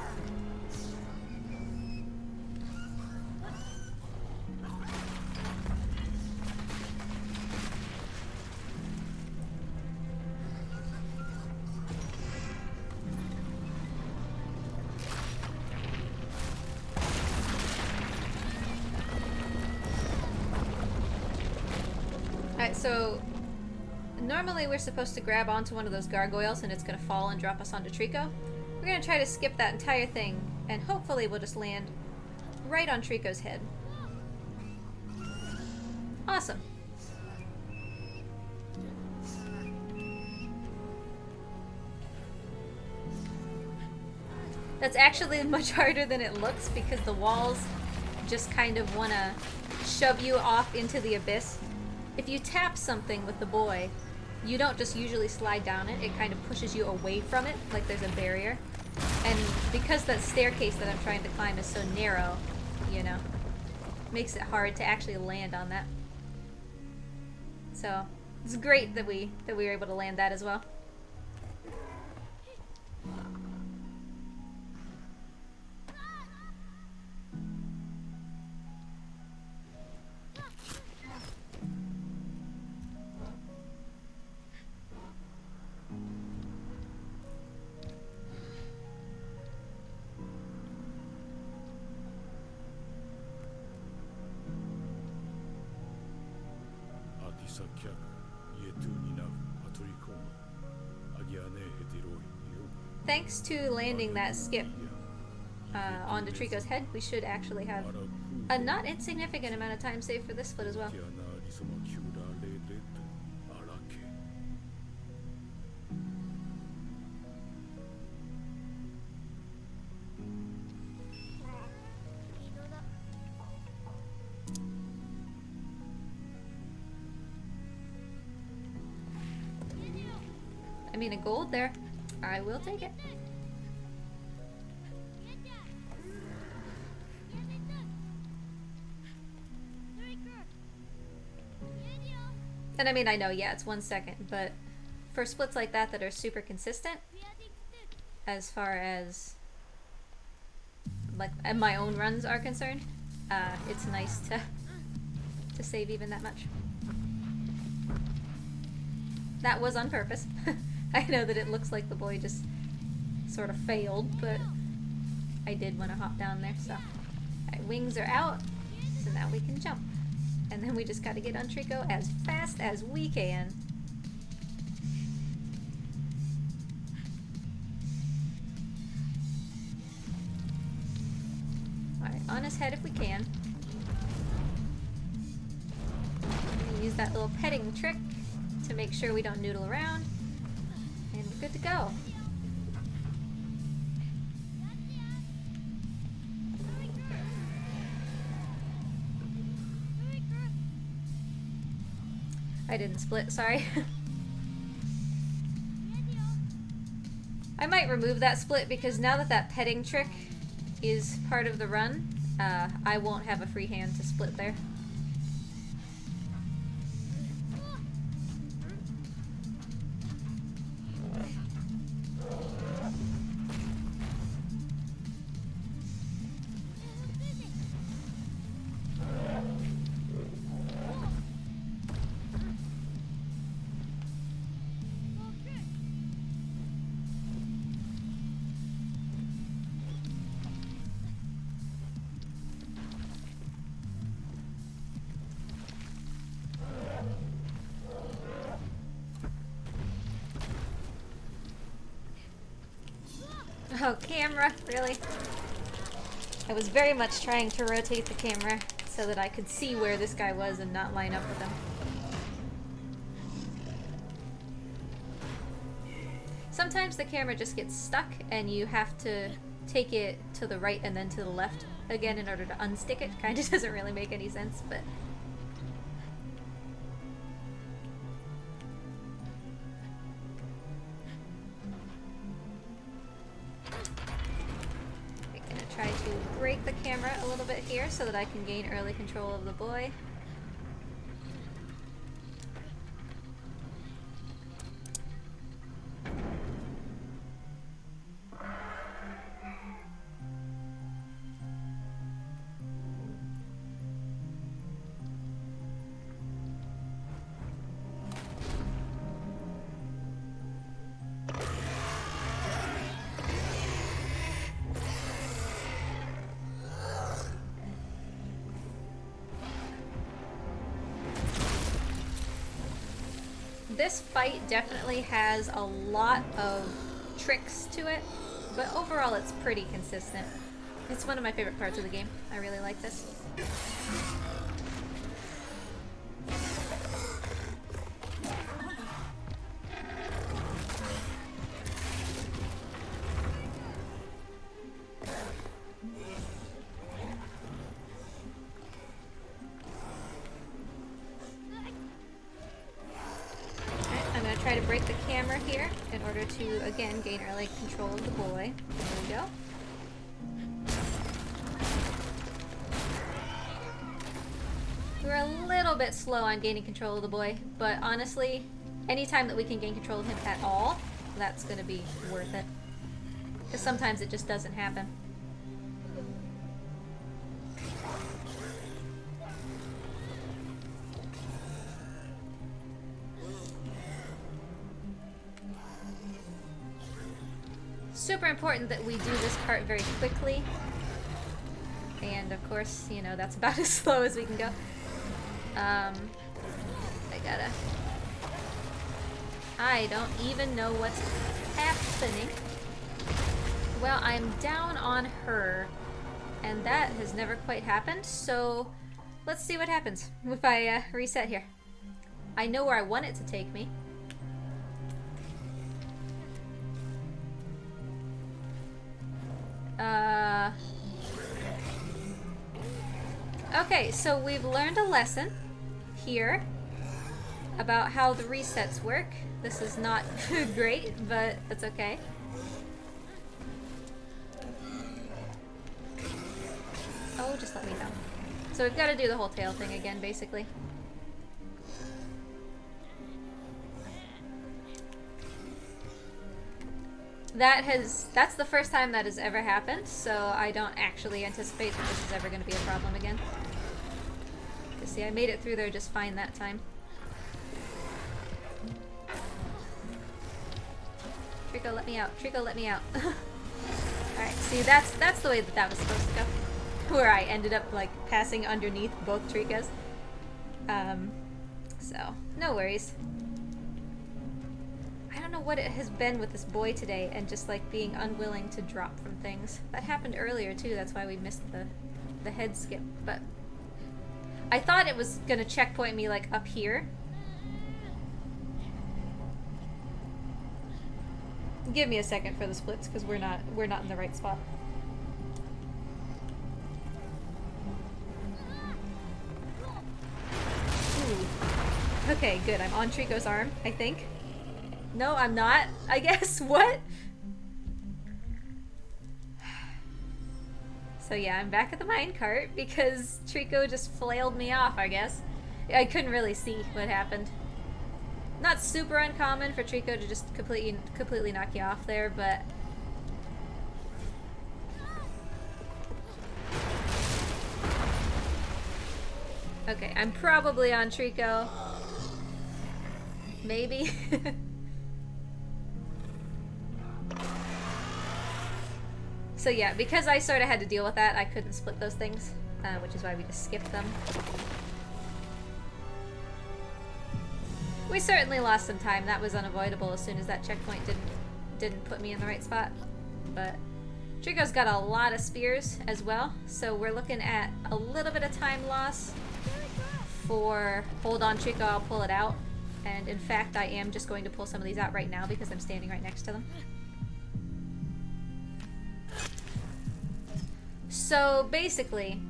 Alright, so normally we're supposed to grab onto one of those gargoyles and it's going to fall and drop us onto Treecko. We're going to try to skip that entire thing, and hopefully we'll just land right on Treecko's head. Awesome. That's actually much harder than it looks because the walls just kind of want to shove you off into the abyss. If you tap something with the boy, you don't just usually slide down it, it kind of pushes you away from it, like there's a barrier. And because that staircase that I'm trying to climb is so narrow, you know, makes it hard to actually land on that. So, it's great that we were able to land that as well. Thanks to landing that skip onto Treecko's head, we should actually have a not insignificant amount of time saved for this split as well. mean, a gold there. I will take it. And I mean, I know, yeah, it's 1 second, but for splits like that that are super consistent, as far as like my own runs are concerned, it's nice to save even that much. That was on purpose. I know that it looks like the boy just sort of failed, but I did want to hop down there, so. Alright, wings are out, so now we can jump. And then we just gotta get on treecko as fast as we can. Alright, on his head if we can. Use that little petting trick to make sure we don't noodle around. And we're good to go. I didn't split, sorry. I might remove that split because now that that petting trick is part of the run, I won't have a free hand to split there. Oh, camera, really? I was very much trying to rotate the camera so that I could see where this guy was and not line up with him. Sometimes the camera just gets stuck and you have to take it to the right and then to the left again in order to unstick it. Kind of doesn't really make any sense, but... Try to break the camera a little bit here so that I can gain early control of the boy. This fight definitely has a lot of tricks to it, but overall it's pretty consistent. It's one of my favorite parts of the game. I really like this. Try to break the camera here in order to, again, gain early control of the boy. There we go. We're a little bit slow on gaining control of the boy, but honestly, anytime that we can gain control of him at all, that's going to be worth it. Because sometimes it just doesn't happen. Super important that we do this part very quickly. And of course, you know, that's about as slow as we can go. I don't even know what's happening. Well, I'm down on her, and that has never quite happened, so let's see what happens if I reset here. I know where I want it to take me. Okay, so we've learned a lesson here. about how the resets work. This is not great, but that's okay. Oh, just let me know. So we've got to do the whole tail thing again, basically. That's the first time that has ever happened, so I don't actually anticipate that this is ever going to be a problem again. Because see, I made it through there just fine that time. Treecko, let me out. Treecko, let me out. Alright, see, that's the way that was supposed to go. Where I ended up, like, passing underneath both treeckos. So, no worries. I don't know what it has been with this boy today and just, like, being unwilling to drop from things. That happened earlier, too. That's why we missed the head skip. But I thought it was gonna checkpoint me, like, up here. Give me a second for the splits, because we're not in the right spot. Ooh. Okay, good. I'm on Treecko's arm, I think. No, I'm not. I guess. What? So yeah, I'm back at the minecart because Treecko just flailed me off, I guess. I couldn't really see what happened. Not super uncommon for Treecko to just completely knock you off there, but... Okay, I'm probably on Treecko. Maybe. So yeah, because I sort of had to deal with that, I couldn't split those things, which is why we just skipped them. We certainly lost some time. That was unavoidable as soon as that checkpoint didn't put me in the right spot. But Treecko's got a lot of spears as well, so we're looking at a little bit of time loss for hold on Treecko, I'll pull it out. And in fact, I am just going to pull some of these out right now because I'm standing right next to them. So basically,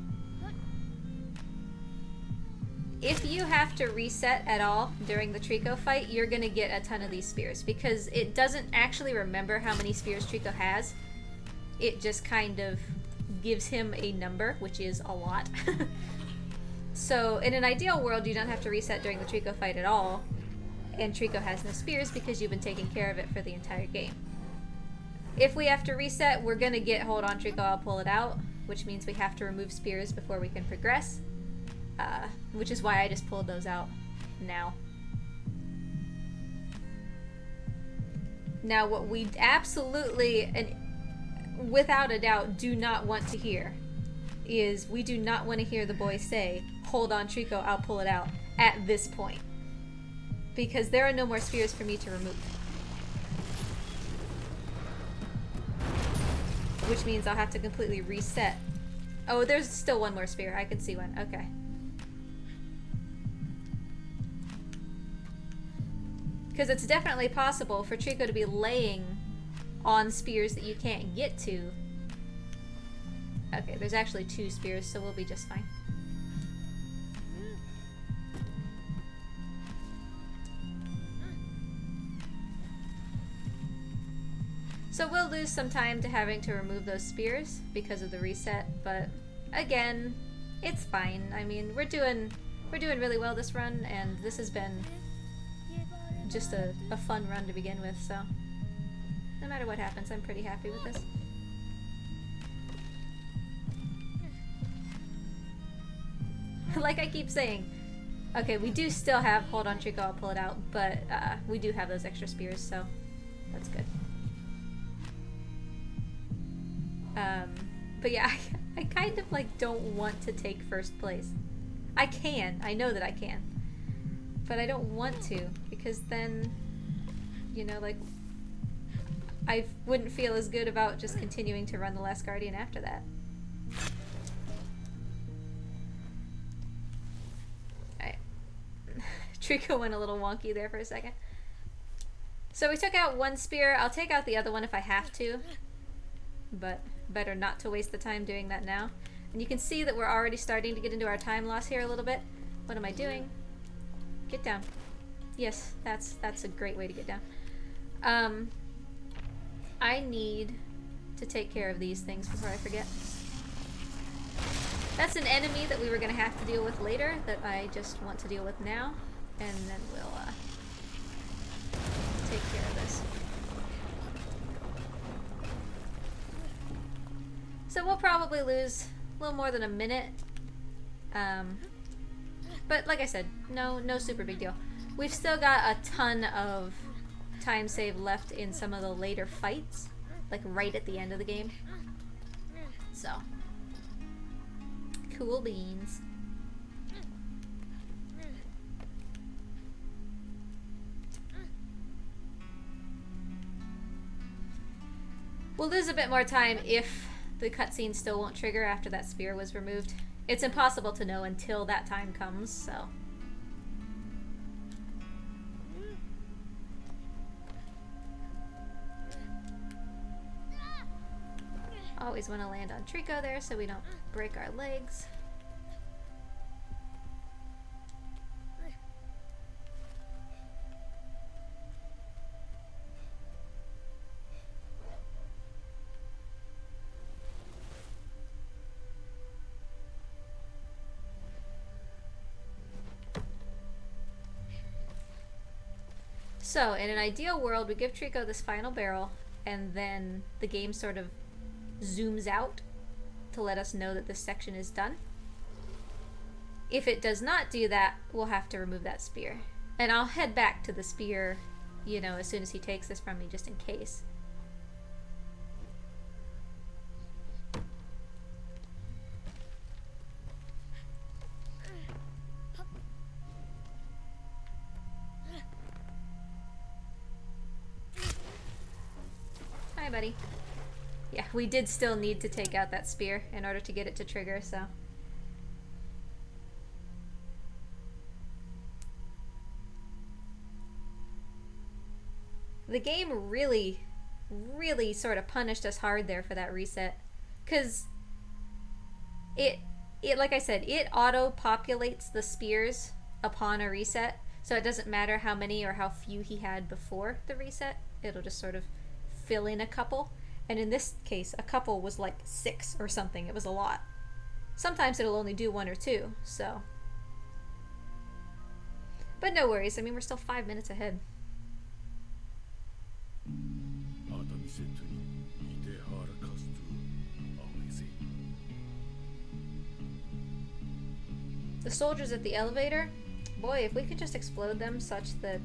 if you have to reset at all during the Treecko fight, you're gonna get a ton of these spears because it doesn't actually remember how many spears Treecko has. It just kind of gives him a number, which is a lot. So in an ideal world, you don't have to reset during the Treecko fight at all, and Treecko has no spears because you've been taking care of it for the entire game. If we have to reset, we're gonna get hold on Treecko, I'll pull it out, which means we have to remove spears before we can progress, which is why I just pulled those out now. Now what we absolutely, and without a doubt, do not want to hear is we do not want to hear the boy say, hold on Treecko, I'll pull it out, at this point. Because there are no more spears for me to remove. Which means I'll have to completely reset. Oh, there's still one more spear. I can see one. Okay. Because it's definitely possible for Treecko to be laying on spears that you can't get to. Okay, there's actually 2 spears, so we'll be just fine. So we'll lose some time to having to remove those spears because of the reset, but again, it's fine. I mean, we're doing really well this run, and this has been just a fun run to begin with, so no matter what happens, I'm pretty happy with this. Like I keep saying, okay, we do still have hold on Treecko, I'll pull it out, but we do have those extra spears, so that's good. But yeah, I kind of like don't want to take first place. I can, I know that I can, but I don't want to because then, you know, like I wouldn't feel as good about just continuing to run the Last Guardian after that. Alright. Treecko went a little wonky there for a second. So we took out one spear. I'll take out the other one if I have to, but better not to waste the time doing that now. And you can see that we're already starting to get into our time loss here a little bit. What am I doing? Get down. Yes, that's a great way to get down. I need to take care of these things before I forget. That's an enemy that we were going to have to deal with later that I just want to deal with now, and then we'll take care of this. So we'll probably lose a little more than a minute, but like I said, no super big deal. We've still got a ton of time save left in some of the later fights, like right at the end of the game. So, cool beans. We'll lose a bit more time if the cutscene still won't trigger after that spear was removed. It's impossible to know until that time comes, so. Always want to land on Treecko there so we don't break our legs. So, in an ideal world, we give Treecko this final barrel, and then the game sort of zooms out to let us know that this section is done. If it does not do that, we'll have to remove that spear. And I'll head back to the spear, you know, as soon as he takes this from me, just in case. Hi, buddy. Yeah, we did still need to take out that spear in order to get it to trigger, so. The game really sort of punished us hard there for that reset. 'Cause it like I said, it auto-populates the spears upon a reset, so it doesn't matter how many or how few he had before the reset. It'll just sort of fill in a couple. And in this case, a couple was like 6 or something. It was a lot. Sometimes it'll only do 1 or 2, so. But no worries. I mean, we're still 5 minutes ahead. The soldiers at the elevator, boy, if we could just explode them such that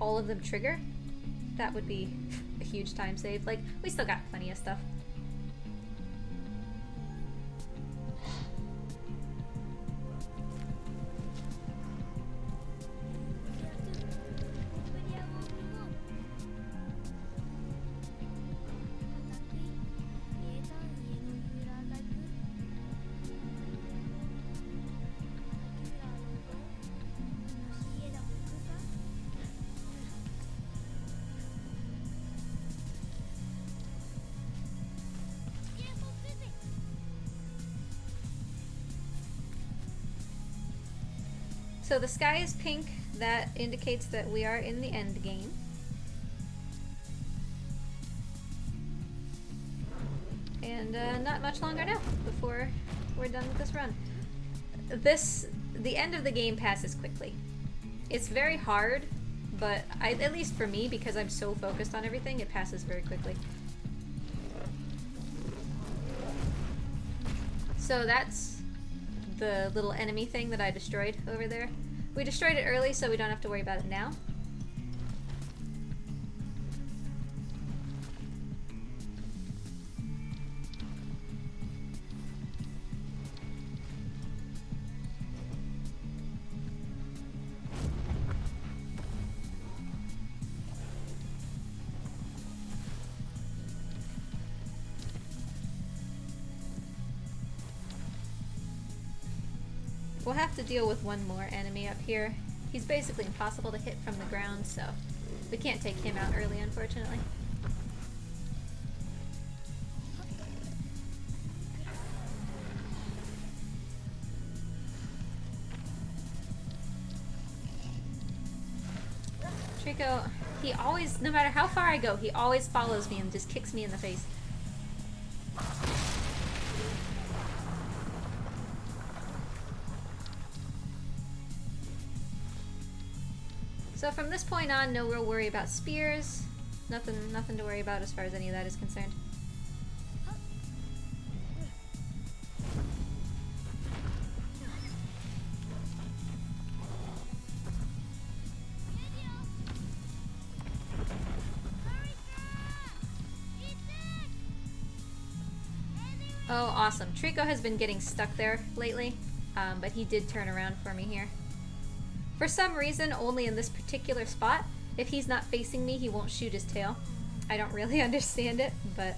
all of them trigger, that would be a huge time save. Like, we still got plenty of stuff. So the sky is pink. That indicates that we are in the end game. And not much longer now before we're done with this run. The end of the game passes quickly. It's very hard, but at least for me, because I'm so focused on everything, it passes very quickly. So that's the little enemy thing that I destroyed over there. We destroyed it early, so we don't have to worry about it now. We'll have to deal with one more enemy up here. He's basically impossible to hit from the ground, so we can't take him out early, unfortunately. Treecko, he always, no matter how far I go, he always follows me and just kicks me in the face. So from this point on, no real worry about spears. Nothing to worry about as far as any of that is concerned. Oh, awesome. Treecko has been getting stuck there lately, but he did turn around for me here. For some reason, only in this particular spot, if he's not facing me, he won't shoot his tail. I don't really understand it, but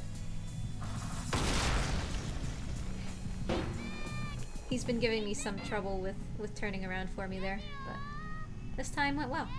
he's been giving me some trouble with turning around for me there, but this time went well.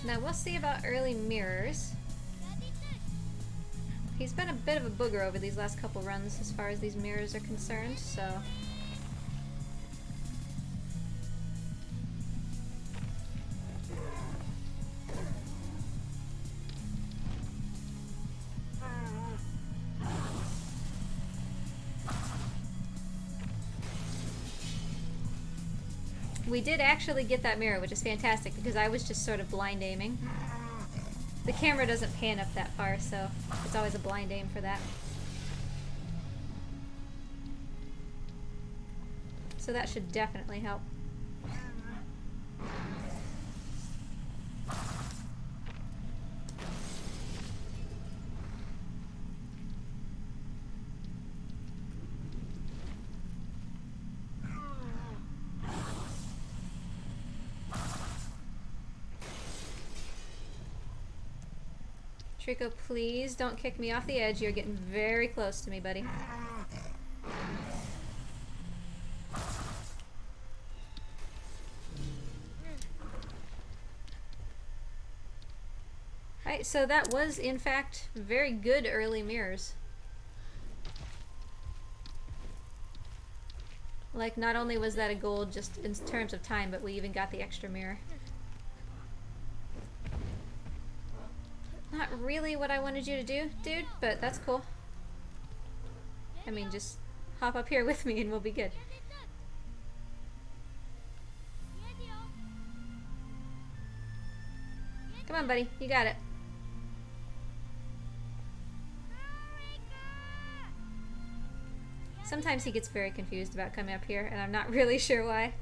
Now we'll see about early mirrors. He's been a bit of a booger over these last couple runs as far as these mirrors are concerned, so... We did actually get that mirror, which is fantastic, because I was just sort of blind aiming. The camera doesn't pan up that far, so it's always a blind aim for that. So that should definitely help. Treecko, please don't kick me off the edge. You're getting very close to me, buddy. Alright, so that was, in fact, very good early mirrors. Like, not only was that a gold just in terms of time, but we even got the extra mirror. Not really what I wanted you to do, dude, but that's cool. I mean, just hop up here with me and we'll be good. Come on, buddy. You got it. Sometimes he gets very confused about coming up here, and I'm not really sure why.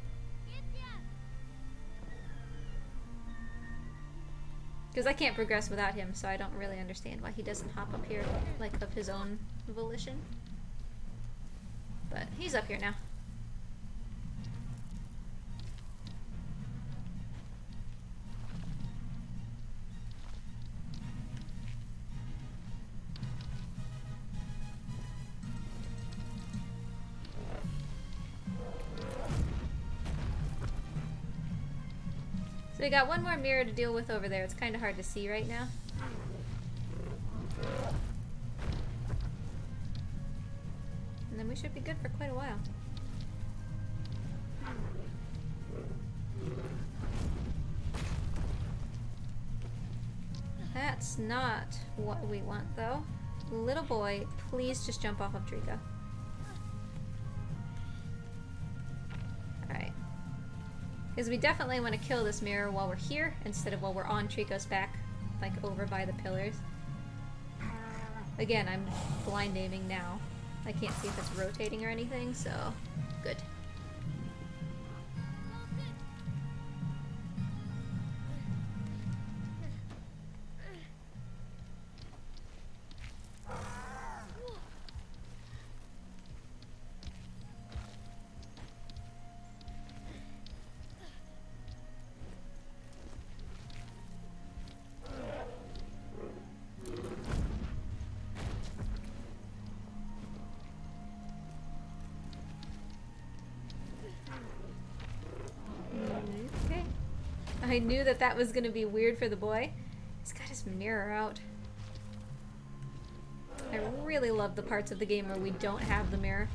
Because I can't progress without him, so I don't really understand why he doesn't hop up here, like, of his own volition. But he's up here now. So we got one more mirror to deal with over there. It's kind of hard to see right now. And then we should be good for quite a while. That's not what we want, though. Little boy, please just jump off of Treecko. Because we definitely want to kill this mirror while we're here instead of while we're on Treecko's back, like over by the pillars. Again, I'm blind aiming now. I can't see if it's rotating or anything, so good. Okay. I knew that that was going to be weird for the boy. He's got his mirror out. I really love the parts of the game where we don't have the mirror.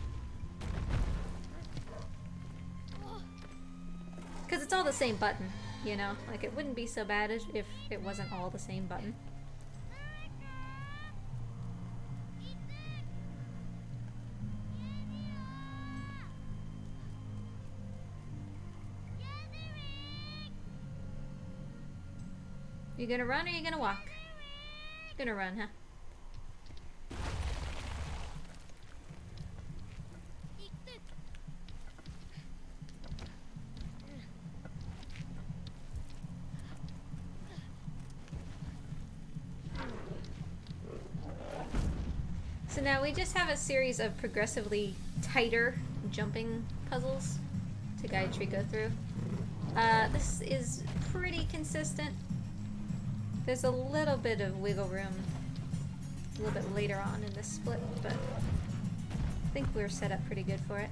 Because it's all the same button, you know? Like, it wouldn't be so bad if it wasn't all the same button. You gonna run or you gonna walk? Gonna run, huh? So now we just have a series of progressively tighter jumping puzzles to guide Treecko through. This is pretty consistent. There's a little bit of wiggle room a little bit later on in this split, but I think we're set up pretty good for it.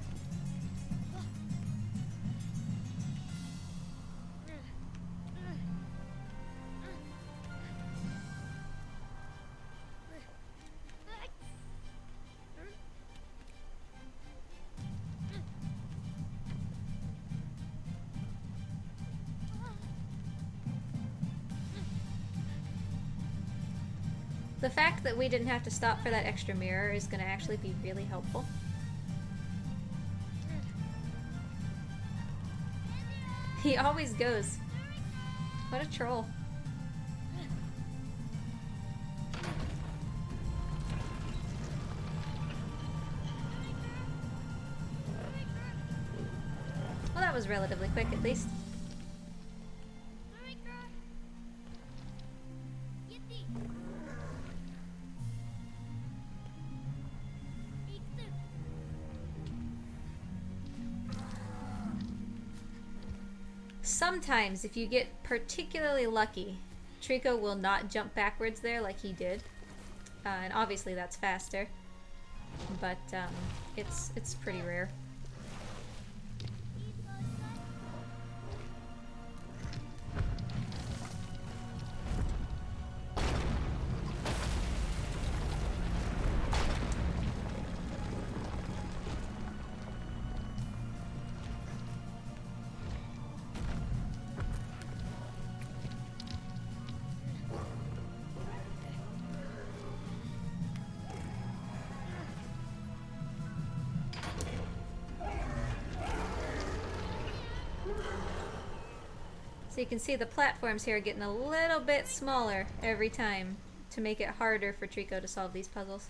The fact that we didn't have to stop for that extra mirror is going to actually be really helpful. He always goes. What a troll. Well, that was relatively quick at least. Sometimes, if you get particularly lucky, Treecko will not jump backwards there like he did. And obviously that's faster. But it's pretty rare. So you can see the platforms here are getting a little bit smaller every time to make it harder for Treecko to solve these puzzles.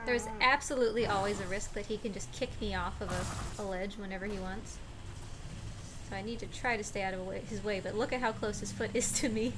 There's absolutely always a risk that he can just kick me off of a ledge whenever he wants. So I need to try to stay out of his way, but look at how close his foot is to me.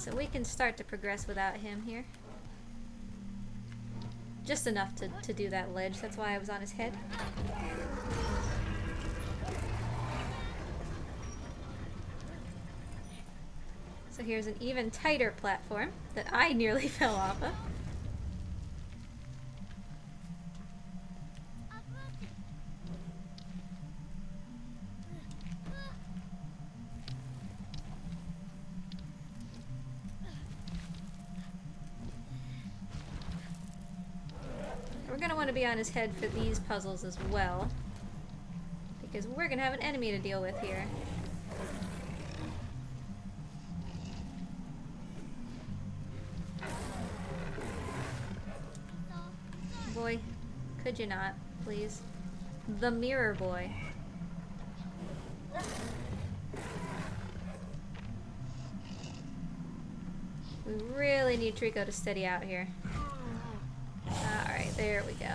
So we can start to progress without him here. Just enough to do that ledge. That's why I was on his head. So here's an even tighter platform that I nearly fell off of. We're going to want to be on his head for these puzzles as well, because we're going to have an enemy to deal with here. Boy, could you not, please? The mirror boy. We really need Treecko to steady out here. Alright, there we go.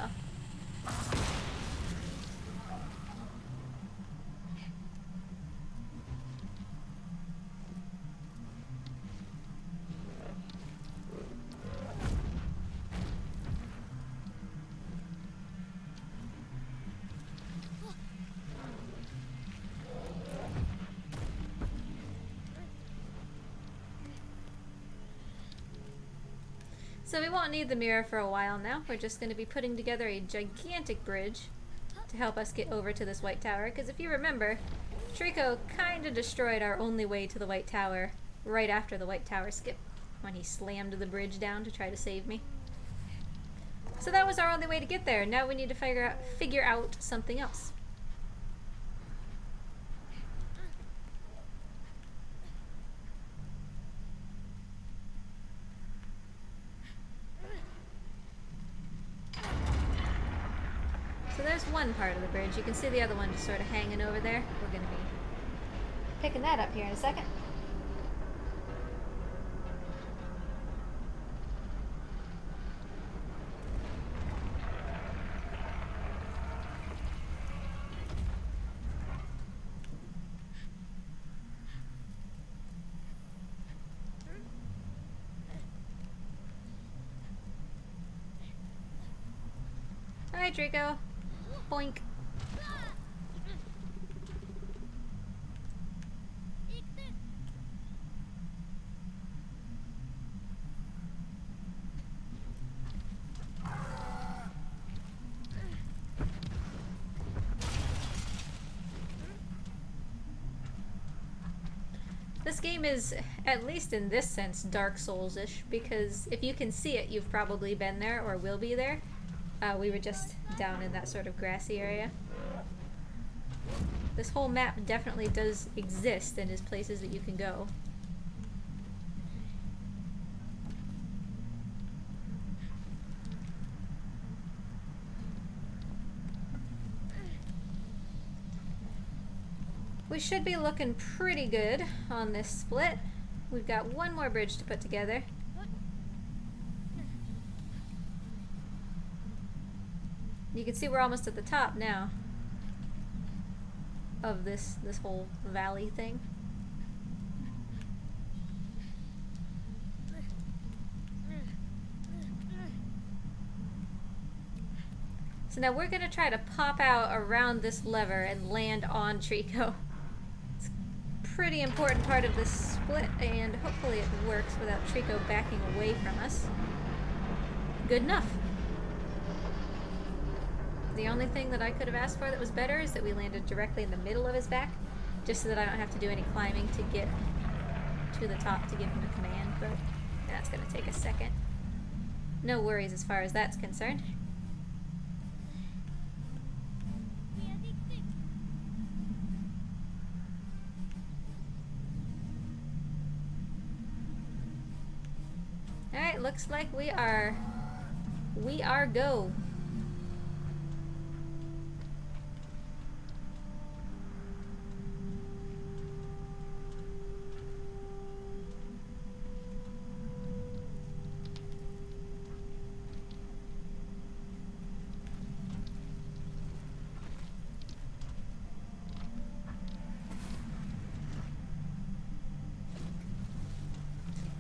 So we won't need the mirror for a while now. We're just going to be putting together a gigantic bridge to help us get over to this White Tower. Because if you remember, Treecko kind of destroyed our only way to the White Tower right after the White Tower skip, when he slammed the bridge down to try to save me. So that was our only way to get there. Now we need to figure out something else. So there's one part of the bridge. You can see the other one just sort of hanging over there. We're going to be picking that up here in a second. Alright, Treecko. Boink. This game is, at least in this sense, Dark Souls-ish, because if you can see it, you've probably been there or will be there. We were just down in that sort of grassy area. This whole map definitely does exist and is places that you can go. We should be looking pretty good on this split. We've got one more bridge to put together. You can see we're almost at the top now of this whole valley thing. So now we're going to try to pop out around this lever and land on Treecko. It's a pretty important part of this split, and hopefully it works without Treecko backing away from us. Good enough. The only thing that I could have asked for that was better is that we landed directly in the middle of his back, just so that I don't have to do any climbing to get to the top to give him a command, but that's going to take a second. No worries as far as that's concerned. Alright, looks like we are go.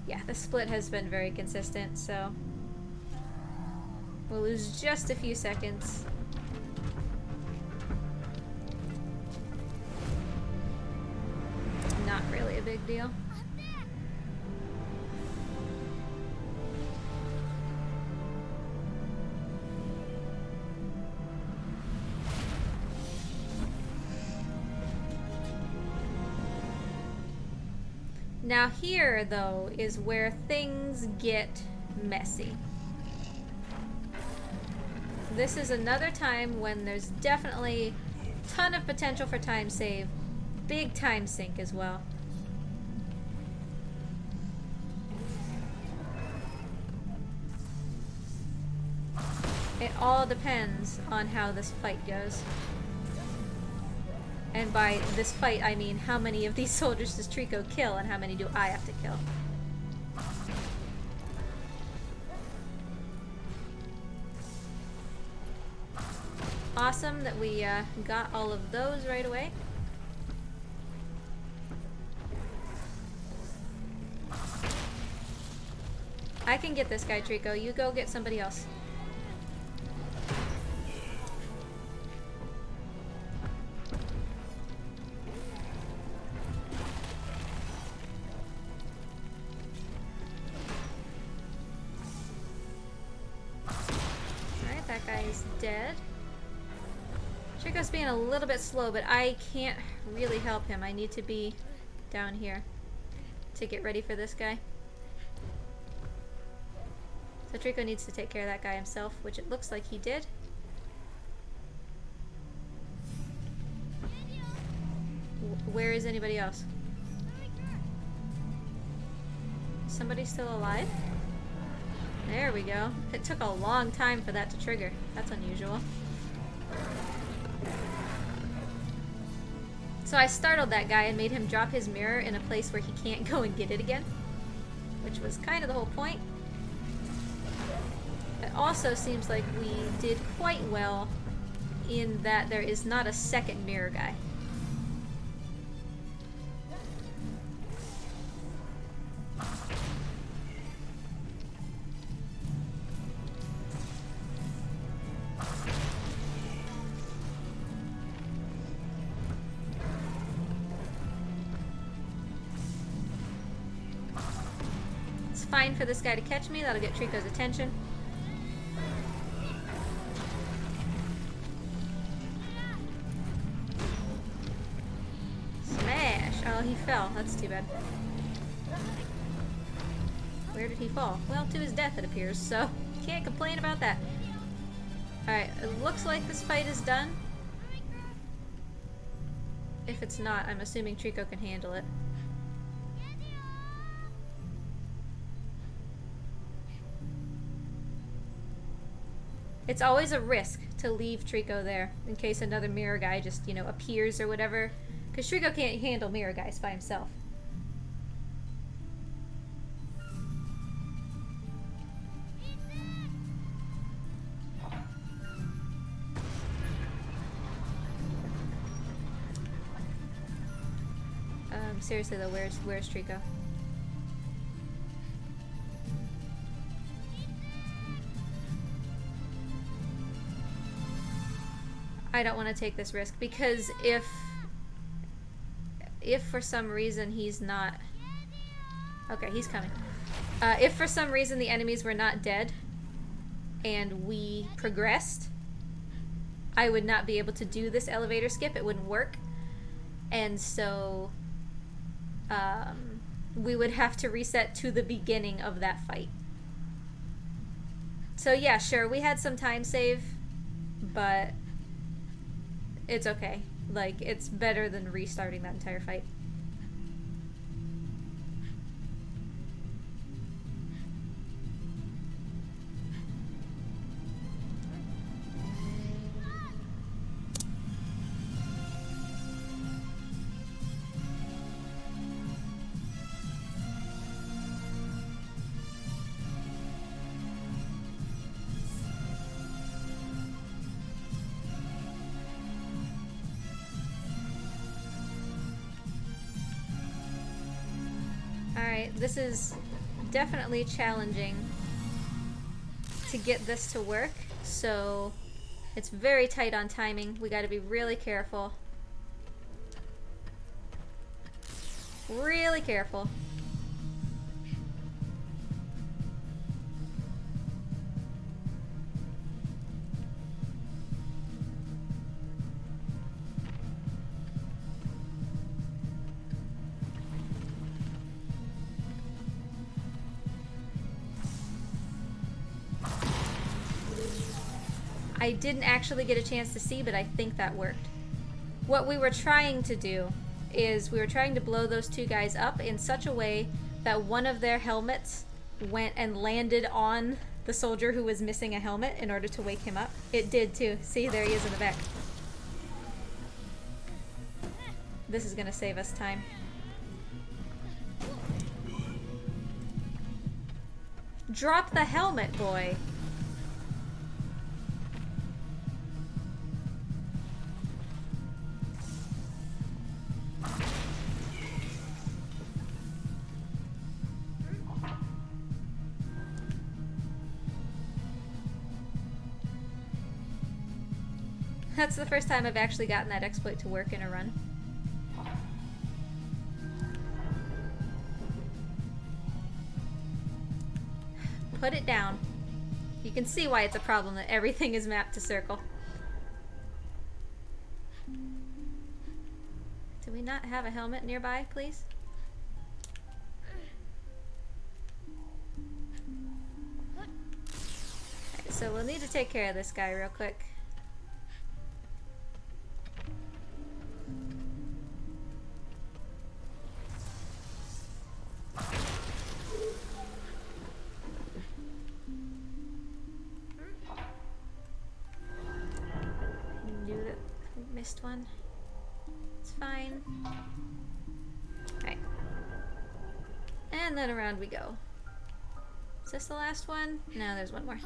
Yeah, The split has been very consistent, so we'll lose just a few seconds. Not really a big deal. Now here, though, is where things get messy. This is another time when there's definitely a ton of potential for time save. Big time sink as well. It all depends on how this fight goes. And by this fight, I mean how many of these soldiers does Treecko kill and how many do I have to kill. Awesome that we got all of those right away. I can get this guy, Treecko. You go get somebody else. That guy's dead. Treecko's being a little bit slow, but I can't really help him. I need to be down here to get ready for this guy. So Treecko needs to take care of that guy himself, which it looks like he did. Where is anybody else? Somebody still alive? There we go. It took a long time for that to trigger. That's unusual. So I startled that guy and made him drop his mirror in a place where he can't go and get it again, which was kind of the whole point. It also seems like we did quite well in that there is not a second mirror guy. Fine for this guy to catch me. That'll get Treecko's attention. Smash! Oh, he fell. That's too bad. Where did he fall? Well, to his death, it appears, so can't complain about that. Alright, it looks like this fight is done. If it's not, I'm assuming Treecko can handle it. It's always a risk to leave Treecko there in case another mirror guy just, you know, appears or whatever. Because Treecko can't handle mirror guys by himself. Seriously though, where's Treecko? I don't want to take this risk because if for some reason he's not... Okay, he's coming. If for some reason the enemies were not dead and we progressed, I would not be able to do this elevator skip. It wouldn't work. And so we would have to reset to the beginning of that fight. So yeah, sure, we had some time save, but it's okay. Like, it's better than restarting that entire fight. Alright, this is definitely challenging to get this to work, so it's very tight on timing. We gotta be really careful. Really careful. I didn't actually get a chance to see, but I think that worked. What we were trying to do is we were trying to blow those two guys up in such a way that one of their helmets went and landed on the soldier who was missing a helmet in order to wake him up. It did too. See, there he is in the back. This is gonna save us time. Drop the helmet, boy. That's the first time I've actually gotten that exploit to work in a run. Put it down. You can see why it's a problem that everything is mapped to circle. Do we not have a helmet nearby, please? Okay, so we'll need to take care of this guy real quick. Missed one. It's fine. Alright. And then around we go. Is this the last one? No, there's one more.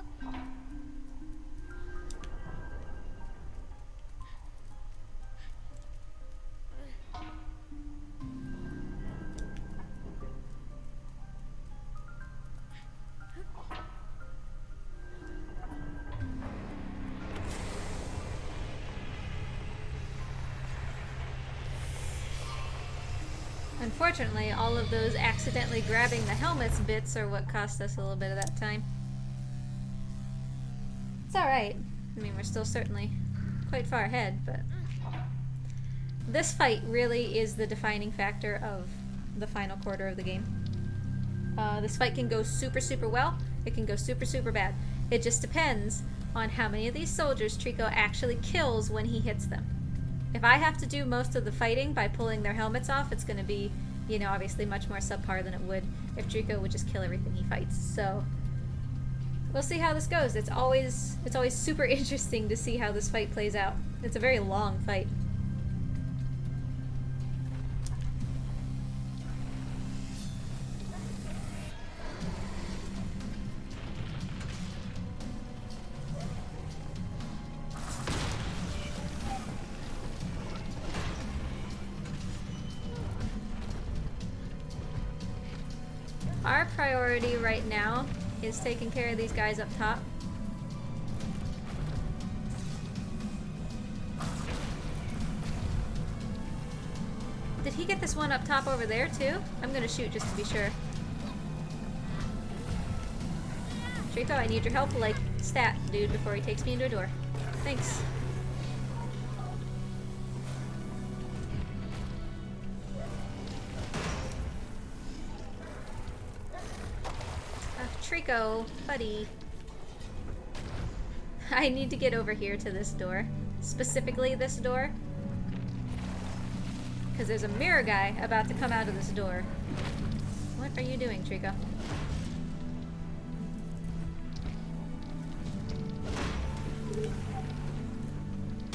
Unfortunately, all of those accidentally grabbing the helmet's bits are what cost us a little bit of that time. It's alright. I mean, we're still certainly quite far ahead, but this fight really is the defining factor of the final quarter of the game. This fight can go super, super well. It can go super, super bad. It just depends on how many of these soldiers Treecko actually kills when he hits them. If I have to do most of the fighting by pulling their helmets off, it's going to be, you know, obviously much more subpar than it would if Treecko would just kill everything he fights. So we'll see how this goes. It's always super interesting to see how this fight plays out. It's a very long fight. Our priority right now is taking care of these guys up top. Did he get this one up top over there too? I'm gonna shoot just to be sure. Treecko, I need your help like stat, dude, before he takes me into a door. Thanks. Treecko, buddy. I need to get over here to this door. Specifically this door. Because there's a mirror guy about to come out of this door. What are you doing, Treecko?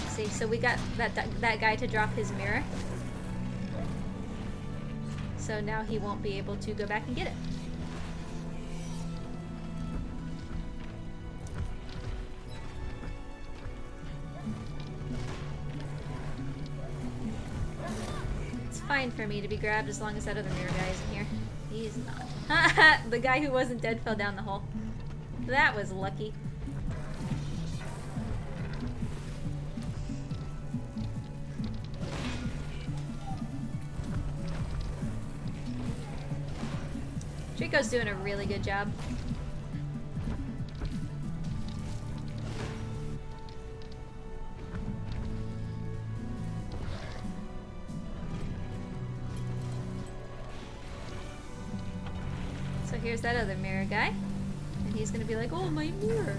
See, so we got that guy to drop his mirror. So now he won't be able to go back and get it. Fine for me to be grabbed as long as that other mirror guy isn't here. He's not. The guy who wasn't dead fell down the hole. That was lucky. Treecko's doing a really good job. So here's that other mirror guy. And he's gonna be like, oh, my mirror.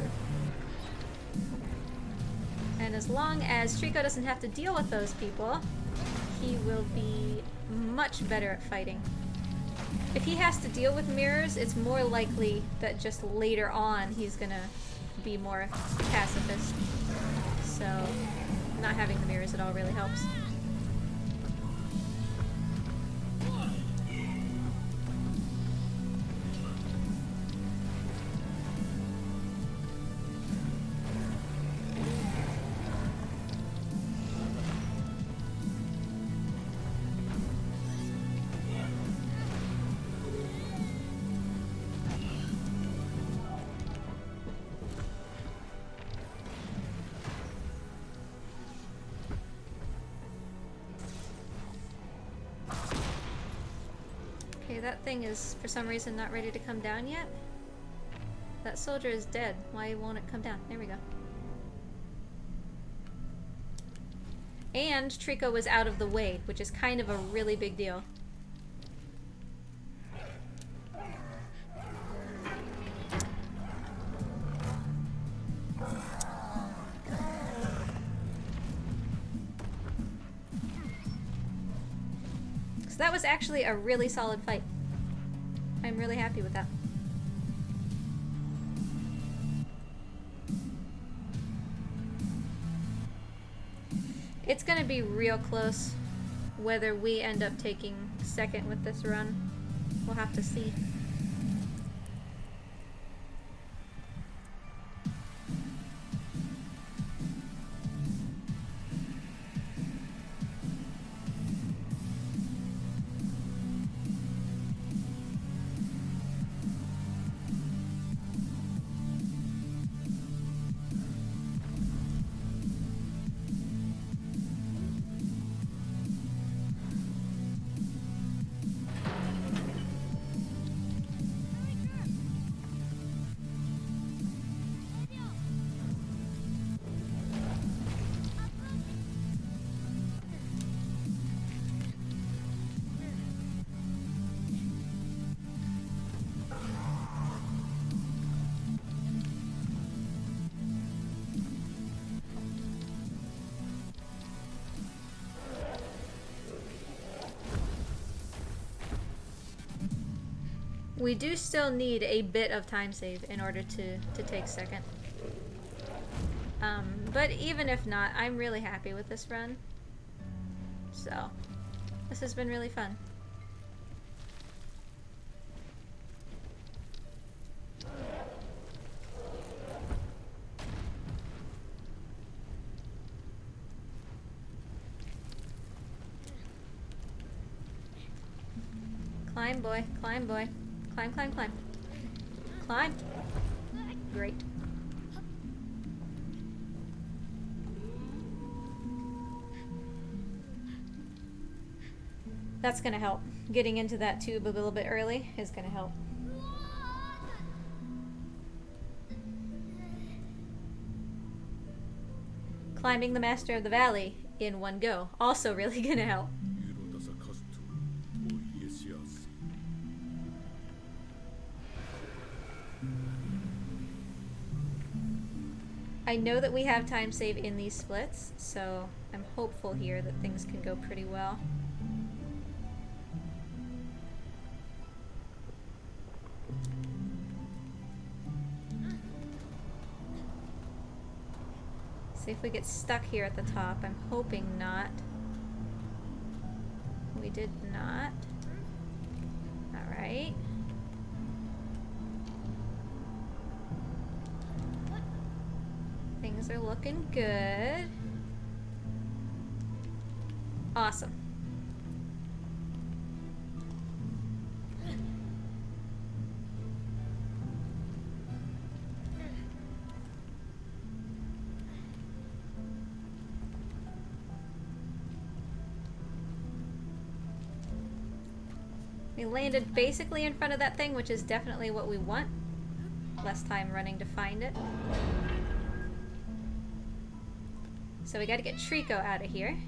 And as long as Treecko doesn't have to deal with those people, he will be much better at fighting. If he has to deal with mirrors, it's more likely that just later on he's gonna be more pacifist. So not having the mirrors at all really helps. Okay, that thing is for some reason not ready to come down yet. That soldier is dead. Why won't it come down? There we go. And Treecko was out of the way, which is kind of a really big deal. So that was actually a really solid fight. I'm really happy with that. It's gonna be real close whether we end up taking second with this run. We'll have to see. We do still need a bit of time save in order to take second. But even if not, I'm really happy with this run. So, this has been really fun. Climb, boy. Climb, boy. Climb, climb, climb. Climb. Great. That's gonna help. Getting into that tube a little bit early is gonna help. Climbing the Master of the Valley in one go. Also really gonna help. I know that we have time save in these splits, so I'm hopeful here that things can go pretty well. See if we get stuck here at the top. I'm hoping not. We did not. Alright. Things are looking good. Awesome. We landed basically in front of that thing, which is definitely what we want. Less time running to find it. So we gotta get Treecko out of here.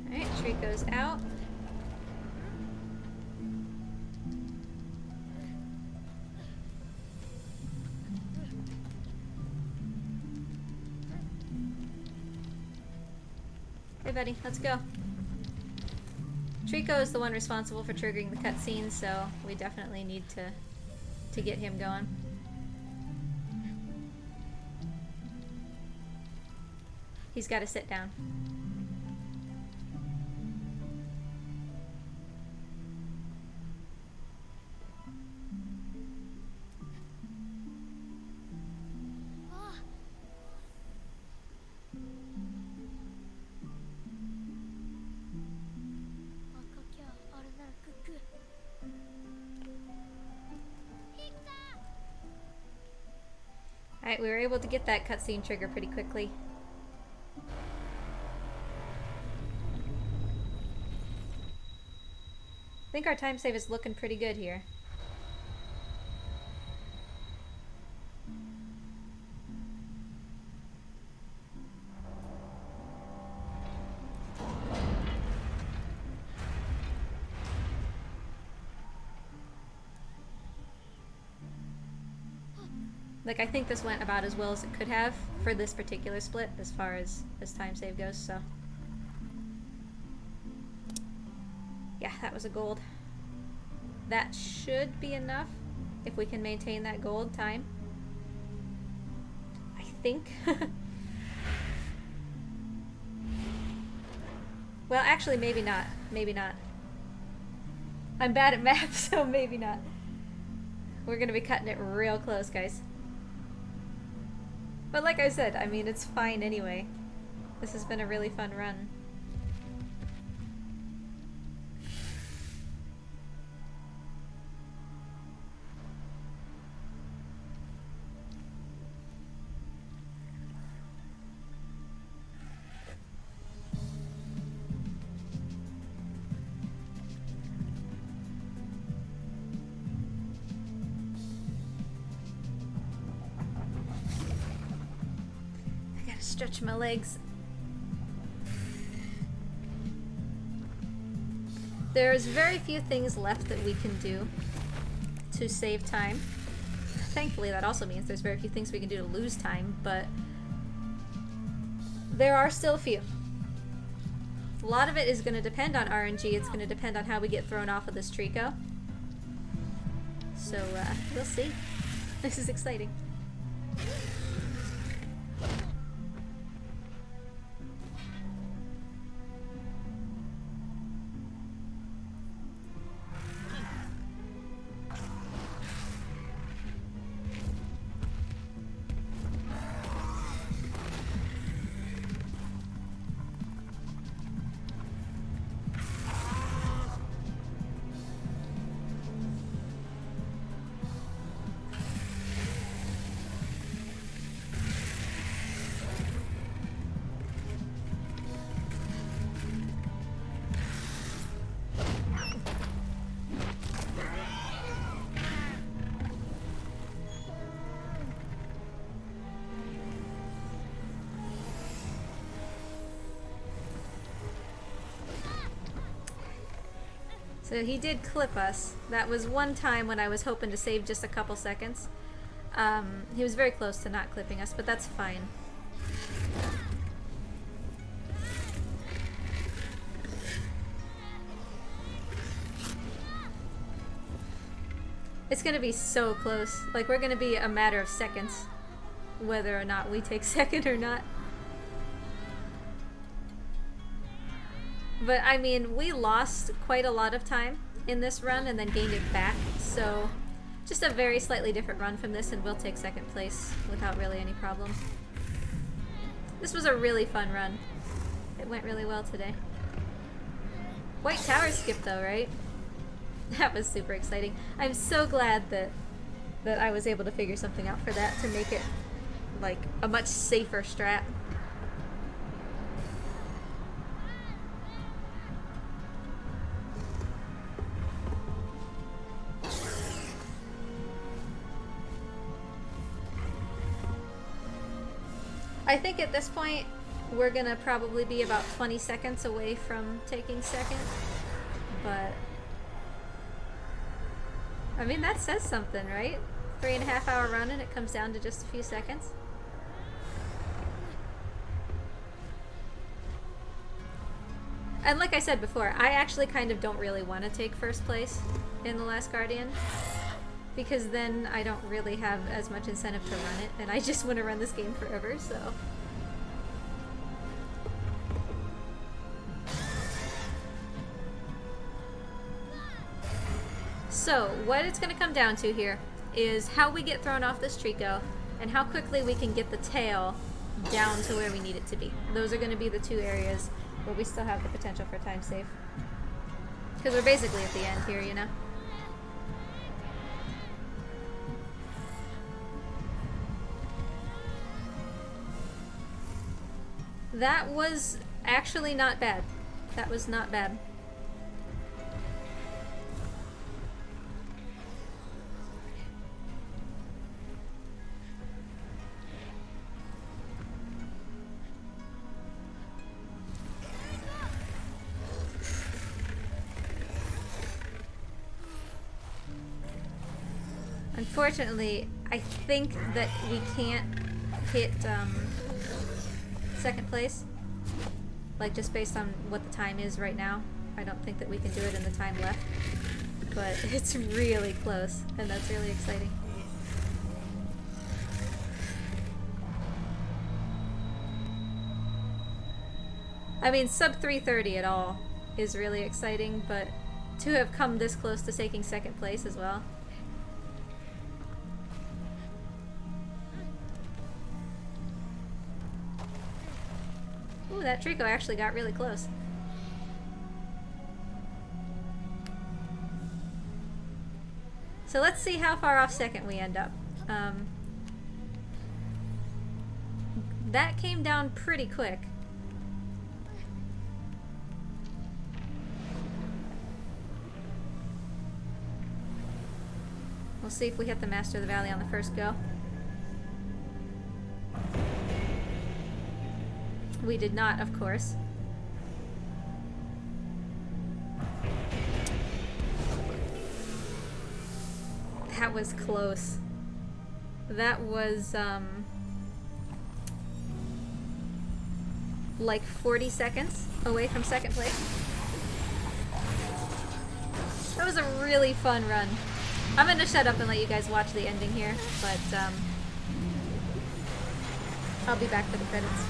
Alright, Treecko's out. Hey buddy, let's go. Treecko is the one responsible for triggering the cutscene, so we definitely need to get him going. He's got to sit down. Alright, we were able to get that cutscene trigger pretty quickly. I think our time save is looking pretty good here. Like, I think this went about as well as it could have for this particular split as far as time save goes, so. Yeah, that was a gold. That should be enough if we can maintain that gold time. I think. Well, actually, maybe not. Maybe not. I'm bad at math, so maybe not. We're gonna be cutting it real close, guys. But like I said, I mean, it's fine anyway. This has been a really fun run. Stretch my legs. There's very few things left that we can do to save time. Thankfully, that also means there's very few things we can do to lose time, but there are still a few. A lot of it is going to depend on RNG. It's going to depend on how we get thrown off of this treecko. So, we'll see. This is exciting. So he did clip us. That was one time when I was hoping to save just a couple seconds. He was very close to not clipping us, but that's fine. It's gonna be so close. Like, we're gonna be a matter of seconds, whether or not we take second or not. But, I mean, we lost quite a lot of time in this run and then gained it back, so just a very slightly different run from this and we'll take second place without really any problem. This was a really fun run. It went really well today. White tower skip though, right? That was super exciting. I'm so glad that I was able to figure something out for that to make it like a much safer strat. I think at this point we're gonna probably be about 20 seconds away from taking second, but I mean that says something, right? 3.5 hour run and it comes down to just a few seconds. And like I said before, I actually kind of don't really want to take first place in The Last Guardian, because then I don't really have as much incentive to run it, and I just want to run this game forever, so. So, what it's going to come down to here is how we get thrown off this treecko, and how quickly we can get the tail down to where we need it to be. Those are going to be the two areas where we still have the potential for time save. Because we're basically at the end here, you know? That was actually not bad. That was not bad. Unfortunately, I think that we can't hit second place, like just based on what the time is right now. I don't think that we can do it in the time left, but it's really close, and that's really exciting. I mean, sub 3:30 at all is really exciting, but to have come this close to taking second place as well. Ooh, that treecko actually got really close. So let's see how far off second we end up. That came down pretty quick. We'll see if we hit the Master of the Valley on the first go. We did not, of course. That was close. That was, like 40 seconds away from second place. That was a really fun run. I'm gonna shut up and let you guys watch the ending here, but, I'll be back for the credits.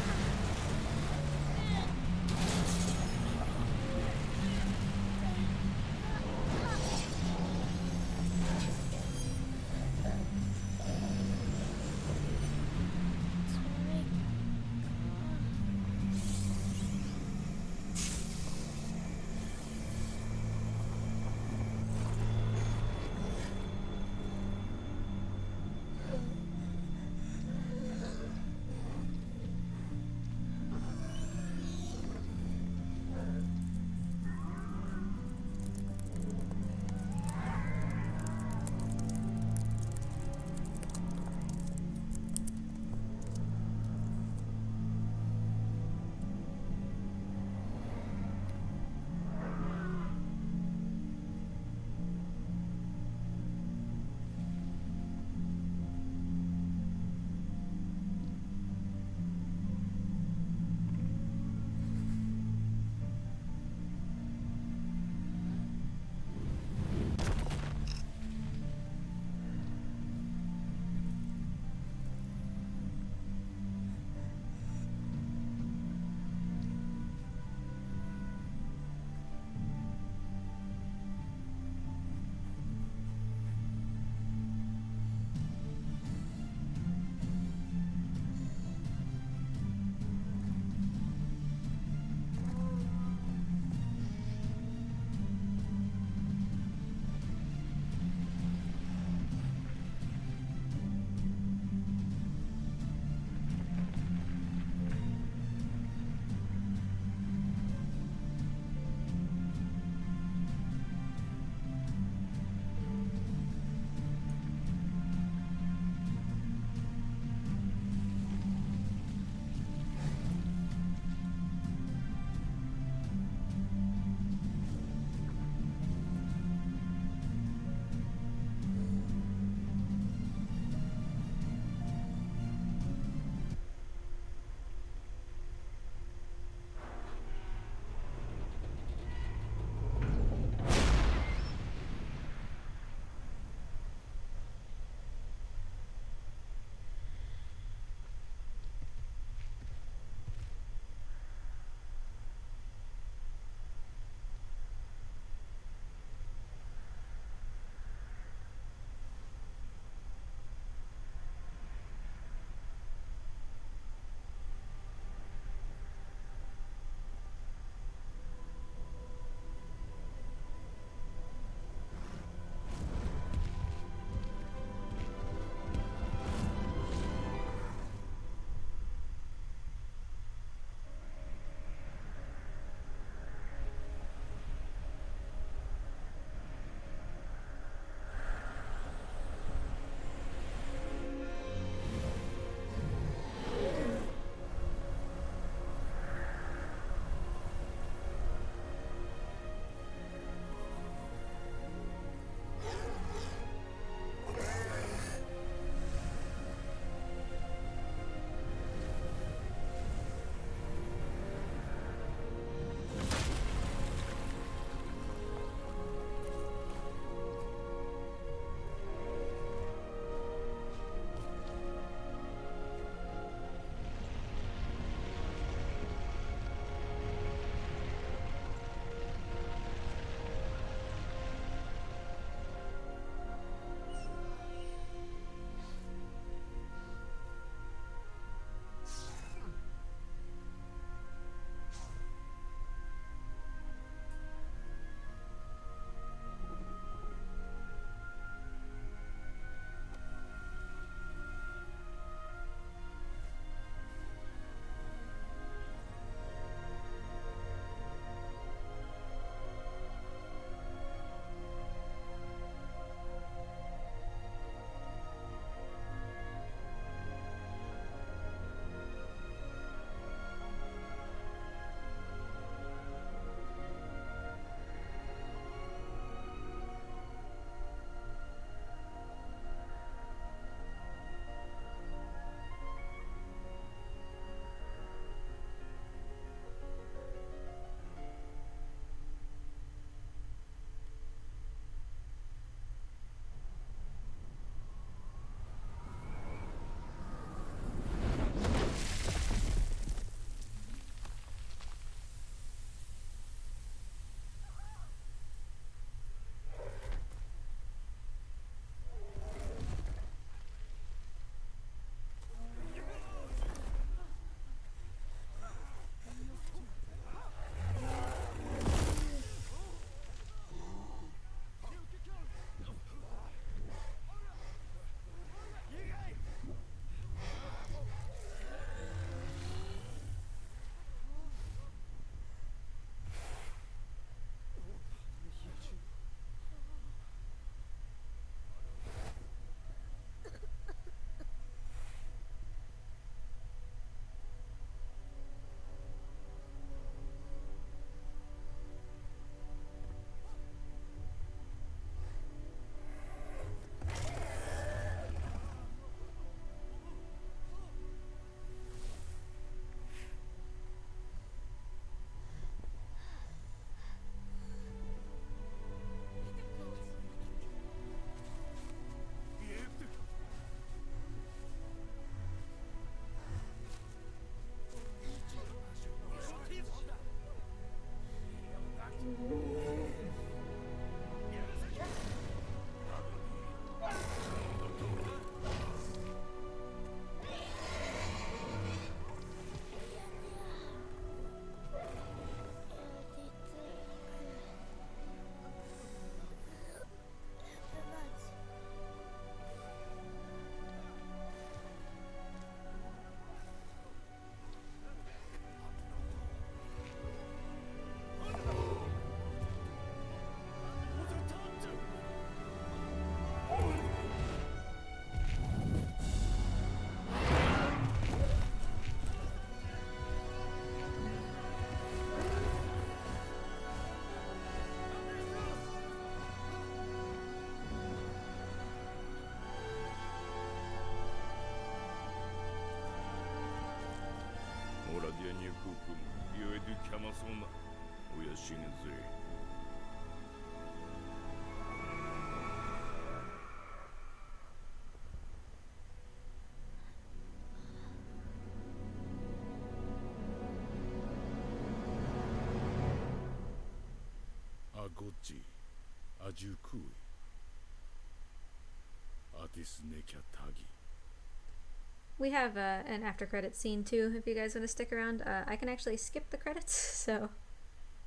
We have an after credits scene too, if you guys want to stick around. I can actually skip the credits, so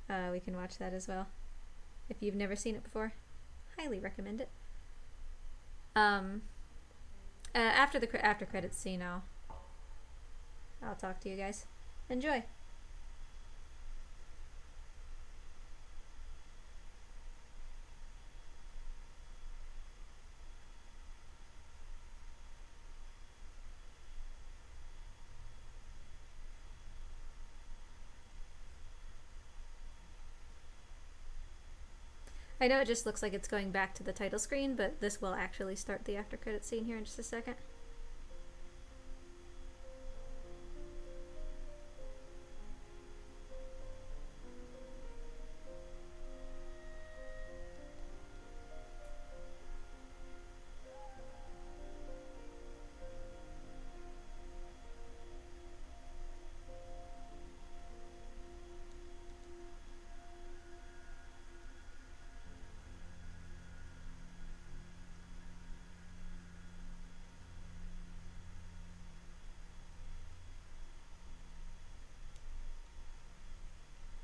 we can watch that as well. If you've never seen it before, highly recommend it. After the after credits scene, I'll talk to you guys. Enjoy. I know it just looks like it's going back to the title screen, but this will actually start the after credits scene here in just a second.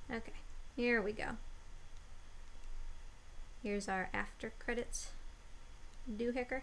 Okay, here we go. Here's our after credits doohickey.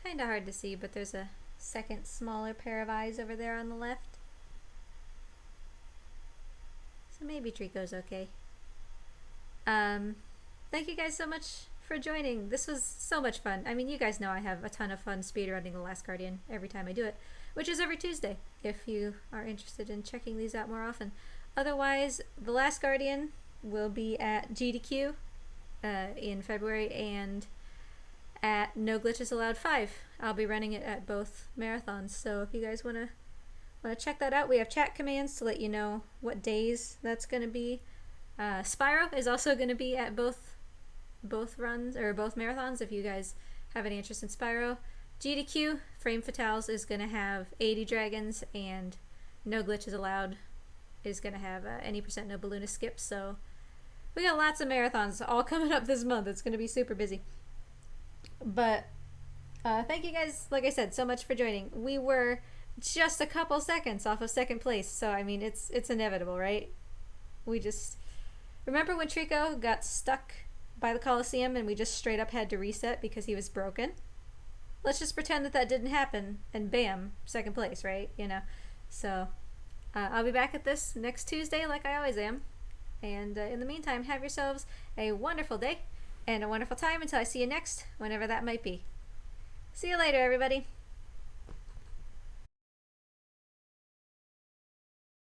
Kinda hard to see, but there's a second smaller pair of eyes over there on the left. So maybe Treecko's okay. Thank you guys so much for joining. This was so much fun. I mean, you guys know I have a ton of fun speedrunning The Last Guardian every time I do it, which is every Tuesday, if you are interested in checking these out more often. Otherwise, The Last Guardian will be at GDQ in February, and at No Glitches Allowed 5. I'll be running it at both marathons, so if you guys want to check that out, we have chat commands to let you know what days that's going to be. Spyro is also going to be at both runs, or both marathons, if you guys have any interest in Spyro. GDQ, Frame Fatales, is going to have 80 dragons, and No Glitches Allowed is going to have any percent no balloonist skips, so we got lots of marathons all coming up this month. It's going to be super busy. But thank you guys, like I said, so much for joining. We were just a couple seconds off of second place, so I mean, it's inevitable, right? We just remember when Treecko got stuck by the Coliseum and we just straight up had to reset because he was broken? Let's just pretend that didn't happen, and bam, second place, right? You know. So I'll be back at this next Tuesday like I always am, and in the meantime, have yourselves a wonderful day and a wonderful time until I see you next, whenever that might be. See you later, everybody.